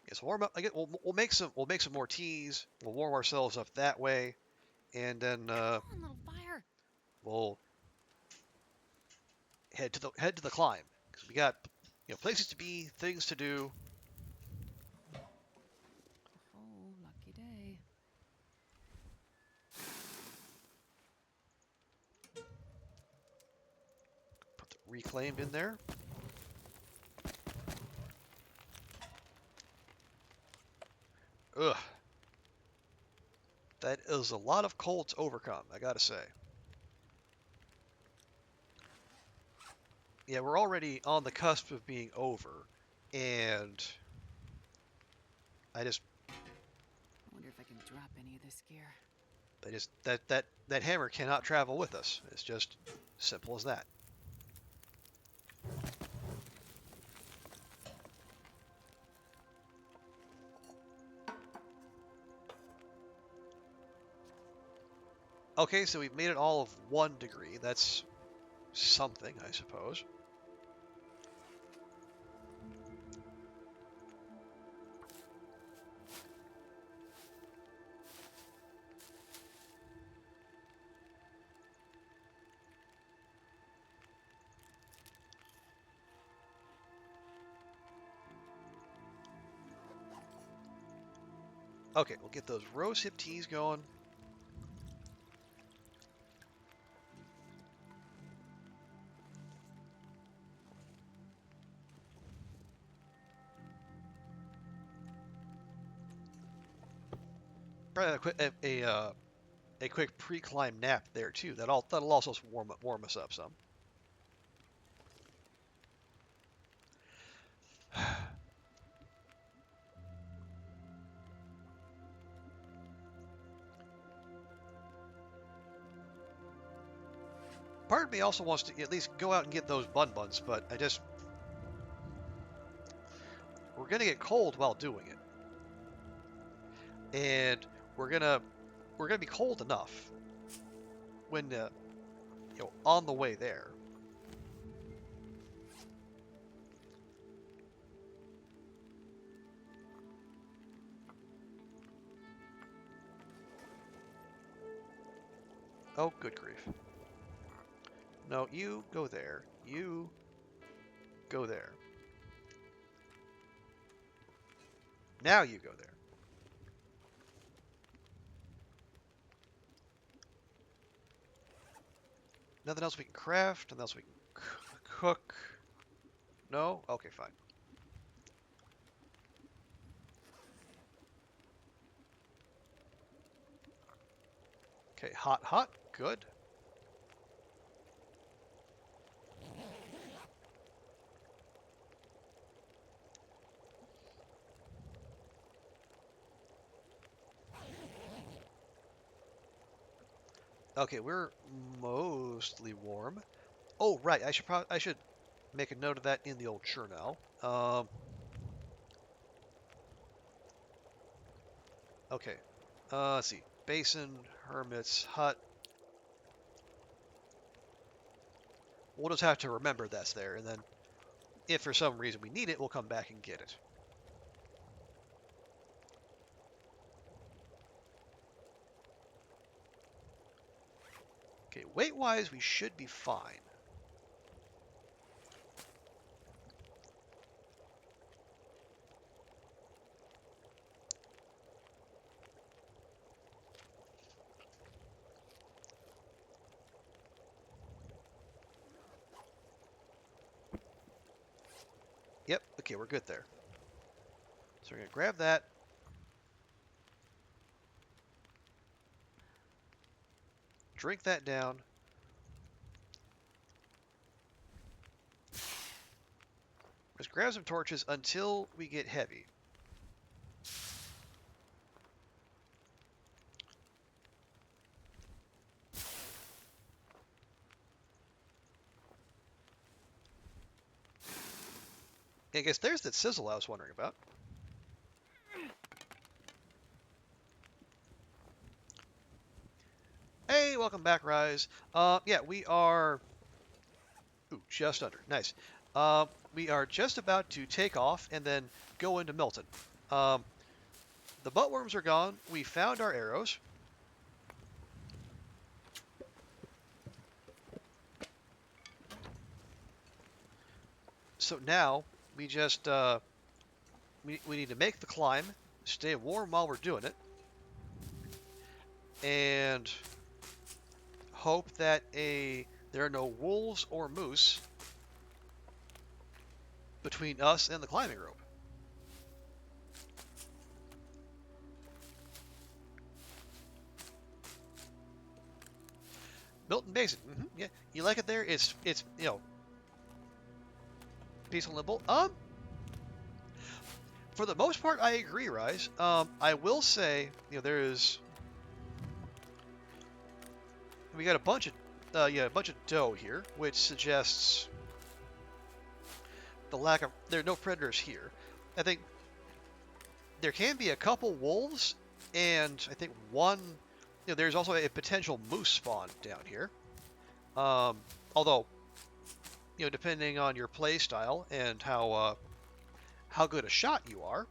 Yes, warm up. We'll make some more teas. We'll warm ourselves up that way, and then Come on, little fire. we'll head to the climb because we got places to be, things to do. Oh, lucky day. Put the reclaimed in there. Ugh, that is a lot of cold to overcome, I gotta say. Yeah, we're already on the cusp of being over, and I just I wonder if I can drop any of this gear. that hammer cannot travel with us. It's just simple as that. Okay, so we've made it all of 1 degree. That's something, I suppose. Okay, we'll get those rose hip teas going. Probably a quick pre-climb nap there too. That'll also warm us up some. Part of me also wants to at least go out and get those buns, but we're gonna get cold while doing it, and we're gonna be cold enough when on the way there. Oh, good grief! No, you go there. You go there. Now you go there. Nothing else we can craft. Nothing else we can cook. No? Okay, fine. Okay, hot. Good. Okay, we're mostly warm. Oh, right. I should make a note of that in the old journal. Okay. Let's see. Basin, hermit's hut. We'll just have to remember that's there, and then if for some reason we need it, we'll come back and get it. Okay, weight-wise, we should be fine. Yep, okay, we're good there. So we're going to grab that. Drink that down. Let's grab some torches until we get heavy. I guess there's that sizzle I was wondering about. Hey, welcome back, Rise. Yeah, we are... Ooh, just under. Nice. We are just about to take off and then go into Milton. The buttworms are gone. We found our arrows. So now we just we need to make the climb, stay warm while we're doing it, and hope that there are no wolves or moose between us and the climbing rope. Milton Basin. Yeah, you like it there? It's peaceful and nimble. For the most part, I agree, Rise. I will say, we got a bunch of dough here, which suggests there are no predators here. I think there can be a couple wolves, and I think one, there's also a potential moose spawn down here. Although, depending on your play style and how good a shot you are,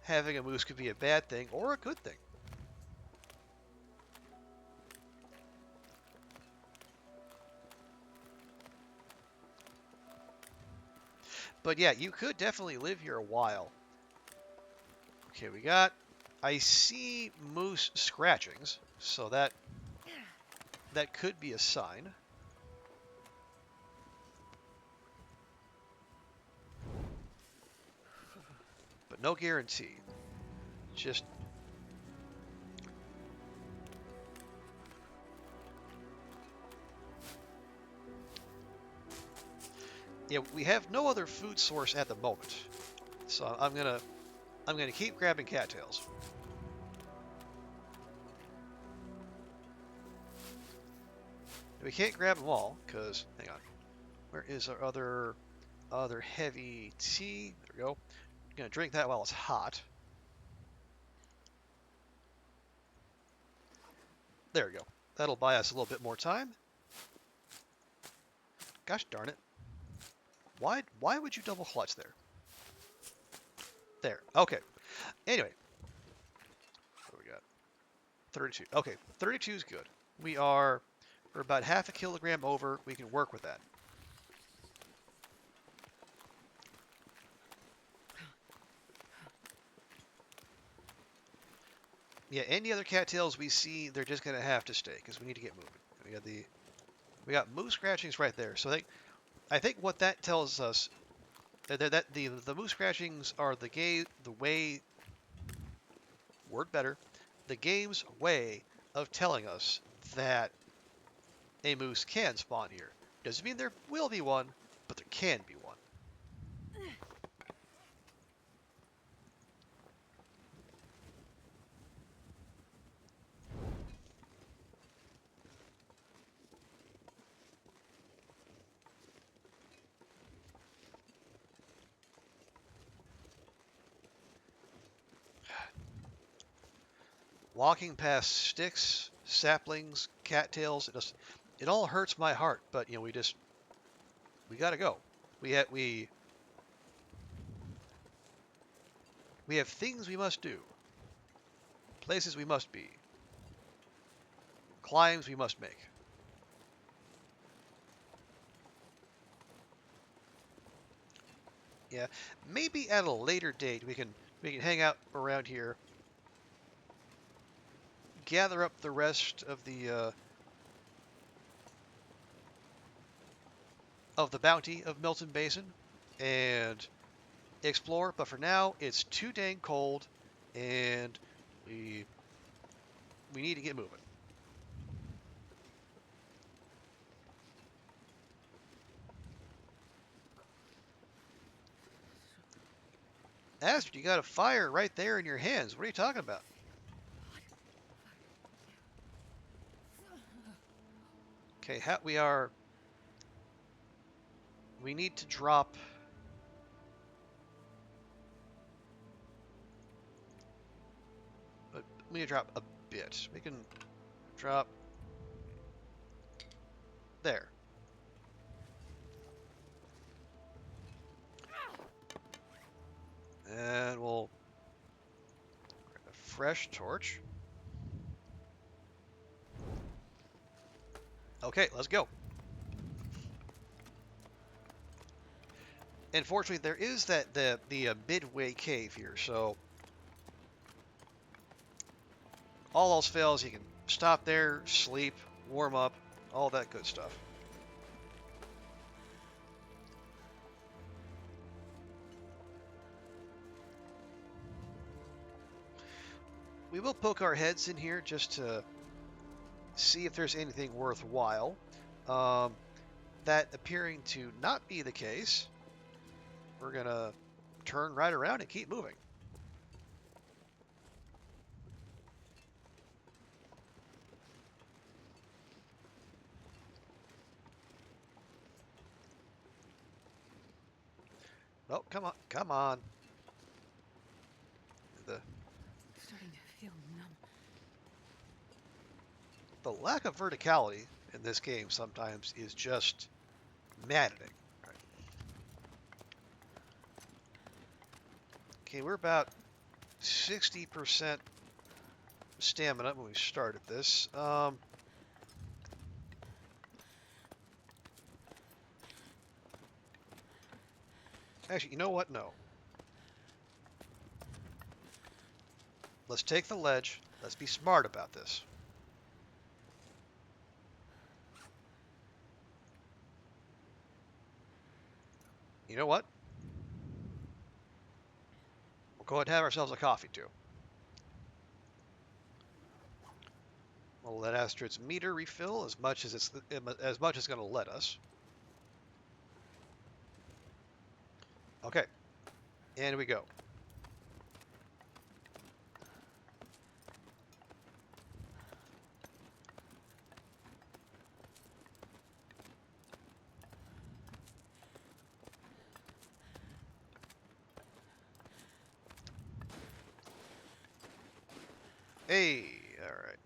having a moose could be a bad thing or a good thing. But yeah, you could definitely live here a while. Okay, I see moose scratchings, so that could be a sign. But no guarantee. Just Yeah, we have no other food source at the moment, so I'm gonna keep grabbing cattails. We can't grab them all because hang on, where is our other heavy tea? There we go. I'm gonna drink that while it's hot. There we go. That'll buy us a little bit more time. Gosh darn it! Why would you double clutch there? There. Okay. Anyway, what do we got? 32. Okay, 32 is good. We're about half a kilogram over. We can work with that. Yeah, any other cattails we see, they're just gonna have to stay because we need to get moving. We got moose scratchings right there. So I think what that tells us that the moose scratchings are the way word better, the game's way of telling us that a moose can spawn here. Doesn't mean there will be one, but there can be one. Walking past sticks, saplings, cattails, it all hurts my heart. But we gotta go. We we have things we must do, places we must be, climbs we must make. Yeah, maybe at a later date we can hang out around here, gather up the rest of the bounty of Milton Basin, and explore. But for now, it's too dang cold, and we we need to get moving. Astrid, you got a fire right there in your hands. What are you talking about? Okay, we need to drop. We need to drop a bit. We can drop there, and we'll grab a fresh torch. Okay, let's go. Unfortunately, there is the midway cave here, so all else fails, you can stop there, sleep, warm up, all that good stuff. We will poke our heads in here just to see if there's anything worthwhile. Um, that appearing to not be the case, we're gonna turn right around and keep moving. Oh, come on, come on. The Starting to feel numb. the lack of verticality in this game sometimes is just maddening. All right. Okay, we're about 60% stamina when we started this. Actually, you know what? No. Let's take the ledge. Let's be smart about this. You know what? We'll go ahead and have ourselves a coffee too. We'll let Astrid's meter refill as much as it's going to let us. Okay, and we go. Hey, all right.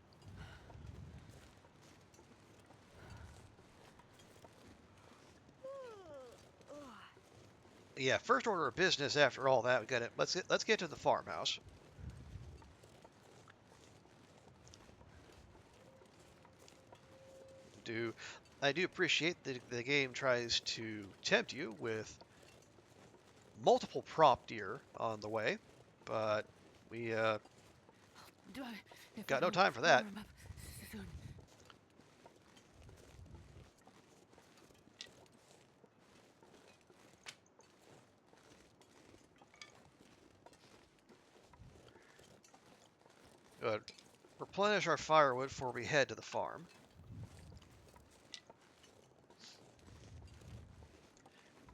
Yeah, first order of business after all that, we got it. Let's get to the farmhouse. Do I do appreciate that the game tries to tempt you with multiple prop deer on the way, but we Do I have to got no go time for that. warm up soon? Good. Replenish our firewood before we head to the farm.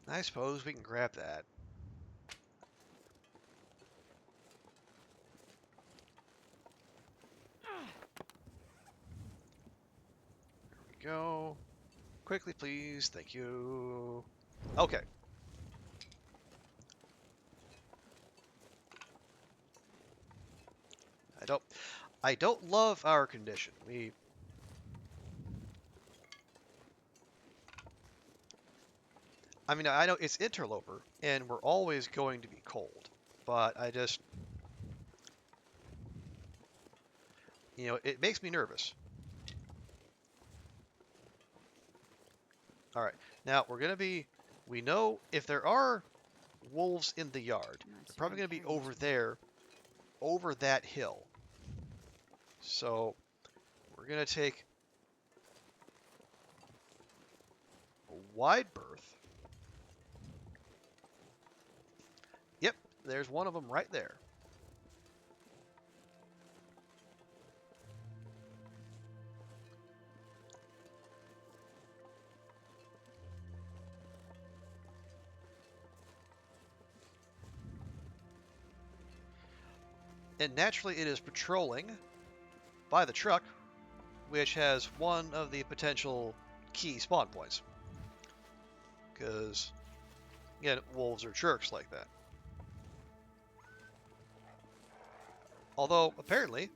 I suppose we can grab that. There we go. Quickly, please. Thank you. Okay. I don't I don't love our condition. I mean, I know it's Interloper and we're always going to be cold, but it makes me nervous. All right. Now, we know if there are wolves in the yard, I'm not they're sure I probably can going to be carry much over more. there, over that hill. So, we're going to take a wide berth. Yep, there's one of them right there. And naturally, it is patrolling by the truck, which has one of the potential key spawn points. Because, again, wolves are jerks like that. Although, apparently,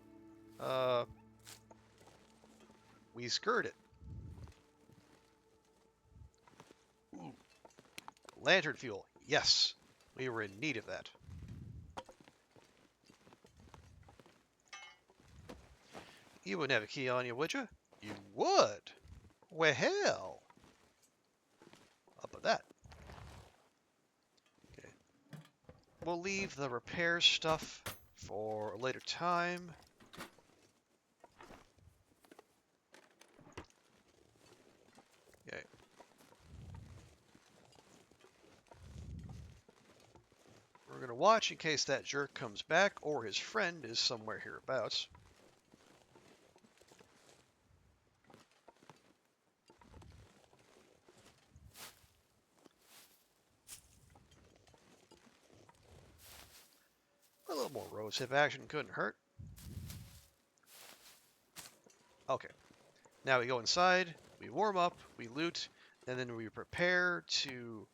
uh, we skirt it. Ooh, lantern fuel. Yes, we were in need of that. You wouldn't have a key on you, would you? You would. Well, hell. Up with that. Okay. We'll leave the repair stuff for a later time. Okay. We're going to watch in case that jerk comes back or his friend is somewhere hereabouts. A little more rose hip action couldn't hurt. Okay. Now we go inside, we warm up, we loot, and then we prepare to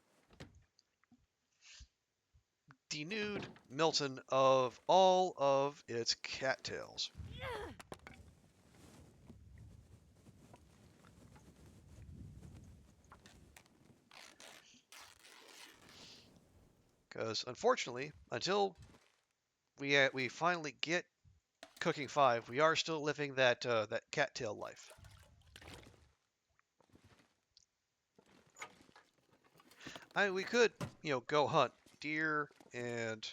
denude Milton of all of its cattails. Because unfortunately, until we finally get Cooking 5, we are still living that cattail life. I mean, we could, go hunt deer and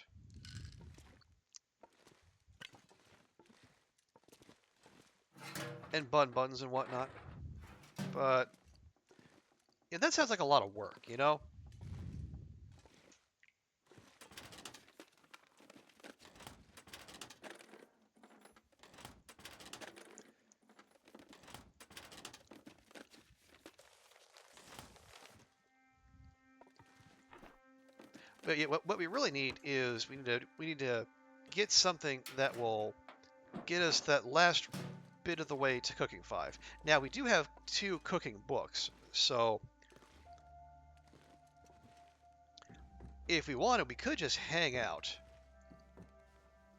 buns and whatnot, but that sounds like a lot of work. But yeah, what we really need is we need to get something that will get us that last bit of the way to cooking 5. Now we do have 2 cooking books, so if we wanted, we could just hang out,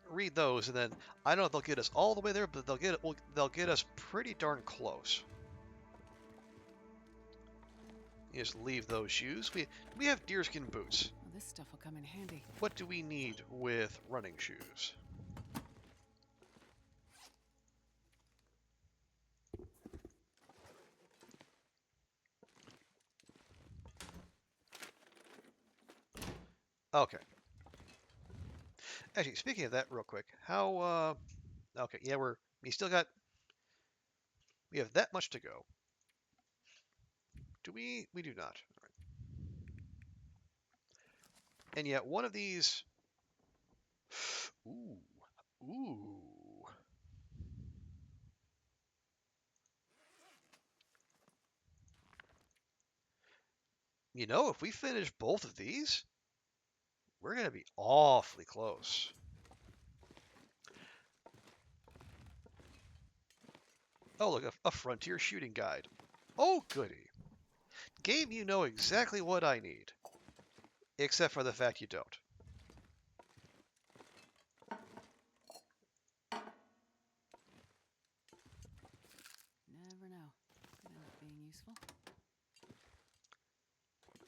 read those, and then I don't know if they'll get us all the way there, but they'll get us pretty darn close. You just leave those shoes. We have deerskin boots. Well, this stuff will come in handy. What do we need with running shoes? Okay. Actually, speaking of that, real quick, how? Okay, yeah, we have that much to go. Do we? We do not. All right. And yet, one of these. Ooh, ooh. You know, if we finish both of these, we're gonna be awfully close. Oh, look, a frontier shooting guide. Oh, goody. Game, you know exactly what I need, except for the fact you don't. Never know. Could end up being useful.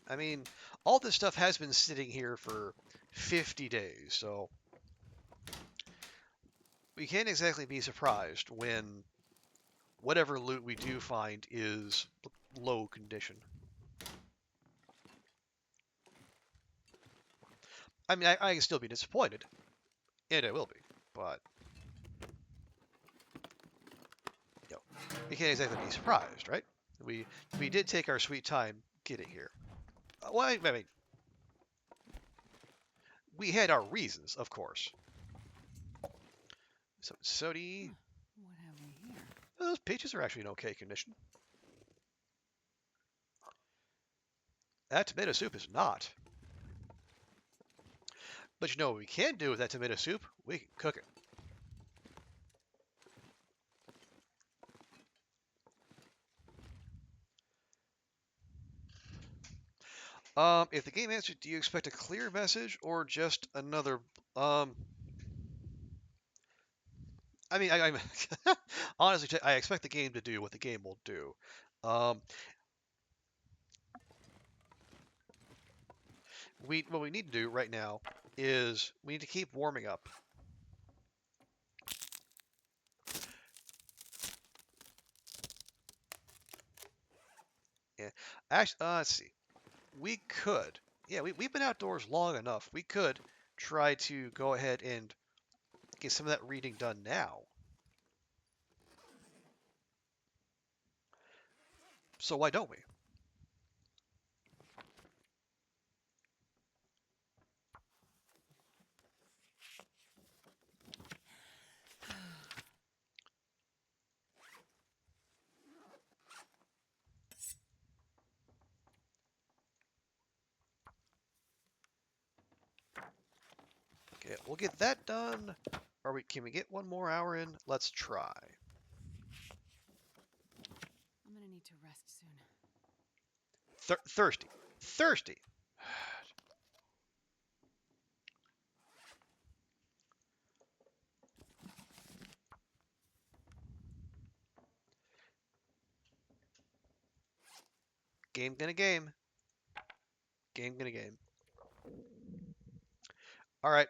I mean, all this stuff has been sitting here for 50 days, so we can't exactly be surprised when whatever loot we do find is low condition. I mean, I can still be disappointed, and I will be, but you know, we can't exactly be surprised, right? We we did take our sweet time getting here. Well, I mean, we had our reasons, of course. So sody, Huh. What have we here? those peaches are actually in okay condition. That tomato soup is not. But you know what we can do with that tomato soup? We can cook it. If the game answers, do you expect a clear message or just another? Um, I mean, honestly, I expect the game to do what the game will do. Um, what we need to do right now is we need to keep warming up. Yeah, actually, let's see. We could, yeah, we've been outdoors long enough. We could try to go ahead and get some of that reading done now. So why don't we? Okay, we'll get that done. Can we get one more hour in? Let's try. I'm gonna need to rest soon. Thirsty. Thirsty. Game gonna game. Game gonna game. All right.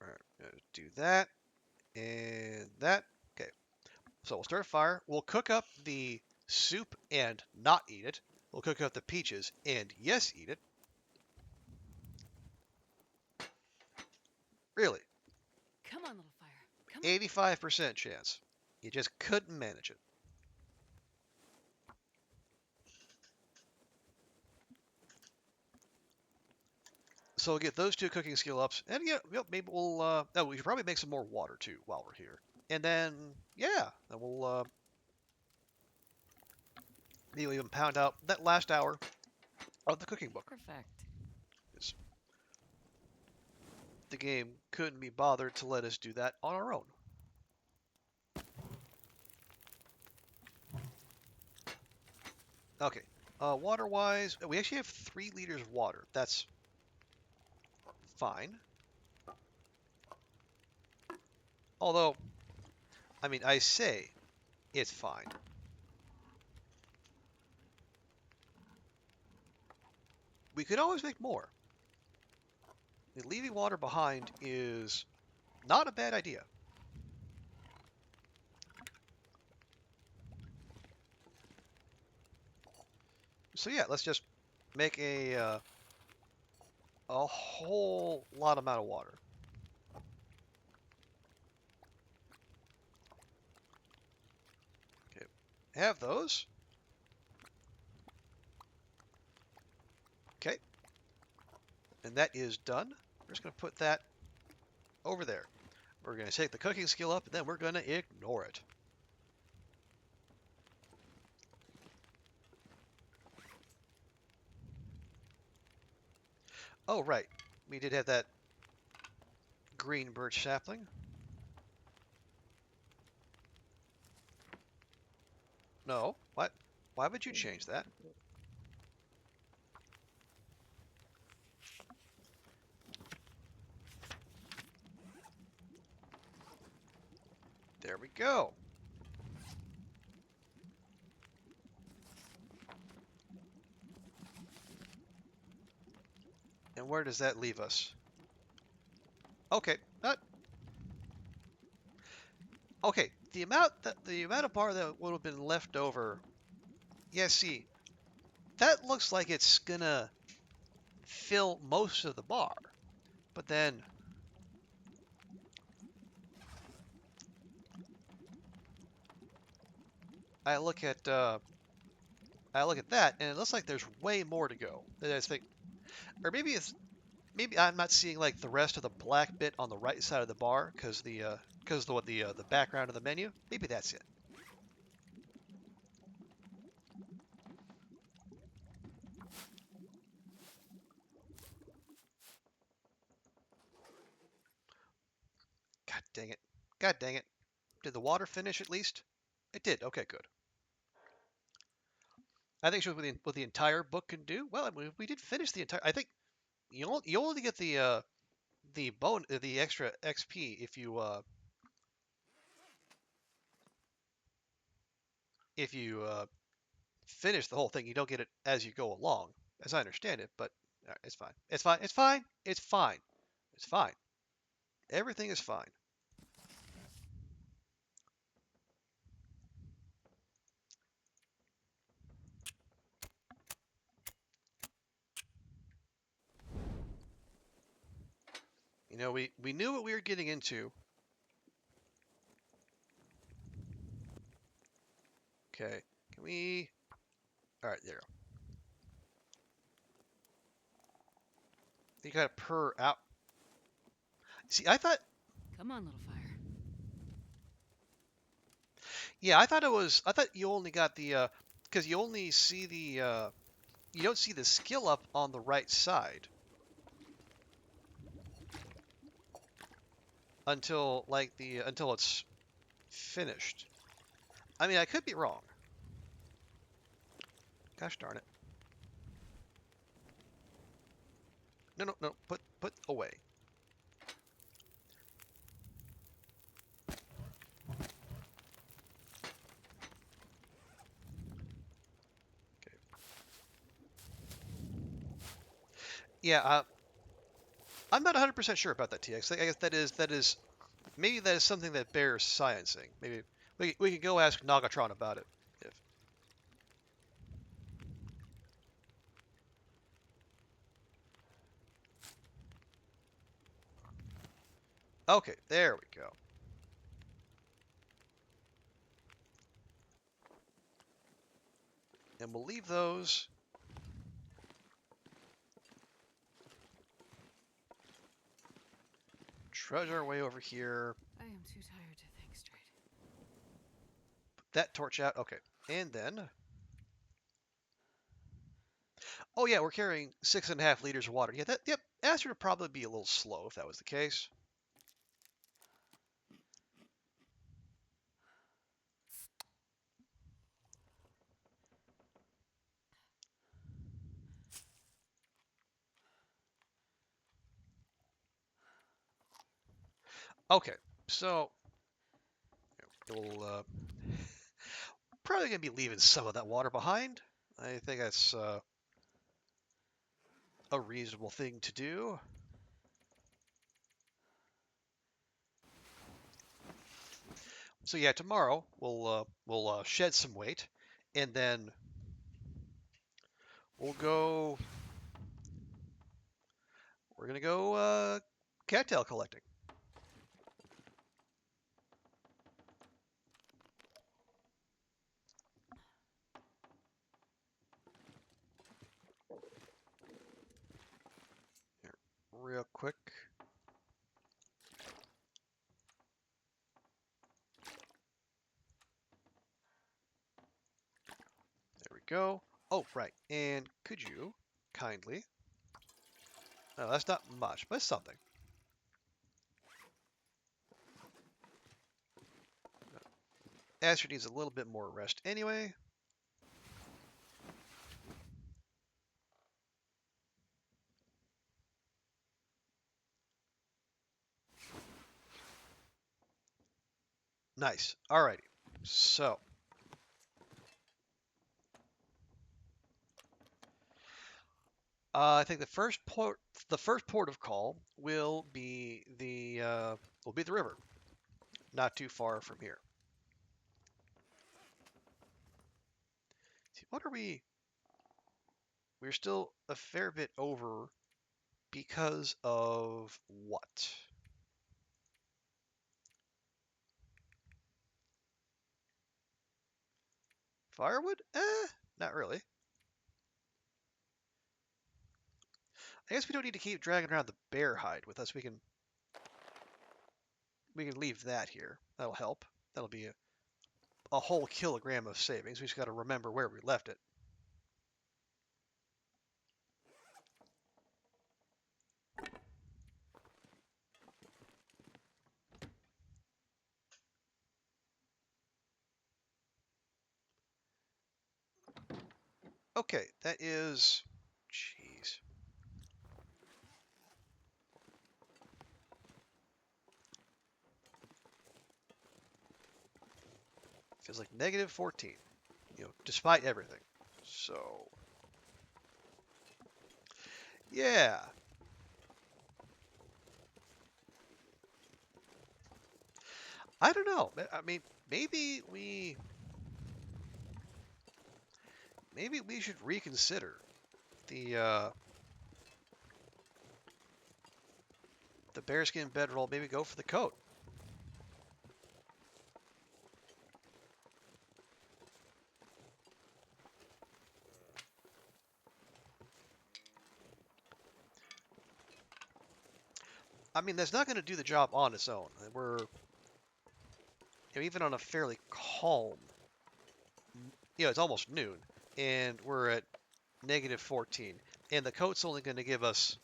All right. Do that and that. Okay. So we'll start a fire. We'll cook up the soup and not eat it. We'll cook up the peaches and yes, eat it. Really. Come on, little fire. Come on. 85% chance. You just couldn't manage it. So we'll get those 2 cooking skill ups, and yeah, maybe we'll. Oh, we should probably make some more water too while we're here. And then, yeah, then we'll even pound out that last hour of the cooking book. Perfect. 'Cause the game couldn't be bothered to let us do that on our own. Okay, water-wise, we actually have 3 liters of water. That's fine. Although, I mean, I say it's fine. We could always make more. Leaving water behind is not a bad idea. So yeah, let's just make a whole lot amount of water. Okay, have those. Okay, and that is done. We're just going to put that over there. We're going to take the cooking skill up, and then we're going to ignore it. Oh, right. We did have that green birch sapling. No. What? Why would you change that? There we go. And where does that leave us? Okay. Okay. The amount of bar that would have been left over. Yeah, see, that looks like it's gonna fill most of the bar. But then I look at uh, I look at that, and it looks like there's way more to go. I think, or maybe I'm not seeing like the rest of the black bit on the right side of the bar because the background of the menu. Maybe that's it. God dang it! God dang it! Did the water finish at least? It did. Okay, good. I think shows what the entire book can do. Well, I mean, we did finish the entire. I think you only get the extra XP if you finish the whole thing. You don't get it as you go along, as I understand it. But it's fine. It's fine. It's fine. It's fine. It's fine. Everything is fine. We knew what we were getting into. Okay. Can we? All right, there. You got to per out. See, I thought. Come on, little fire. Yeah, I thought it was. I thought you only got the because you only see you don't see the skill up on the right side until it's finished. I mean, I could be wrong. Gosh darn it. No, no, no. Put away. Okay. Yeah, I'm not 100% sure about that TX. I guess that is maybe that is something that bears sciencing. Maybe we could go ask Nagatron about it. If okay, there we go. And we'll leave those. Trudge our way over here. I am too tired to think straight. that torch out. Okay. And then, oh yeah, we're carrying 6.5 liters of water. Yeah, that, yep, Astrid would probably be a little slow if that was the case. Okay, so we'll probably gonna be leaving some of that water behind. I think that's a reasonable thing to do. So yeah, tomorrow we'll shed some weight, and then we'll go. We're gonna go cattail collecting. Here, real quick. There we go. Oh, right. And could you kindly? No, that's not much, but it's something. Astrid needs a little bit more rest anyway. Nice. Alrighty. So, I think the first port of call will be the river, not too far from here. See, what are we? We're still a fair bit over because of what? Firewood? Not really. I guess we don't need to keep dragging around the bear hide with us. We can leave that here. That'll help. That'll be a whole kilogram of savings. We just got to remember where we left it. Okay, that is. Jeez. Feels like negative 14, despite everything. So, yeah. I don't know. I mean, maybe we maybe we should reconsider the the bearskin bedroll. Maybe go for the coat. I mean, that's not going to do the job on its own. We're even on a fairly calm. It's almost noon, and we're at negative 14, and the coat's only going to give us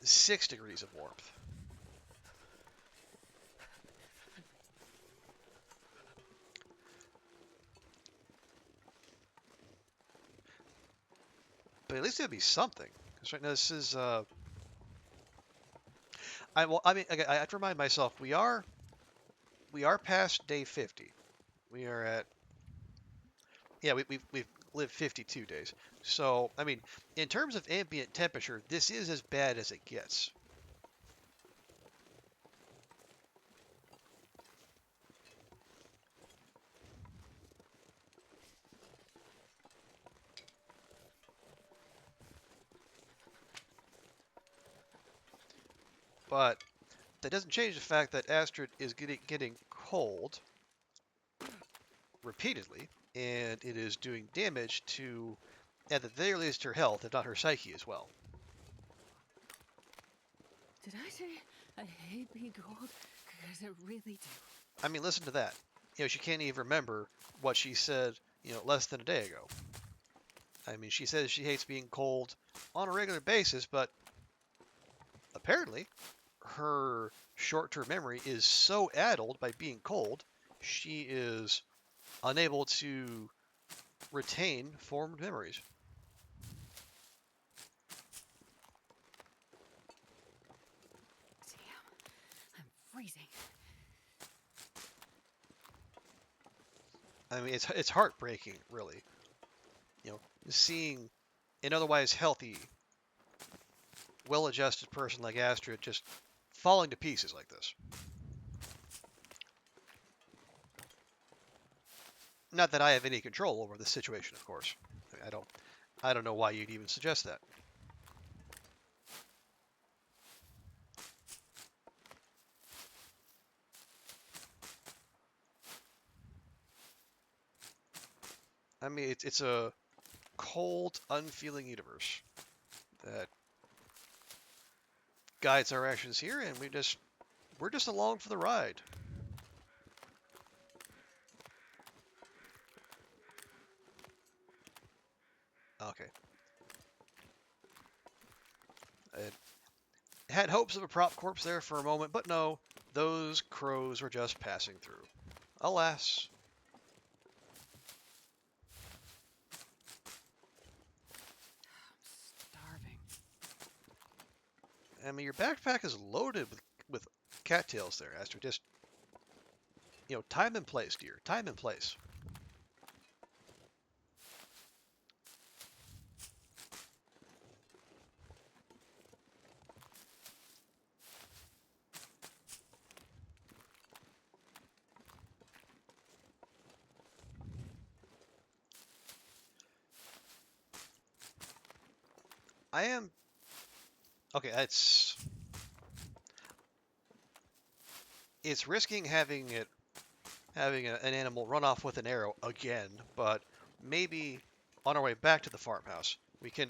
6 degrees of warmth. But at least it'll be something. Because right now this is I mean, okay, I have to remind myself we are past day 50. We are at yeah, we've lived 52 days. So I mean, in terms of ambient temperature, this is as bad as it gets. But that doesn't change the fact that Astrid is getting cold repeatedly, and it is doing damage to, at the very least, her health, if not her psyche as well. Did I say I hate being cold? Because I really do. I mean, listen to that. she can't even remember what she said, less than a day ago. I mean, she says she hates being cold on a regular basis, but apparently her short-term memory is so addled by being cold, she is unable to retain formed memories. Damn, I'm freezing. I mean, it's heartbreaking, really. Seeing an otherwise healthy, well-adjusted person like Astrid just falling to pieces like this. Not that I have any control over the situation, of course. I don't know why you'd even suggest that. I mean, it's a cold, unfeeling universe that guides our actions here, and we're just along for the ride. Okay. I had hopes of a prop corpse there for a moment, but no, those crows were just passing through. Alas. Starving. I mean, your backpack is loaded with cattails there, Astrid. Just, time and place, dear. Time and place. I am... Okay, it's risking having an animal run off with an arrow again, but maybe on our way back to the farmhouse, we can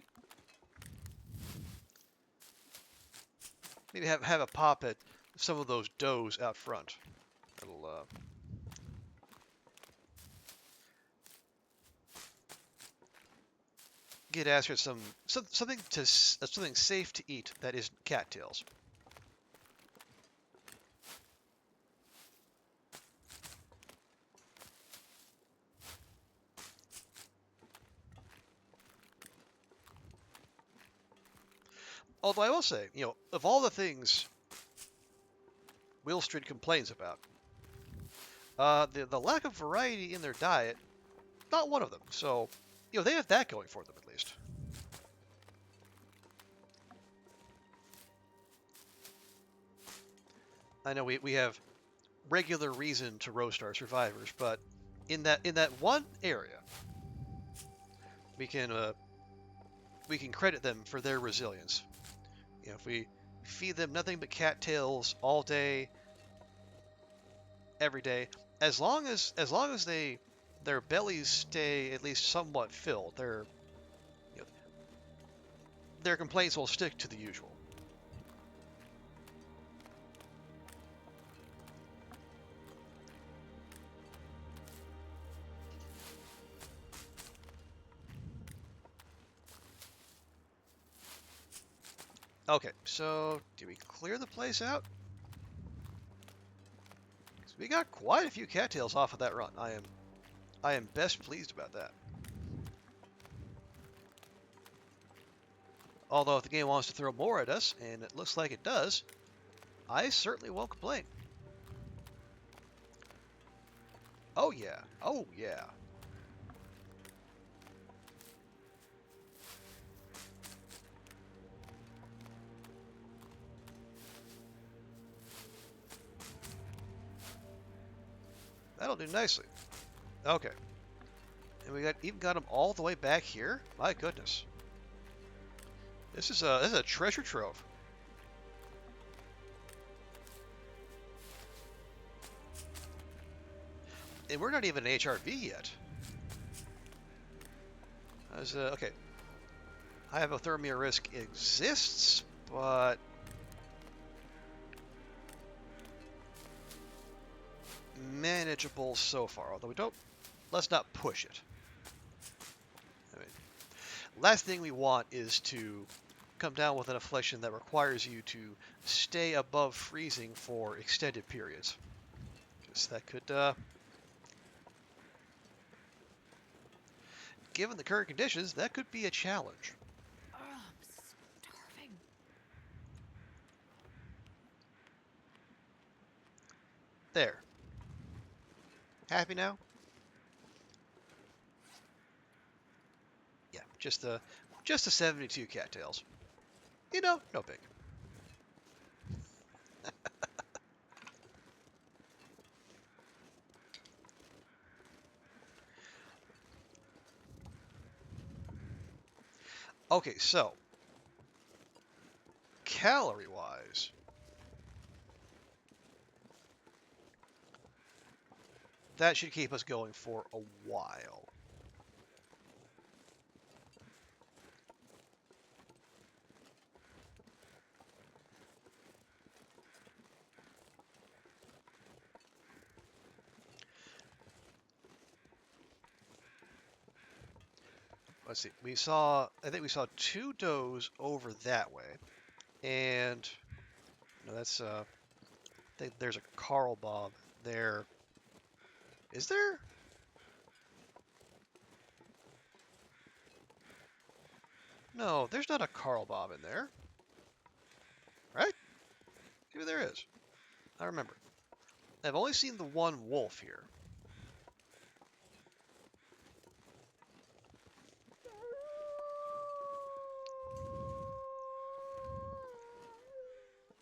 maybe have a pop at some of those does out front. It'll get Astrid something safe to eat that isn't cattails. Although I will say, of all the things Wilstrid complains about, the lack of variety in their diet, not one of them. So, they have that going for them at least. I know we have regular reason to roast our survivors, but in that one area, we can we can credit them for their resilience. If we feed them nothing but cattails all day, every day, as long as their bellies stay at least somewhat filled, you know, their complaints will stick to the usual. Okay, so did we clear the place out? 'Cause we got quite a few cattails off of that run. I am best pleased about that. Although if the game wants to throw more at us, and it looks like it does, I certainly won't complain. Oh yeah, oh yeah. That'll do nicely. Okay, and we even got them all the way back here. My goodness, this is a treasure trove. And we're not even an HRV yet. Okay. Hypothermia risk exists, but manageable so far. Although we don't, let's not push it. I mean, last thing we want is to come down with an affliction that requires you to stay above freezing for extended periods. Because that could, given the current conditions, that could be a challenge. Oh, I'm starving. There. Happy now? Yeah, just a 72 cattails. You know, no big. Okay, so calorie wise, that should keep us going for a while. Let's see. I think we saw two does over that way, and no, I think there's a Carl Bob there. Is there? No, there's not a Carl Bob in there, right? Maybe there is. I remember. I've only seen the one wolf here.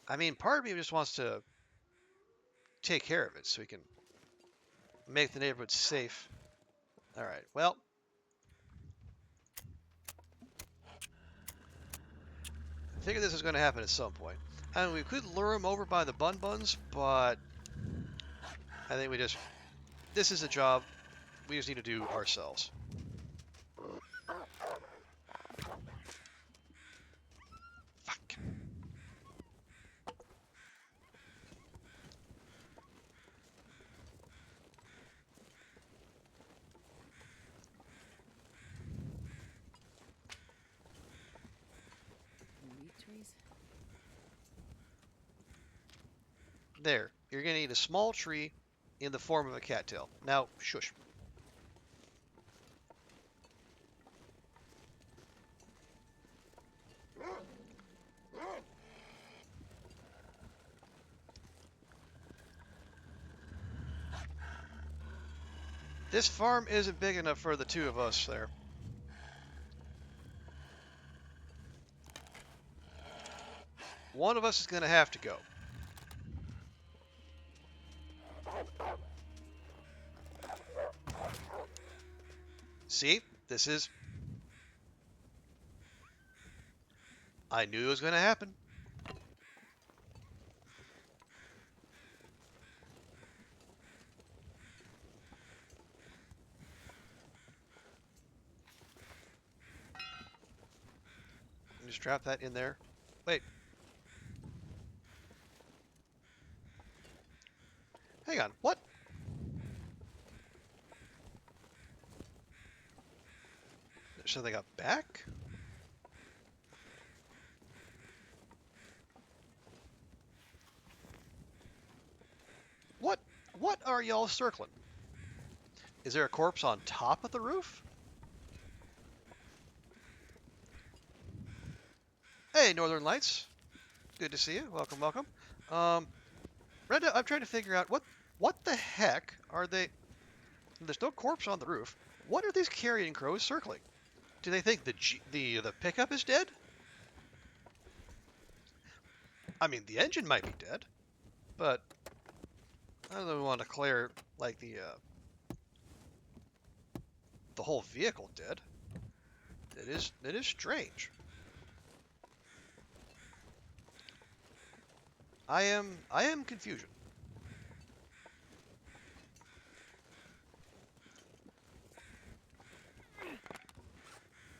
I mean, part of me just wants to take care of it so we can make the neighborhood safe. All right. Well, I figured this was going to happen at some point. I mean, we could lure him over by the bun buns, but I think this is a job we just need to do ourselves. Fuck. Wheat trees? There. You're going to need a small tree in the form of a cattail. Now, shush. This farm isn't big enough for the two of us there. One of us is going to have to go. See? This is... I knew it was going to happen. Just drop that in there. Wait. Hang on. What? There's something up back? What? What are y'all circling? Is there a corpse on top of the roof? Hey, Northern Lights. Good to see you. Welcome, welcome. Um, Brenda, I'm trying to figure out what the heck are they? There's no corpse on the roof. What are these carrion crows circling? Do they think the pickup is dead? I mean, the engine might be dead, but I don't want to declare like the whole vehicle dead. It is strange. I am confusion.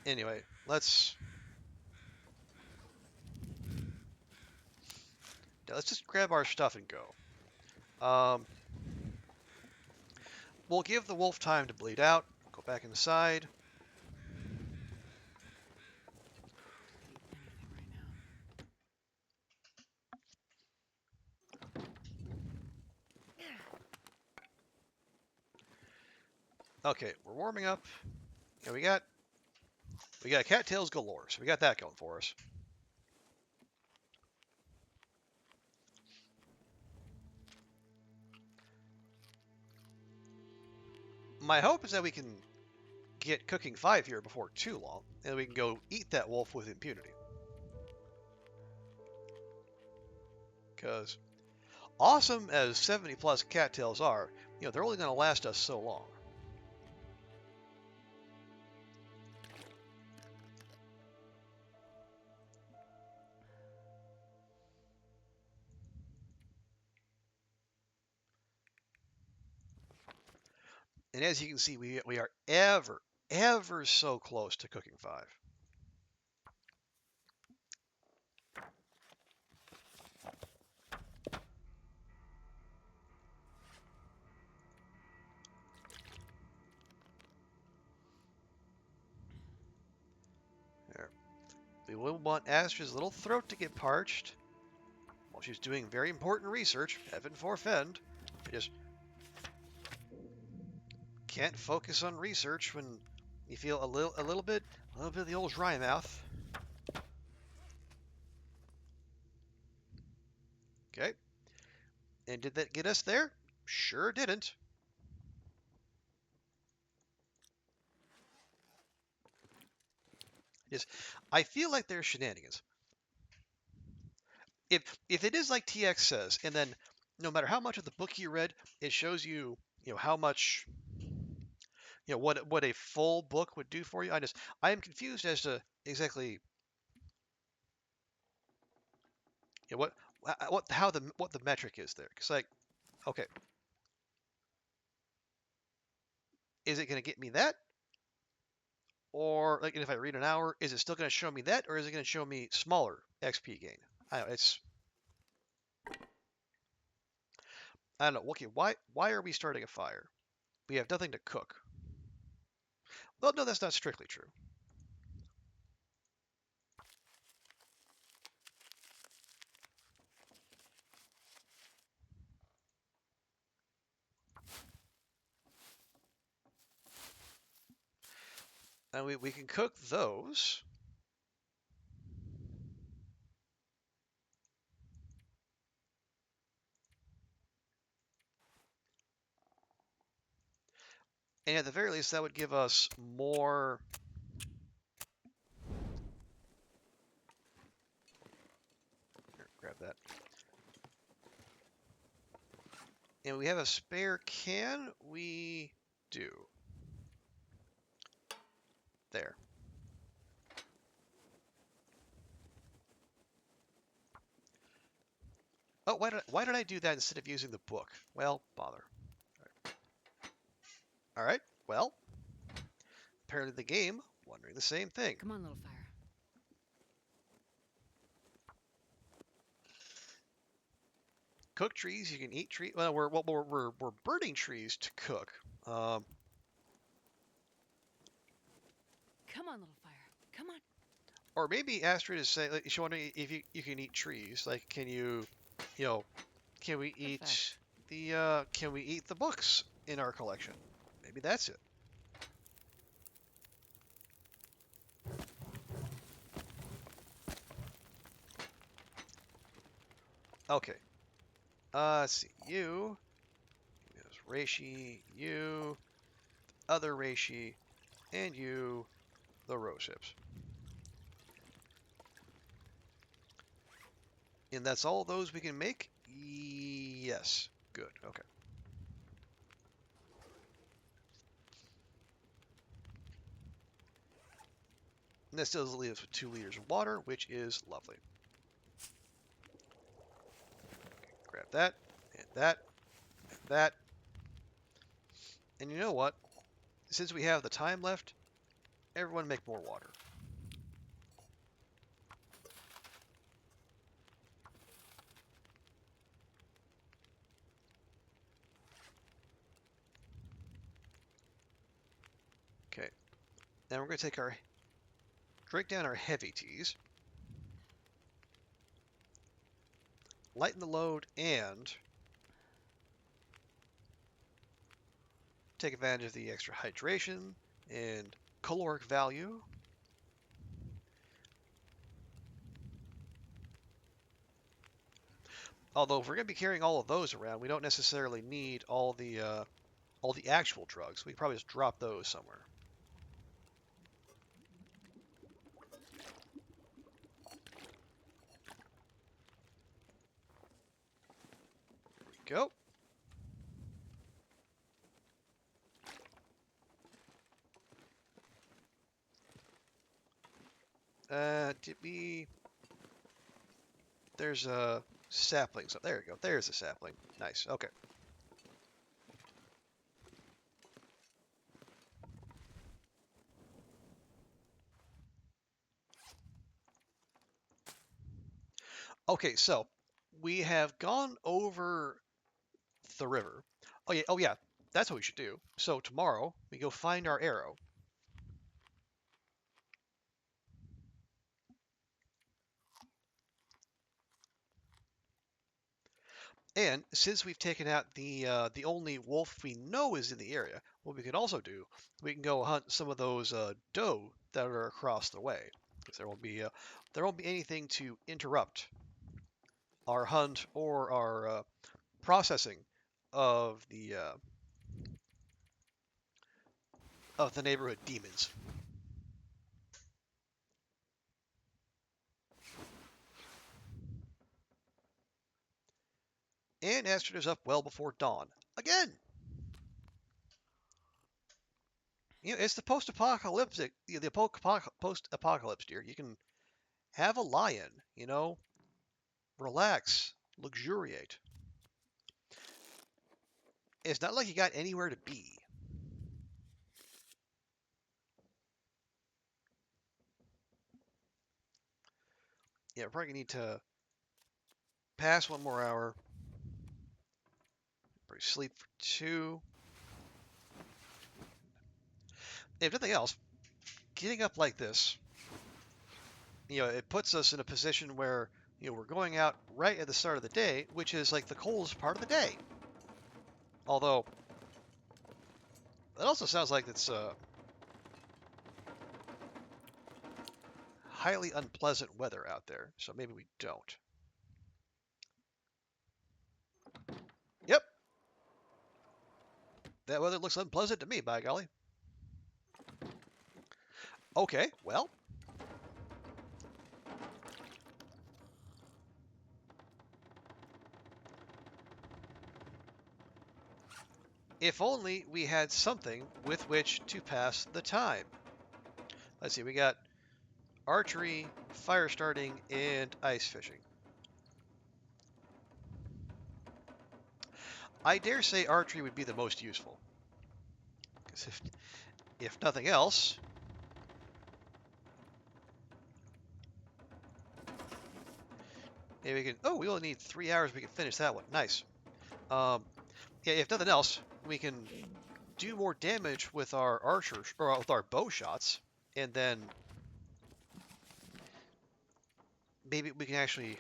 Anyway, let's just grab our stuff and go. We'll give the wolf time to bleed out. Go back inside. Eat anything right now. Okay, we're warming up. And we got cattails galore, so we got that going for us. My hope is that we can get cooking 5 here before too long, and we can go eat that wolf with impunity. Because awesome as 70 plus cattails are, they're only going to last us so long. And as you can see, we are ever so close to cooking 5. There. We will want Astra's little throat to get parched while she's doing very important research. Heaven forfend. I just can't focus on research when you feel a little bit of the old dry mouth. Okay. And did that get us there? Sure didn't. Just, I feel like there's shenanigans. If it is like TX says, and then no matter how much of the book you read, it shows you, how much, what a full book would do for you. I am confused as to exactly, what the metric is there. Because like, okay, is it going to get me that? Or like, if I read an hour, is it still going to show me that, or is it going to show me smaller XP gain? I don't know. Okay, why are we starting a fire? We have nothing to cook. Well, no, that's not strictly true. And we can cook those. And at the very least, that would give us more. Here, grab that. And we have a spare can? We do. There. Oh, why did I do that instead of using the book? Well, bother. All right. Well, apparently the game wondering the same thing. Come on, little fire. Cook trees. You can eat trees. Well, we're burning trees to cook. Come on, little fire. Come on. Or maybe Astrid is saying, like, she's wondering if you can eat trees. Like, you know, can we eat Perfect. can we eat the books in our collection? Maybe that's it. Okay. Let's see. You, there's Reishi, you, other Reishi, and you, the rose hips. And that's all those we can make? Yes. Good. Okay. And that still leaves us with 2 liters of water, which is lovely. Grab that, and that, and that. And you know what? Since we have the time left, everyone make more water. Then we're going to drink down our heavy teas, lighten the load, and take advantage of the extra hydration and caloric value. Although if we're going to be carrying all of those around, we don't necessarily need all the actual drugs. We can probably just drop those somewhere. Go. Did we? There's a sapling. So there you go. There's a sapling. Nice. Okay. Okay. So we have gone over the river. Oh yeah. Oh yeah. That's what we should do. So tomorrow we go find our arrow. And since we've taken out the only wolf we know is in the area, what we can also do, we can go hunt some of those doe that are across the way, because there won't be anything to interrupt our hunt or our processing of the neighborhood demons. And Astrid is up well before dawn again. It's the post-apocalyptic, the post-apocalypse, dear. You can have a lion, relax, luxuriate. It's not like you got anywhere to be. Yeah, we're probably gonna need to pass one more hour. Probably sleep for 2. If nothing else, getting up like this, it puts us in a position where we're going out right at the start of the day, which is like the coldest part of the day. Although that also sounds like it's highly unpleasant weather out there, so maybe we don't. Yep, that weather looks unpleasant to me, by golly. Okay, well, if only we had something with which to pass the time. Let's see, we got archery, fire starting, and ice fishing. I dare say archery would be the most useful. Because if nothing else, maybe we can. Oh, we only need 3 hours. We can finish that one. Nice. Um, yeah, if nothing else, we can do more damage with our archers or with our bow shots, and then maybe we can actually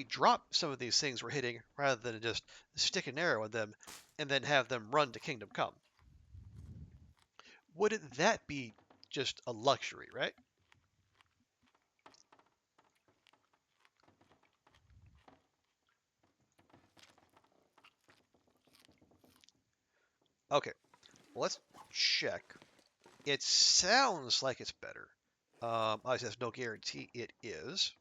drop some of these things we're hitting rather than just stick an arrow in them and then have them run to Kingdom Come. Wouldn't that be just a luxury, right? Okay, well, let's check. It sounds like it's better. Obviously, there's no guarantee it is.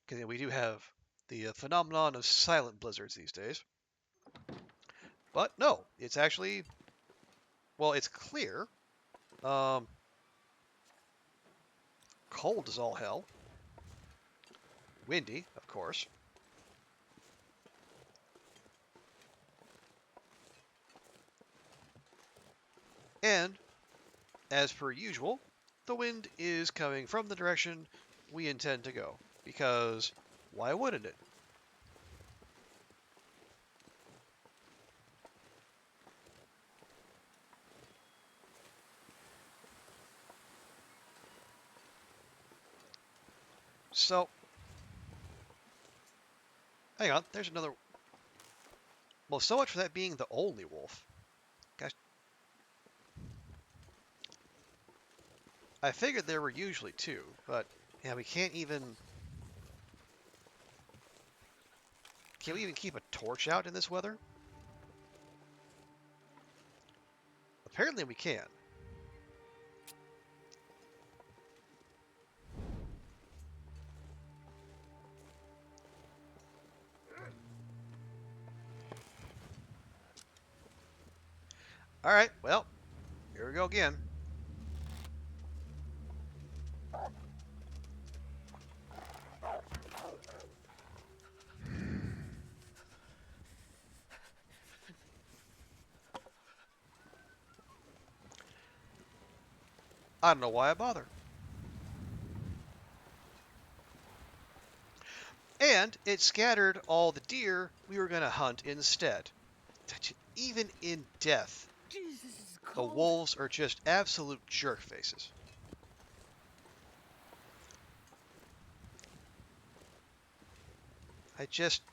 Because we do have the phenomenon of silent blizzards these days. But no, it's actually, well, it's clear. Um, Cold as all hell. Windy, of course. And as per usual, the wind is coming from the direction we intend to go. Because why wouldn't it? So, hang on, there's another. Well, so much for that being the only wolf. Gosh, I figured there were usually two, but yeah, we can't even. Can we even keep a torch out in this weather? Apparently we can. Alright, well, here we go again. I don't know why I bother. And it scattered all the deer we were going to hunt instead. Even in death, Jesus, this is the cold. wolves are just absolute jerk faces. I just.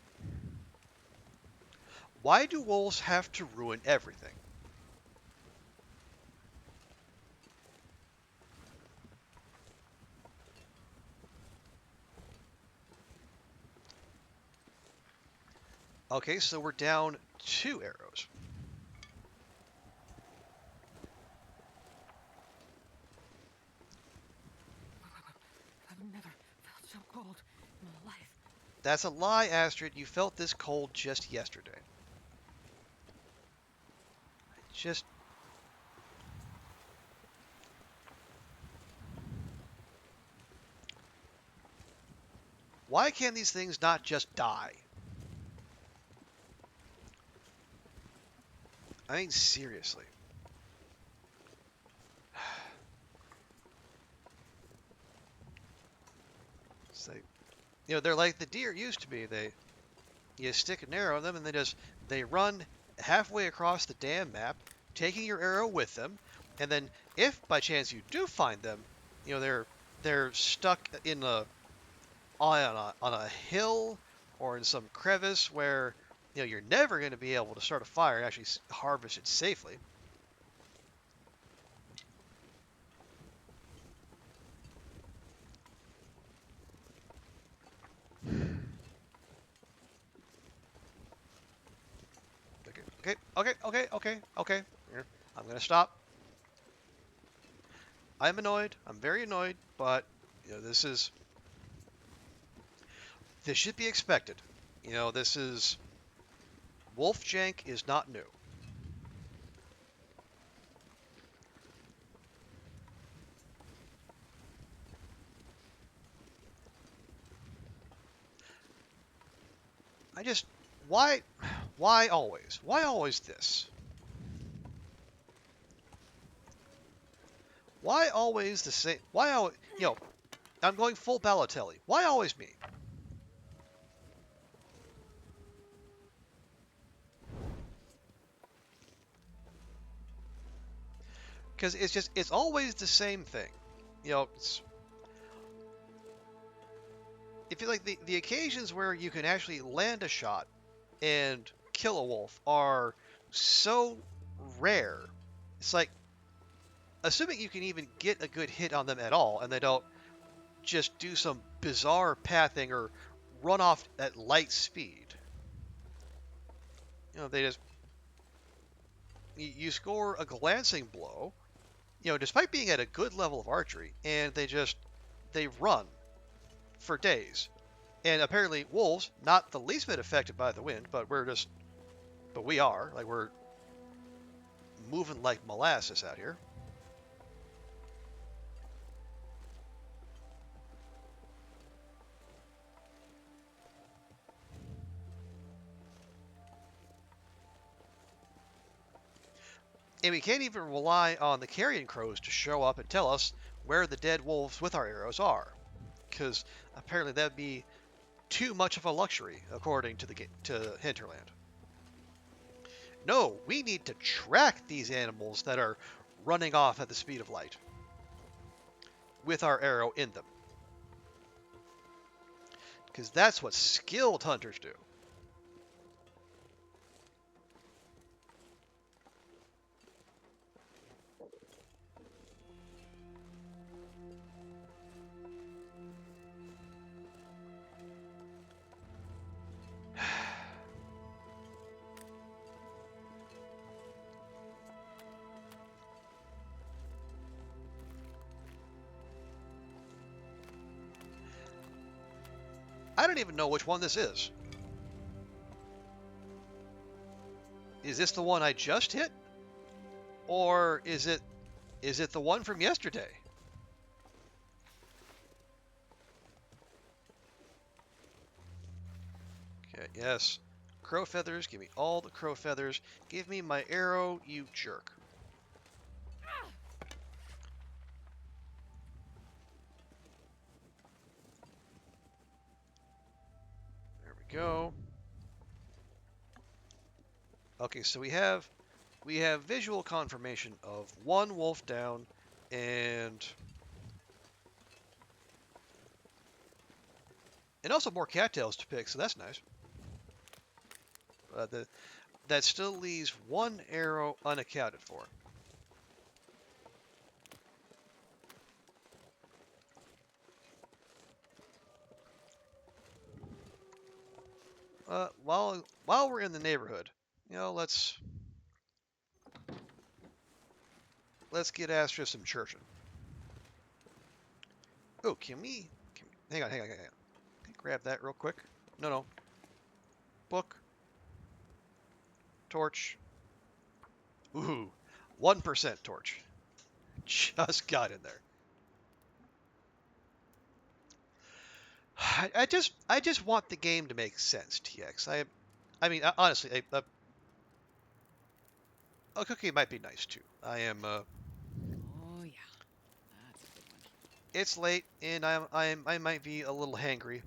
Why do wolves have to ruin everything? Okay, so we're down 2 arrows. I've never felt so cold in my life. That's a lie, Astrid. You felt this cold just yesterday. Just. Why can these things not just die? I mean, seriously. It's like, they're like the deer used to be. You stick an arrow in them, and they run halfway across the damn map, taking your arrow with them, and then if by chance you do find them, they're stuck in a hill or in some crevice where you're never going to be able to start a fire and actually harvest it safely. Okay. Here, I'm gonna stop. I'm annoyed. I'm very annoyed, but this should be expected. This is Wolf Jank is not new. I just why always? Why always this? Why always the same? Why always? I'm going full Balotelli. Why always me? Because it's always the same thing. If you like the occasions where you can actually land a shot and kill a wolf are so rare. It's like assuming you can even get a good hit on them at all, and they don't just do some bizarre pathing or run off at light speed. They just you score a glancing blow, despite being at a good level of archery, and they run for days. And apparently wolves, not the least bit affected by the wind, but we are like we're moving like molasses out here. And we can't even rely on the carrion crows to show up and tell us where the dead wolves with our arrows are, because apparently that'd be too much of a luxury, according to to Hinterland. No, we need to track these animals that are running off at the speed of light with our arrow in them, because that's what skilled hunters do. I don't even know which one this is. Is this the one I just hit? Or is it the one from yesterday? Okay, yes. Crow feathers, give me all the crow feathers. Give me my arrow, you jerk. There we go. Okay, so we have visual confirmation of one wolf down and also more cattails to pick, so that's nice. That still leaves one arrow unaccounted for. While we're in the neighborhood, let's get Astra some churchin'. Oh, hang on, hang on, hang on. Can I grab that real quick? No, no. Book, torch. Ooh, 1% torch. Just got in there. I just want the game to make sense, TX. I mean, honestly, a cookie might be nice too. Oh, yeah. That's a good one. It's late and I might be a little hangry.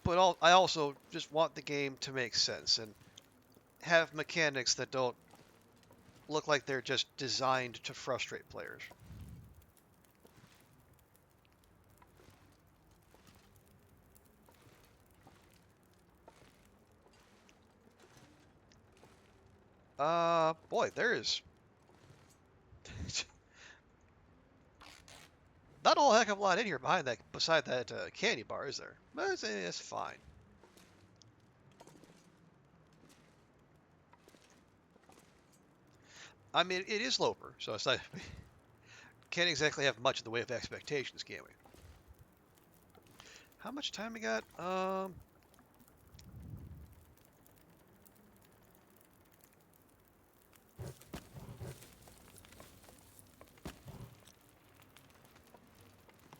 But I also just want the game to make sense and have mechanics that don't look like they're just designed to frustrate players. Boy, there is not a whole heck of a lot in here beside that candy bar, is there? But it's fine. I mean, it is Loper, so it's not can't exactly have much in the way of expectations, can we? How much time we got?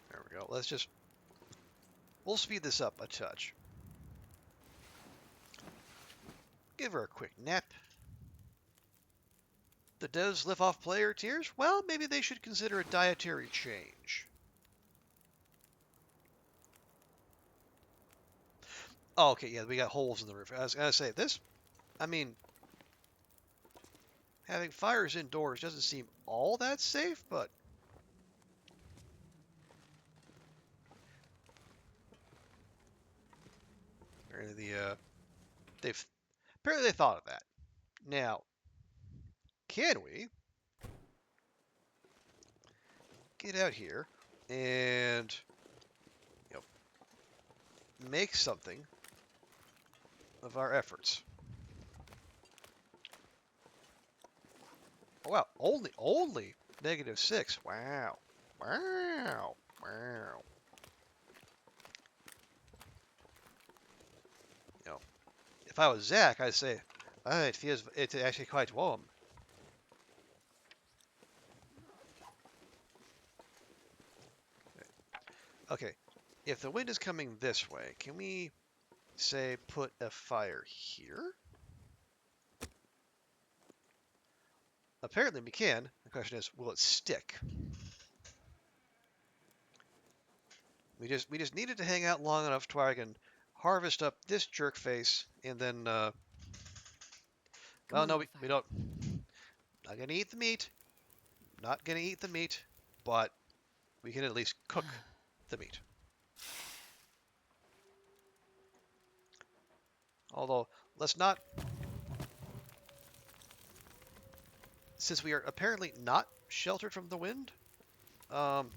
There we go. We'll speed this up a touch. Give her a quick nap. The devs live off player tears? Well, maybe they should consider a dietary change. Oh, okay, yeah, we got holes in the roof. I was gonna say this. I mean, having fires indoors doesn't seem all that safe, but they've apparently they thought of that. Now, can we get out here and you know make something of our efforts? Oh, wow, only -6. Wow, wow, wow. You know, if I was Zach, I'd say, it's actually quite warm. Okay, if the wind is coming this way, can we say put a fire here? Apparently we can. The question is, will it stick? We just needed to hang out long enough to where I can harvest up this jerk face, and then Come well, on, no, little we fire. don't. Not gonna eat the meat. Not gonna eat the meat, but we can at least cook the meat. Although let's not, since we are apparently not sheltered from the wind. Um,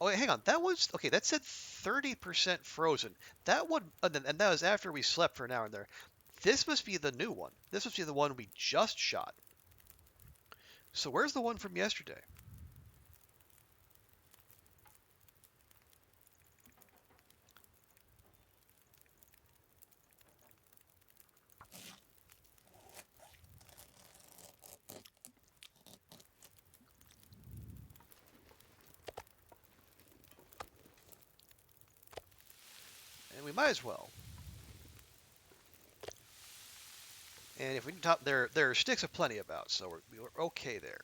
oh, wait, hang on. That was okay. That said 30% frozen. That one, and that was after we slept for an hour in there. This must be the new one. This must be the one we just shot. So where's the one from yesterday? And we might as well. And if we can top, there are sticks aplenty about, so we're okay there.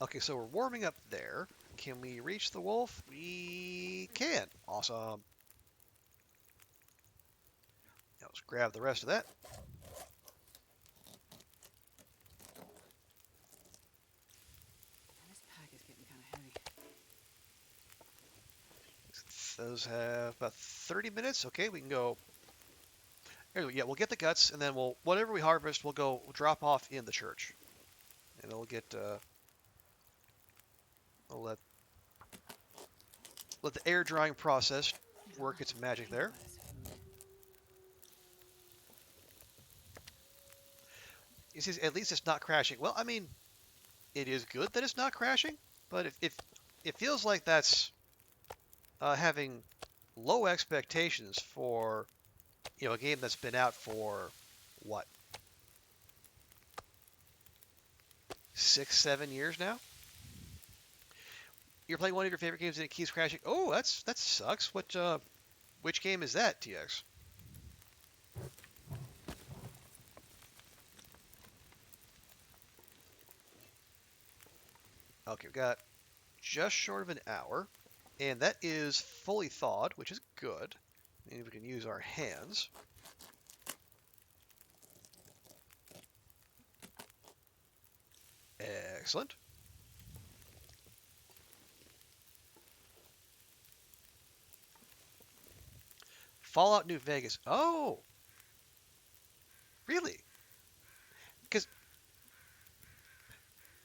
Okay, so we're warming up there. Can we reach the wolf? We can. Awesome. Now let's grab the rest of that. This pack is getting kind of heavy. Those have about 30 minutes. Okay, we can go. Yeah, we'll get the guts, and then whatever we harvest, we'll drop off in the church, and it'll get. We'll let the air drying process work its magic Think there. about this food. You see, at least it's not crashing. Well, I mean, it is good that it's not crashing, but if it feels like that's having low expectations for a game that's been out for what 6, 7 years now. You're playing one of your favorite games and it keeps crashing. Oh, that sucks. Which game is that, TX? Okay, we've got just short of an hour, and that is fully thawed, which is good. And we can use our hands. Excellent. Fallout New Vegas. Oh, really? Because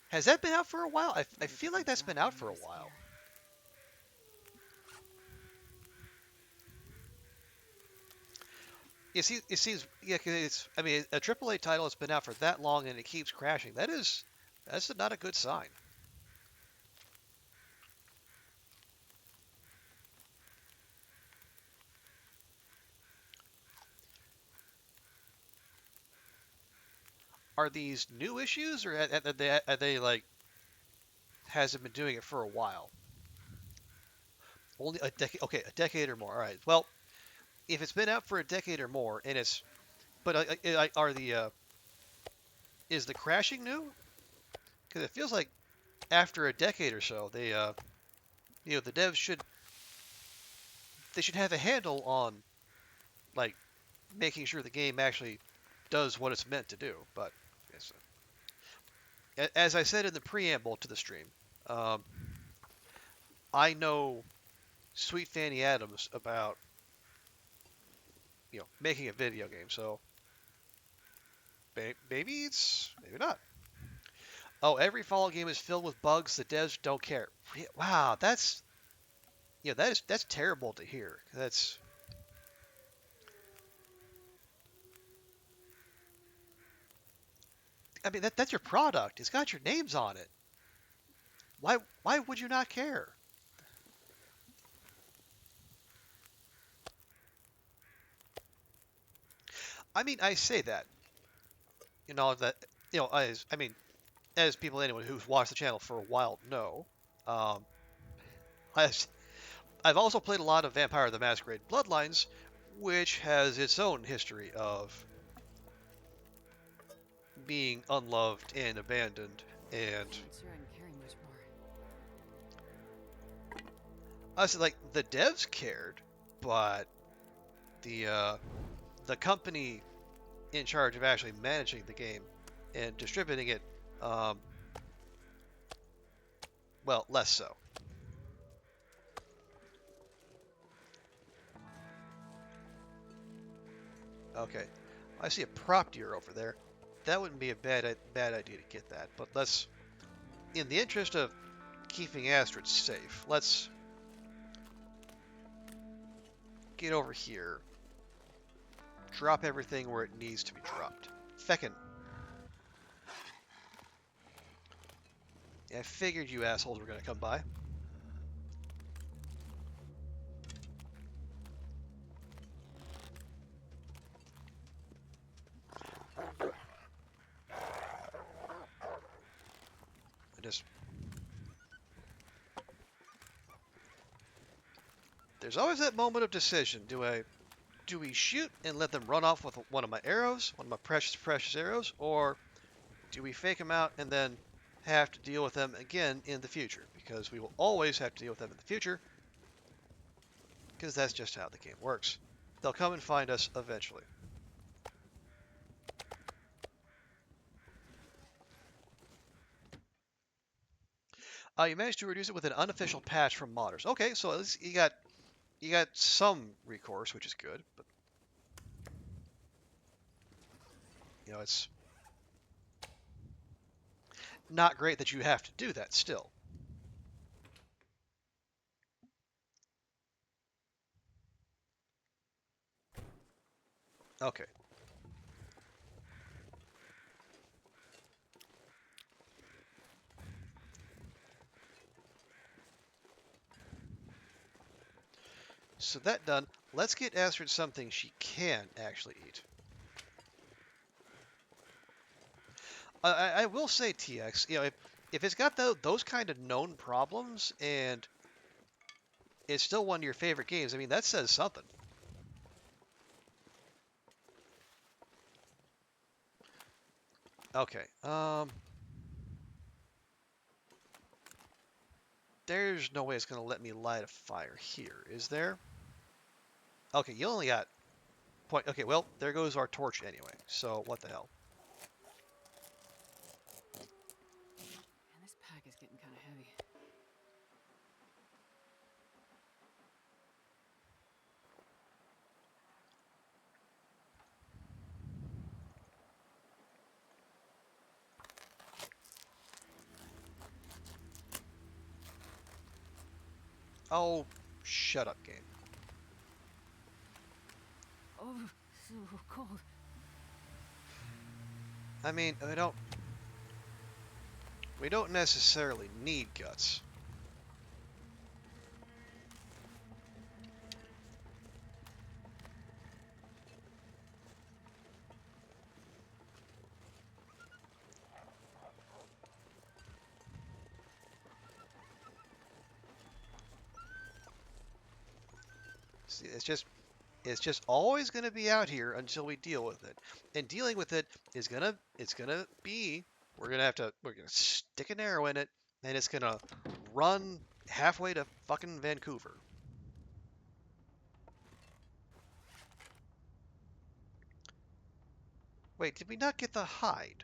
has that been out for a while? I Better feel get like some that's been out grappling for a wrist while. gear. It seems yeah, 'cause it's I mean a AAA title has been out for that long and it keeps crashing. That's not a good sign. Are these new issues or are they like has it been doing it for a while? Only a decade. Okay, a decade or more. All right. Well, if it's been out for a decade or more and it's but are the is the crashing new? Because it feels like after a decade or so the devs should have a handle on like making sure the game actually does what it's meant to do. But yes, as I said in the preamble to the stream, um, I know Sweet Fanny Adams about making a video game, so maybe not. Oh, every Fallout game is filled with bugs. The devs don't care. Wow, that's terrible to hear. I mean that's your product. It's got your names on it. Why would you not care? I mean, I say that, that, as people, anyone who's watched the channel for a while know, um, I've, I've also played a lot of Vampire the Masquerade Bloodlines, which has its own history of being unloved and abandoned. And Not sure I can carry much more. I said, like, the devs cared, but the uh, the company in charge of actually managing the game and distributing it, um, well, less so. Okay, I see a prop deer over there. That wouldn't be a bad idea to get that, but let's, in the interest of keeping Astrid safe, let's get over here, drop everything where it needs to be dropped. Feckin'. I figured you assholes were gonna come by. I just, there's always that moment of decision. Do we shoot and let them run off with one of my arrows, one of my precious, precious arrows, or do we fake them out and then have to deal with them again in the future? Because we will always have to deal with them in the future, because that's just how the game works. They'll come and find us eventually. You managed to reduce it with an unofficial patch from modders. Okay, so at least you got some recourse, which is good, but it's not great that you have to do that still. Okay. So that done, let's get Astrid something she can actually eat. I will say, TX, if it's got those kind of known problems and it's still one of your favorite games, I mean, that says something. Okay. There's no way it's going to let me light a fire here, is there? Okay, you only got point. Okay, well, there goes our torch anyway. So what the hell? Man, this pack is getting kind of heavy. Oh, shut up, game. Oh, so cold. I mean, we don't necessarily need guts. See, it's just always going to be out here until we deal with it. And dealing with it it's gonna be we're gonna stick an arrow in it and it's gonna run halfway to fucking Vancouver. Wait, did we not get the hide?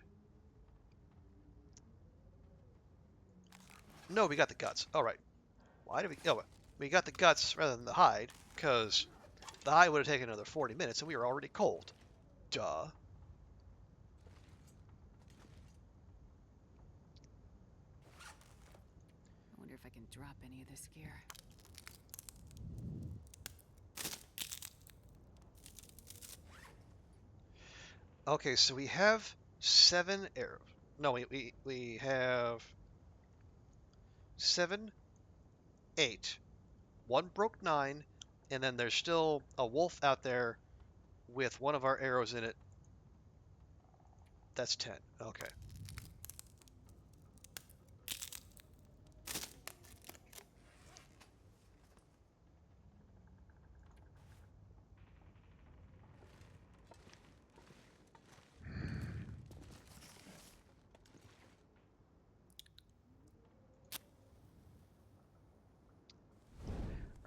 No, we got the guts. All right. Why did we? Oh, we got the guts rather than the hide because the hide would have taken another 40 minutes and we were already cold. Duh. I wonder if I can drop any of this gear. Okay, so we have 7 arrows. No, we have 7, 8. One broke 9, and then there's still a wolf out there with one of our arrows in it. That's 10. Okay.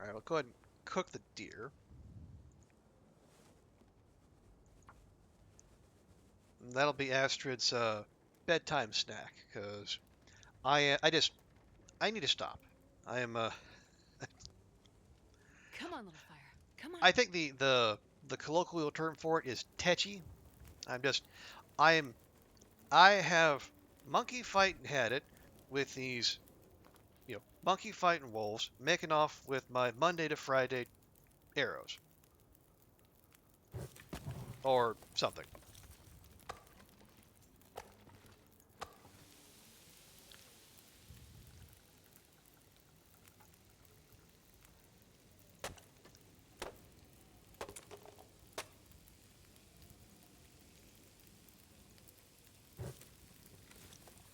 All right, we'll go ahead and cook the deer. And that'll be Astrid's bedtime snack, because I need to stop. I am Come on, little fire. Come on. I think the colloquial term for it is tetchy. I'm just I am I have monkey fighting had it with these monkey fighting wolves making off with my Monday to Friday arrows or something.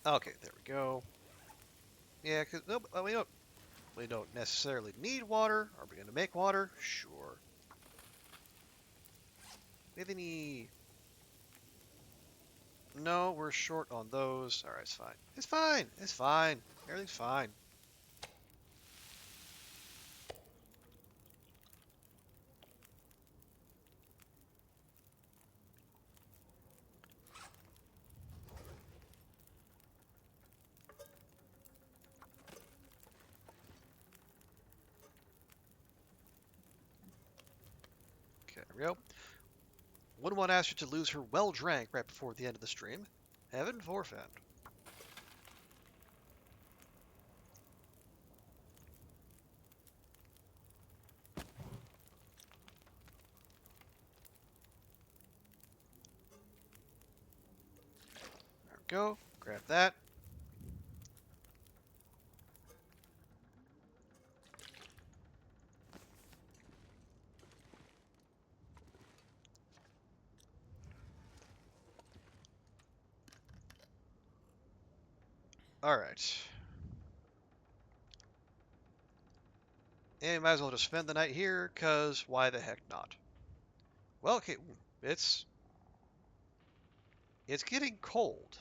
Okay, there we go. Yeah, because no, we don't necessarily need water. Are we going to make water? Sure. We have any? No, we're short on those. All right, it's fine. It's fine. It's fine. Everything's fine. Okay, there we go. Wouldn't want Astrid to lose her well drank right before the end of the stream. Heaven forfend. There we go. Grab that. All right. And might as well just spend the night here, cause why the heck not? Well, okay, it's it's getting cold.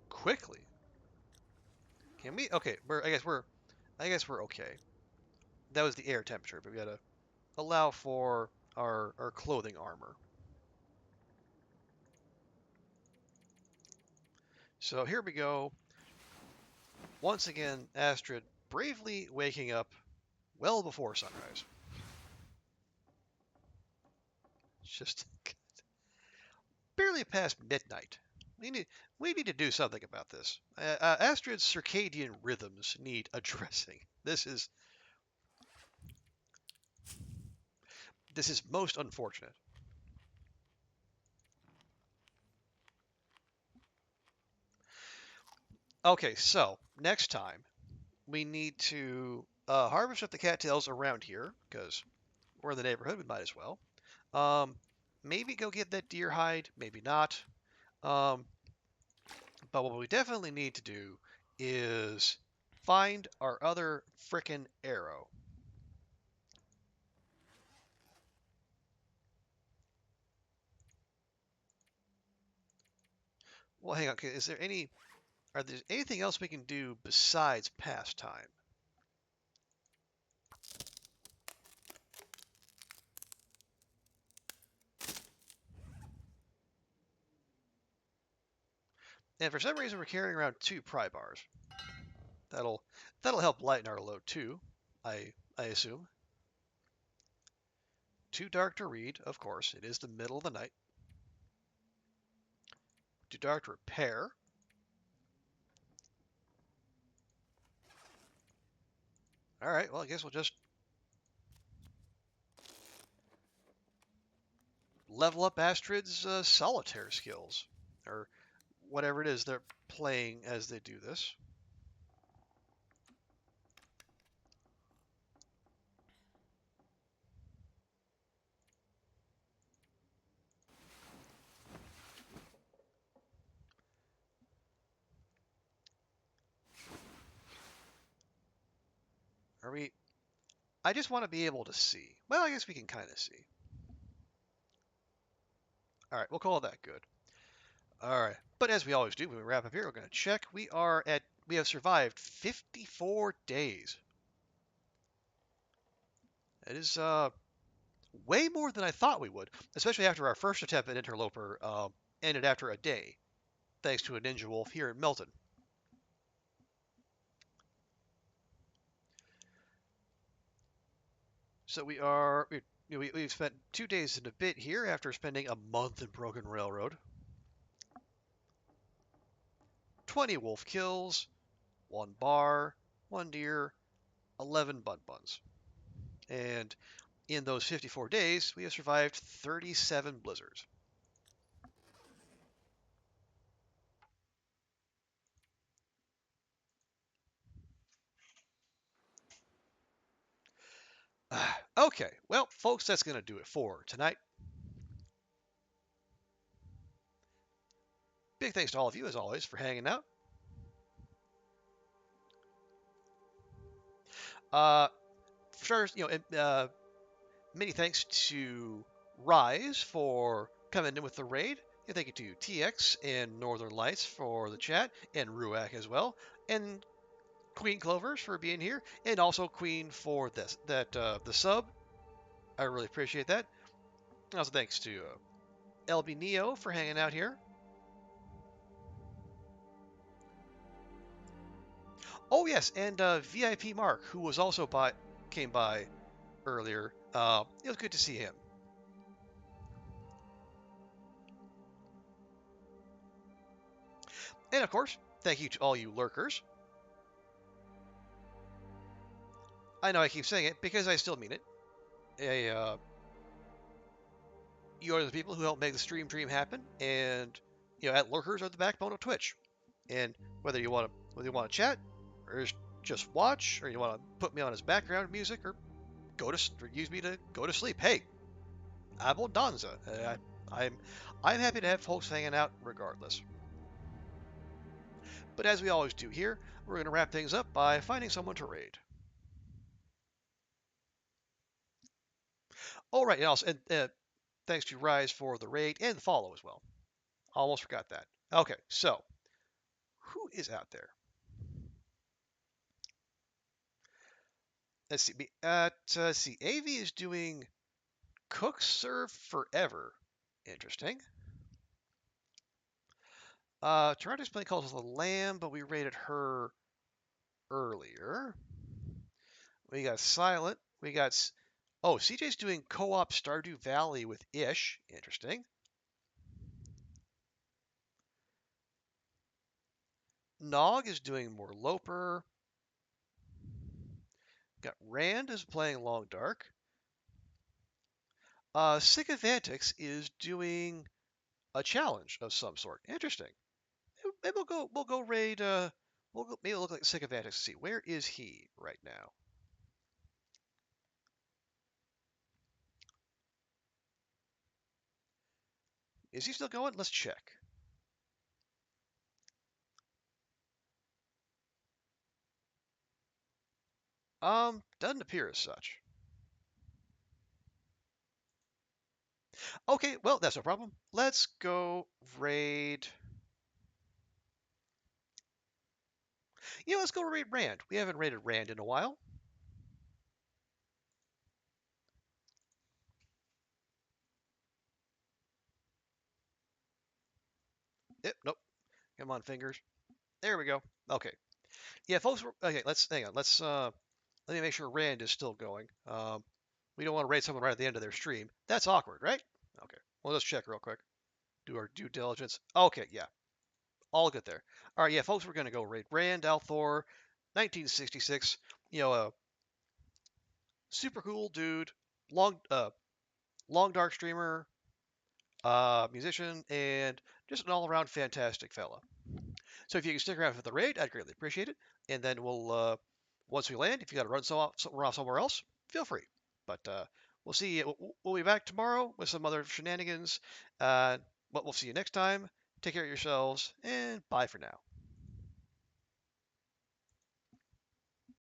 Quickly. Can we? Okay, I guess we're okay. That was the air temperature, but we gotta allow for our clothing armor. So here we go. Once again, Astrid bravely waking up well before sunrise. It's just barely past midnight. We need we need to do something about this. Astrid's circadian rhythms need addressing. This is most unfortunate. Okay, so next time we need to harvest up the cattails around here because we're in the neighborhood. We might as well. Um, maybe go get that deer hide. Maybe not. Um, but what we definitely need to do is find our other frickin' arrow. Well, hang on. Okay, are there anything else we can do besides pastime? And for some reason, we're carrying around 2 pry bars. That'll that'll help lighten our load too. I assume. Too dark to read, of course. It is the middle of the night. Too dark to repair. All right. Well, I guess we'll just level up Astrid's solitaire skills, or whatever it is they're playing as they do this. Are we? I just want to be able to see. Well, I guess we can kind of see. All right, we'll call that good. All right, but as we always do when we wrap up here, we're going to check. We have survived 54 days. It is way more than I thought we would, especially after our first attempt at Interloper ended after a day, thanks to a ninja wolf here in Melton. So we've spent 2 days and a bit here after spending a month in Broken Railroad. 20 wolf kills, 1 bar, 1 deer, 11 bun buns. And in those 54 days, we have survived 37 blizzards. Okay, well, folks, that's going to do it for tonight. Big thanks to all of you, as always, for hanging out. Uh, First, many thanks to Rise for coming in with the raid. And thank you to TX and Northern Lights for the chat, and Ruak as well, and Queen Clovers for being here, and also Queen for the sub. I really appreciate that. Also thanks to LB Neo for hanging out here. Oh yes, and VIP Mark, who was also came by earlier. It was good to see him. And of course, thank you to all you lurkers. I know I keep saying it because I still mean it. You are the people who help make the stream dream happen, and at lurkers are the backbone of Twitch. And whether you want to chat, or just watch, or you want to put me on as background music, or or use me to go to sleep, hey, I'm Donza. I'm happy to have folks hanging out regardless. But as we always do here, we're going to wrap things up by finding someone to raid. All right, and also thanks to Rise for the raid and the follow as well. Almost forgot that. Okay, so who is out there? Let's see. Let's see. AV is doing Cook Serve Forever. Interesting. Toronto's playing calls the Lamb, but we rated her earlier. We got Silent. CJ's doing co-op Stardew Valley with Ish. Interesting. Nog is doing more Loper. Got Rand is playing Long Dark. Sick of Antics is doing a challenge of some sort. Interesting. Maybe we'll go raid. Maybe look like Sick of Antics to see where is he right now. Is he still going? Let's check. Doesn't appear as such. Okay, well, that's no problem. Let's go raid. Let's go raid Rand. We haven't raided Rand in a while. Nope. Come on, fingers. There we go. Okay. Yeah, folks. Okay, let's hang on. Let me make sure Rand is still going. We don't want to raid someone right at the end of their stream. That's awkward, right? Okay. Well, let's check real quick. Do our due diligence. Okay, yeah. All good there. All right, yeah, folks, we're going to go raid Rand Althor, 1966. A super cool dude, long, uh, long dark streamer, musician, and just an all-around fantastic fella. So if you can stick around for the raid, I'd greatly appreciate it. And then once we land, if you got to run somewhere else, feel free. But we'll see. We'll be back tomorrow with some other shenanigans. But we'll see you next time. Take care of yourselves, and bye for now.